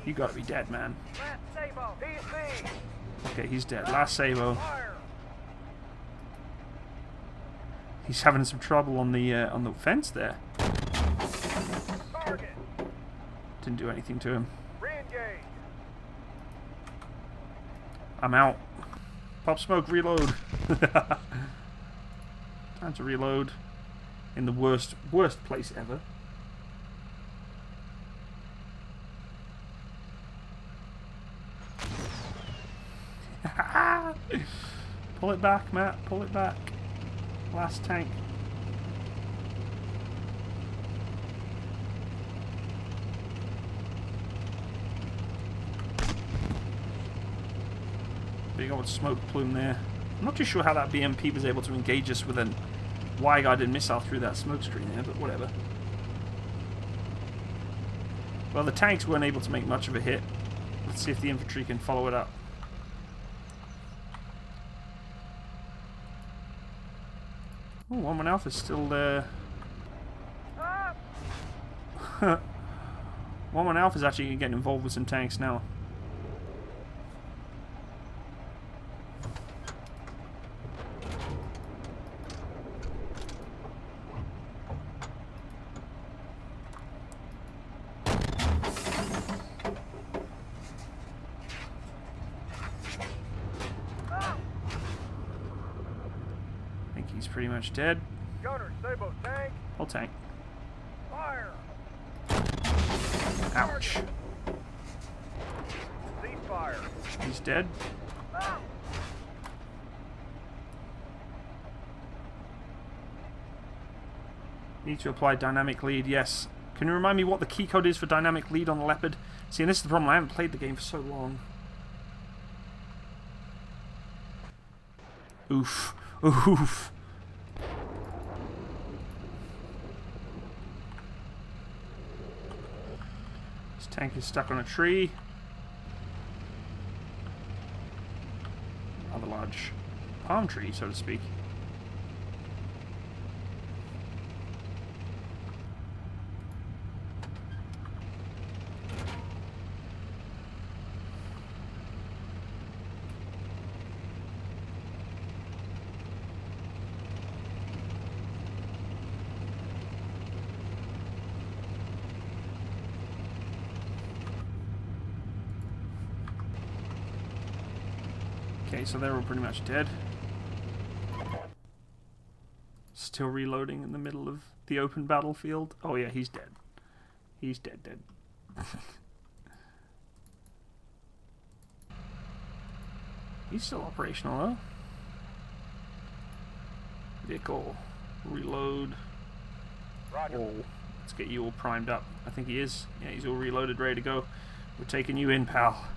You gotta be dead, man. Last Sabo. ESC. Okay, he's dead. Last Sabo. Fire. He's having some trouble on the fence there. Target. Didn't do anything to him. Re-engage. I'm out. Pop smoke, reload. Time to reload. In the worst place ever. Pull it back, Matt. Pull it back. Last tank. Big old smoke plume there. I'm not too sure how that BMP was able to engage us with a wide-guided missile through that smoke screen there, but whatever. Well, the tanks weren't able to make much of a hit. Let's see if the infantry can follow it up. Oh, 1-1 Alpha's still there. 1-1 Alpha's actually getting involved with some tanks now. He's pretty much dead. Gunner, Sabo tank. Whole tank. Fire. Ouch. Ceasefire. He's dead. Need to apply dynamic lead, yes. Can you remind me what the key code is for dynamic lead on the Leopard? See, and this is the problem, I haven't played the game for so long. Oof. Oof. This tank is stuck on a tree. Another large palm tree, so to speak. Okay, so they're all pretty much dead. Still reloading in the middle of the open battlefield. Oh yeah, he's dead. He's dead. He's still operational though. Vehicle. Reload. Roger. Oh, let's get you all primed up. I think he is. Yeah, he's all reloaded, ready to go. We're taking you in, pal.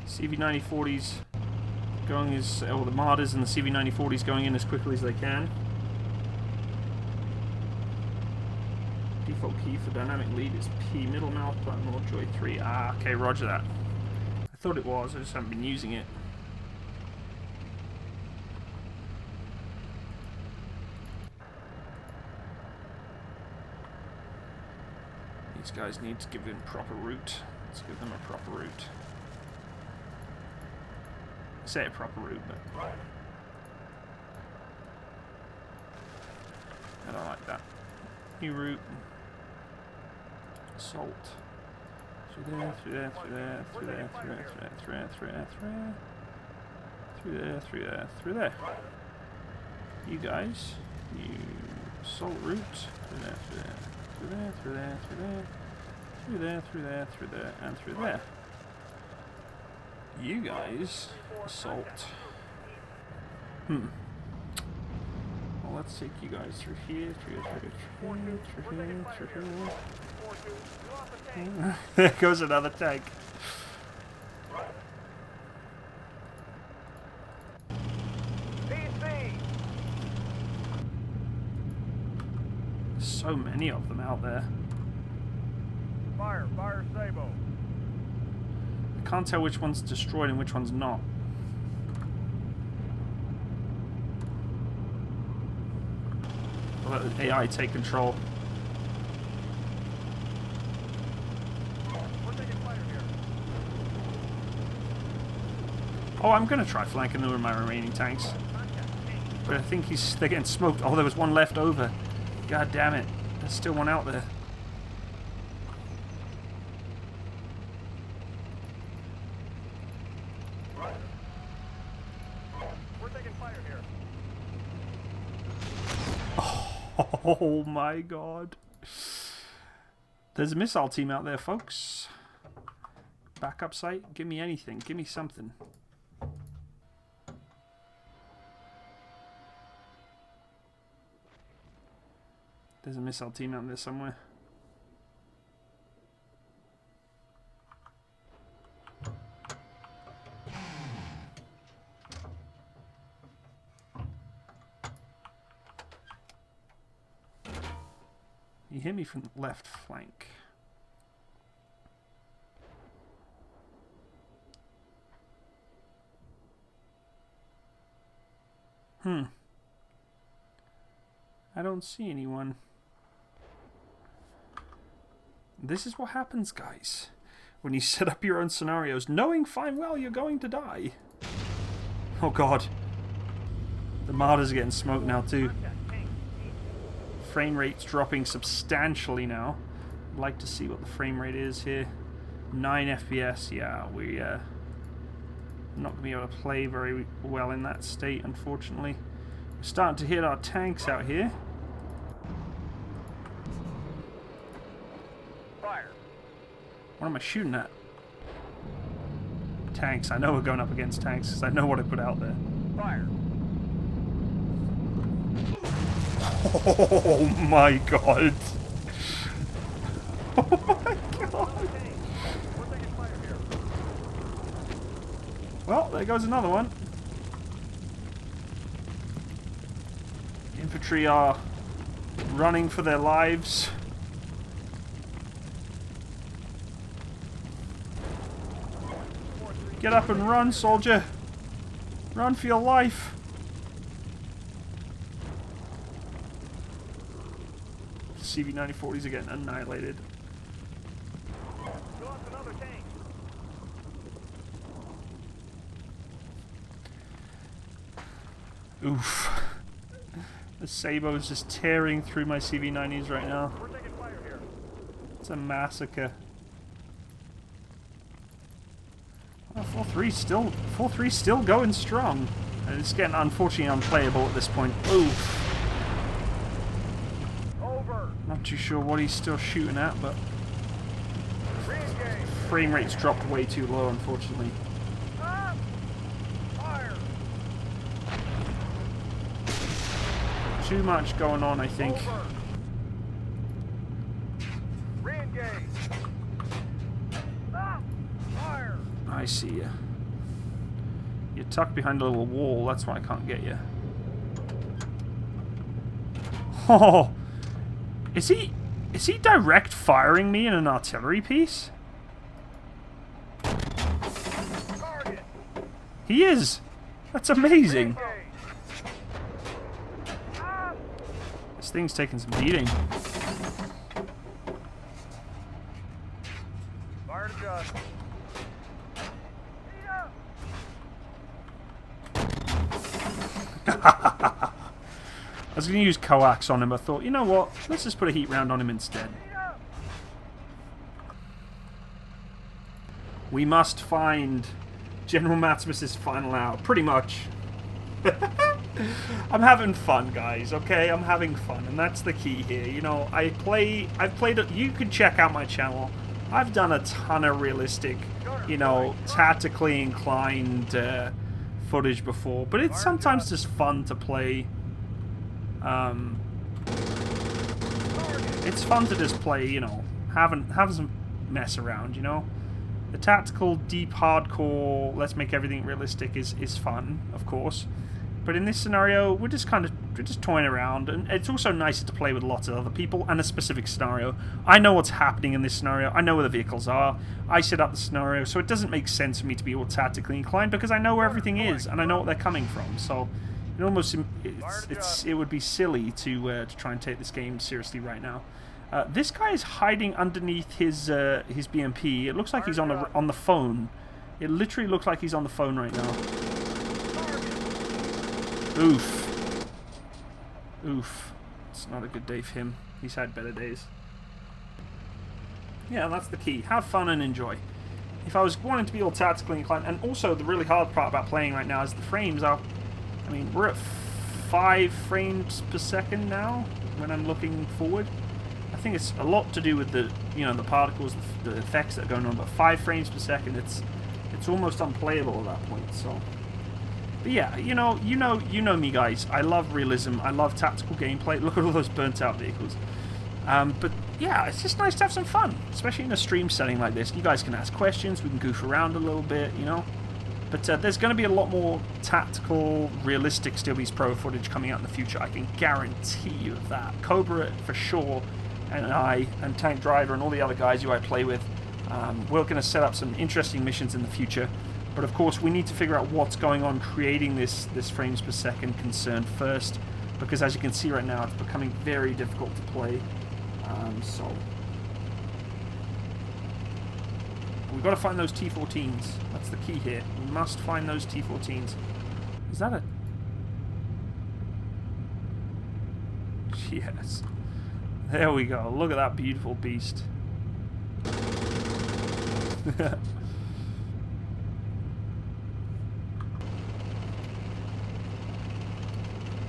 CV9040s going as, or the Martyrs and the CV9040s going in as quickly as they can. Default key for dynamic lead is P, middle mouth button or Joy 3. Ah, okay, roger that. I thought it was, I just haven't been using it. These guys need to give them proper route. Let's give them a proper route. Say a proper route, but I don't like that. New route. Assault. Through there, through there, through there, through there, through there, through there, through there, through there, through there, through there, through there. You guys, you assault route. Through there, through there, through there, through there, through there, through there, through there, through there, and through there. You guys, assault. Well, let's take you guys through here, through here, through here, through here, through here. There goes another tank. So many of them out there. Fire Sabo. I can't tell which one's destroyed and which one's not. I'll let the AI take control. We're taking fire here. Oh, I'm gonna try flanking them with my remaining tanks. But I think they're getting smoked. Oh, there was one left over. God damn it. There's still one out there. We're taking fire here. Oh my god. There's a missile team out there, folks. Backup site? Give me anything. Give me something. There's a missile team out there somewhere. You hit me from the left flank. I don't see anyone. This is what happens, guys, when you set up your own scenarios, knowing fine well you're going to die. Oh god. The martyrs are getting smoked now too. Frame rate's dropping substantially now. I'd like to see what the frame rate is here. 9 FPS, yeah, we're not going to be able to play very well in that state, unfortunately. We're starting to hit our tanks out here. What am I shooting at? Tanks. I know we're going up against tanks because I know what I put out there. Fire. Oh my god. Oh my god. We're taking fire here. Well, there goes another one. Infantry are running for their lives. Get up and run, soldier. Run for your life. CV-9040s are getting annihilated. We lost another tank. Oof. The Sabo is just tearing through my CV-90s right now. We're taking fire here. It's a massacre. 4-3 still going strong. And it's getting unfortunately unplayable at this point. Oof. Over. Not too sure what he's still shooting at, but Re-engage. frame rate's dropped way too low, unfortunately. Ah! Fire. Too much going on, I think. Over. Re-engage. Ah! Fire. I see you. You're tucked behind a little wall, that's why I can't get you. Oh! Is he direct firing me in an artillery piece? Target. He is! That's amazing! Re-engage. Ah! This thing's taking some beating. Fire to just. I was going to use coax on him. I thought, you know what? Let's just put a heat round on him instead. We must find General Matsimus' final hour. Pretty much. I'm having fun, guys, okay? I'm having fun, and that's the key here. You know, I've played it. You can check out my channel. I've done a ton of realistic, you know, tactically inclined footage before, but it's sometimes just fun to play. It's fun to just play, you know, having some mess around, you know. The tactical, deep, hardcore, let's make everything realistic is fun, of course. But in this scenario, we're just toying around, and it's also nicer to play with lots of other people and a specific scenario. I know what's happening in this scenario. I know where the vehicles are. I set up the scenario, so it doesn't make sense for me to be all tactically inclined because I know where everything is and I know what they're coming from. So it almost it would be silly to try and take this game seriously right now. This guy is hiding underneath his BMP. It looks like he's on the phone. It literally looks like he's on the phone right now. Oof. Oof. It's not a good day for him. He's had better days. Yeah, that's the key. Have fun and enjoy. If I was wanting to be all tactically inclined, and also the really hard part about playing right now is the frames are... I mean, we're at 5 frames per second now when I'm looking forward. I think it's a lot to do with the, you know, the particles, the effects that are going on, but 5 frames per second, it's almost unplayable at that point, so... But yeah, you know me, guys. I love realism. I love tactical gameplay. Look at all those burnt-out vehicles. But yeah, it's just nice to have some fun, especially in a stream setting like this. You guys can ask questions. We can goof around a little bit, you know. But there's going to be a lot more tactical, realistic Steel Beast Pro footage coming out in the future. I can guarantee you of that. Cobra for sure, and I, and Tank Driver, and all the other guys who I play with. We're going to set up some interesting missions in the future. But of course, we need to figure out what's going on creating this frames per second concern first, because as you can see right now, it's becoming very difficult to play. So we've got to find those T-14s. That's the key here. We must find those T-14s. Is that a... Yes. There we go. Look at that beautiful beast.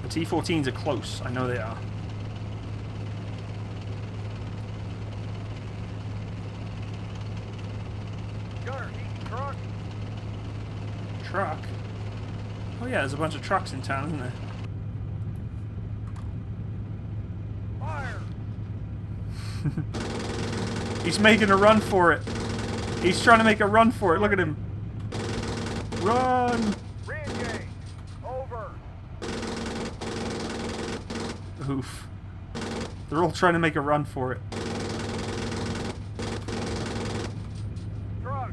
T-14s are close. I know they are. Truck. Truck? Oh yeah, there's a bunch of trucks in town, isn't there? Fire. He's making a run for it. He's trying to make a run for it. Look at him. Run! Re-engage. Over. Oof. They're all trying to make a run for it. Truck.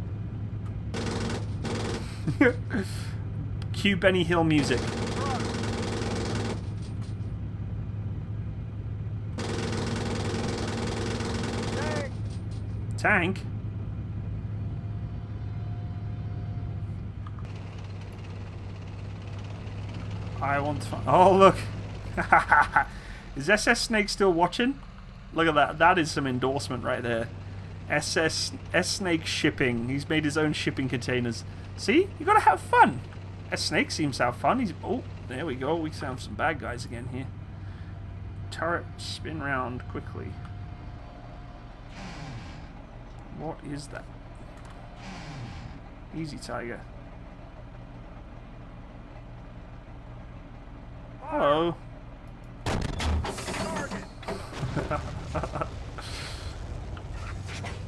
Cue Benny Hill music. Truck. Tank. Tank? I want to find... Oh, look! Is SS Snake still watching? Look at that. That is some endorsement right there. S Snake shipping. He's made his own shipping containers. See? You gotta have fun. S Snake seems to have fun. He's... Oh, there we go. We found some bad guys again here. Turret, spin round quickly. What is that? Easy, Tiger. Hello.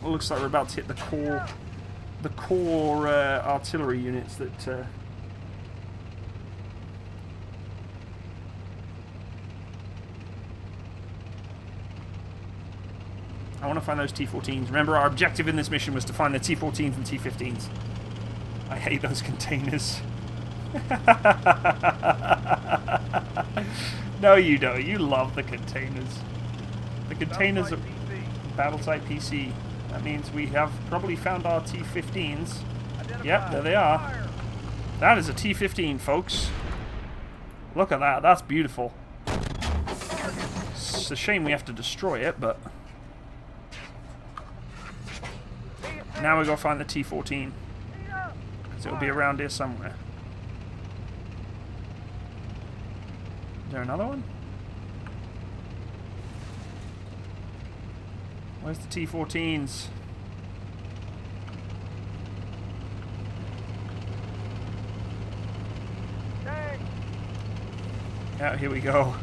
Well, looks like we're about to hit the core artillery units that. I want to find those T-14s. Remember, our objective in this mission was to find the T-14s and T-15s. I hate those containers. No, you don't. You love the containers. The containers are battle type PC. That means we have probably found our T-15s. Yep, there they are. That is a T-15, folks. Look at that. That's beautiful. a shame we have to destroy it, but... Now we gotta find the T-14. Because it'll be around here somewhere. Is there another one? Where's the T-14s? Yeah, here we go.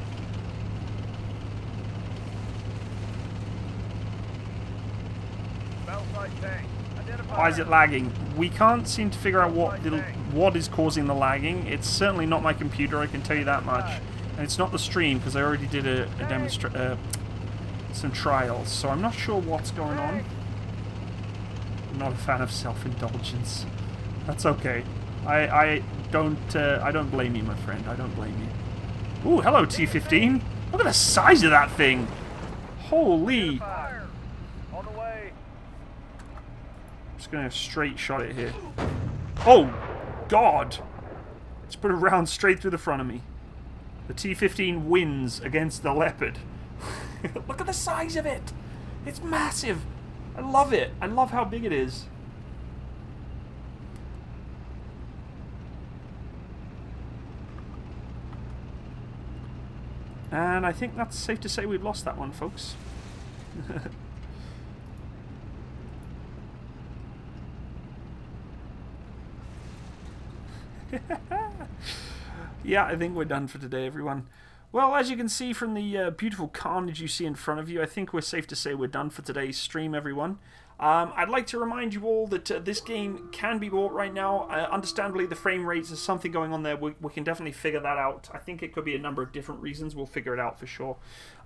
Why is it lagging? We can't seem to figure out what is causing the lagging. It's certainly not my computer, I can tell you that much. And it's not the stream, because I already did a some trials, so I'm not sure what's going on. I'm not a fan of self-indulgence. That's okay. I don't blame you, my friend. I don't blame you. Ooh, hello T-15. Look at the size of that thing. Holy. On the way. Just gonna straight shot it here. Oh, God. Let's put a round straight through the front of me. The T-15 wins against the Leopard. Look at the size of it. It's massive. I love it. I love how big it is. And I think that's safe to say we've lost that one, folks. Yeah, I think we're done for today, everyone. Well, as you can see from the beautiful carnage you see in front of you, I think we're safe to say we're done for today's stream, everyone. I'd like to remind you all that this game can be bought right now. Understandably, the frame rates, there's something going on there. We can definitely figure that out. I think it could be a number of different reasons. We'll figure it out for sure.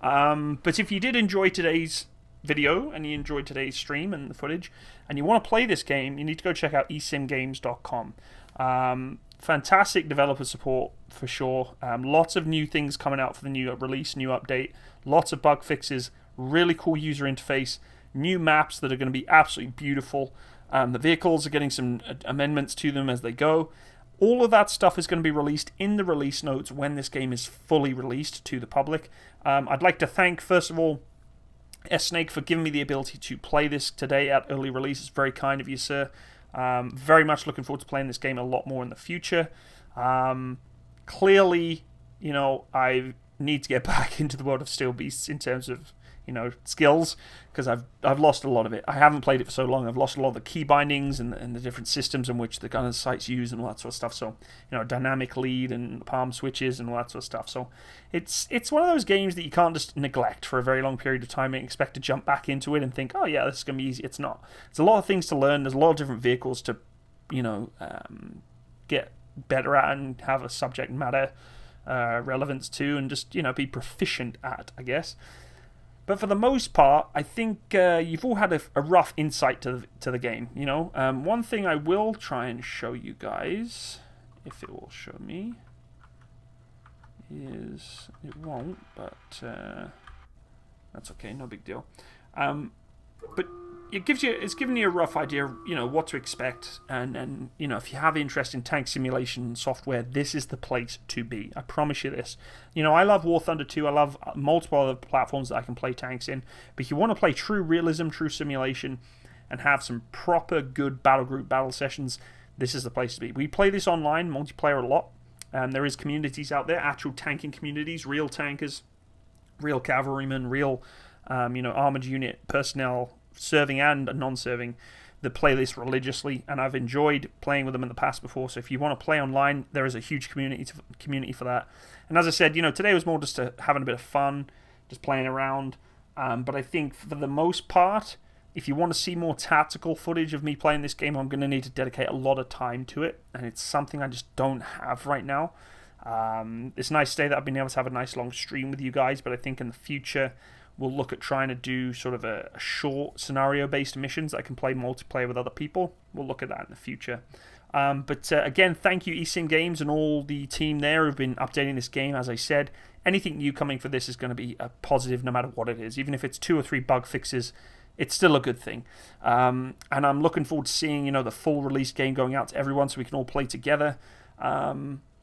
But if you did enjoy today's video and you enjoyed today's stream and the footage, and you want to play this game, you need to go check out esimgames.com. Fantastic developer support for sure. Lots of new things coming out for the new release, new update. Lots of bug fixes. Really cool user interface. New maps that are going to be absolutely beautiful. The vehicles are getting some amendments to them as they go. All of that stuff is going to be released in the release notes when this game is fully released to the public. I'd like to thank, first of all, S-Snake for giving me the ability to play this today at early release. It's very kind of you, sir. Very much looking forward to playing this game a lot more in the future. Clearly, you know, I need to get back into the world of Steel Beasts in terms of, you know, skills, because I've lost a lot of it. I haven't played it for so long. I've lost a lot of the key bindings and the different systems in which the gun sights use and all that sort of stuff. So, you know, dynamic lead and palm switches and all that sort of stuff. So it's one of those games that you can't just neglect for a very long period of time and expect to jump back into it and think, oh yeah, this is going to be easy. It's not. It's a lot of things to learn. There's a lot of different vehicles to, you know, get better at and have a subject matter relevance to, and just, you know, be proficient at, I guess. But for the most part, I think you've all had a rough insight to the game, you know. One thing I will try and show you guys, if it will show me, is... It won't, but that's okay, no big deal. But it's giving you a rough idea, you know, what to expect, and you know, if you have interest in tank simulation software, this is the place to be. I promise you this. You know, I love War Thunder 2. I love multiple other platforms that I can play tanks in. But if you want to play true realism, true simulation, and have some proper good battle group battle sessions, this is the place to be. We play this online, multiplayer a lot. There is communities out there, actual tanking communities, real tankers, real cavalrymen, real you know, armored unit personnel, serving and non-serving, that play this religiously, and I've enjoyed playing with them in the past before. So if you want to play online, there is a huge community for that. And as I said, you know, today was more just having a bit of fun, just playing around. But I think for the most part, if you want to see more tactical footage of me playing this game, I'm going to need to dedicate a lot of time to it, and it's something I just don't have right now. It's nice today that I've been able to have a nice long stream with you guys, but I think in the future we'll look at trying to do sort of a short scenario-based missions that I can play multiplayer with other people. We'll look at that in the future. But again, thank you eSim Games and all the team there who've been updating this game. As I said, anything new coming for this is going to be a positive no matter what it is. Even if it's 2 or 3 bug fixes, it's still a good thing. And I'm looking forward to seeing, you know, the full release game going out to everyone so we can all play together.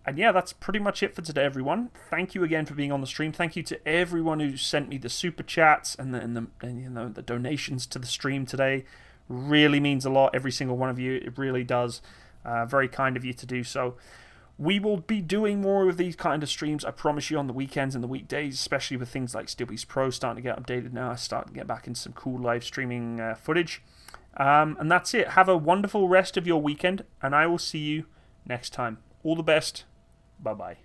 And yeah, that's pretty much it for today, everyone. Thank you again for being on the stream. Thank you to everyone who sent me the super chats and the donations to the stream today. Really means a lot, every single one of you. It really does. Very kind of you to do so. We will be doing more of these kind of streams, I promise you, on the weekends and the weekdays, especially with things like Steel Beast Pro starting to get updated now. I start to get back into some cool live streaming footage. And that's it. Have a wonderful rest of your weekend, and I will see you next time. All the best. Bye-bye.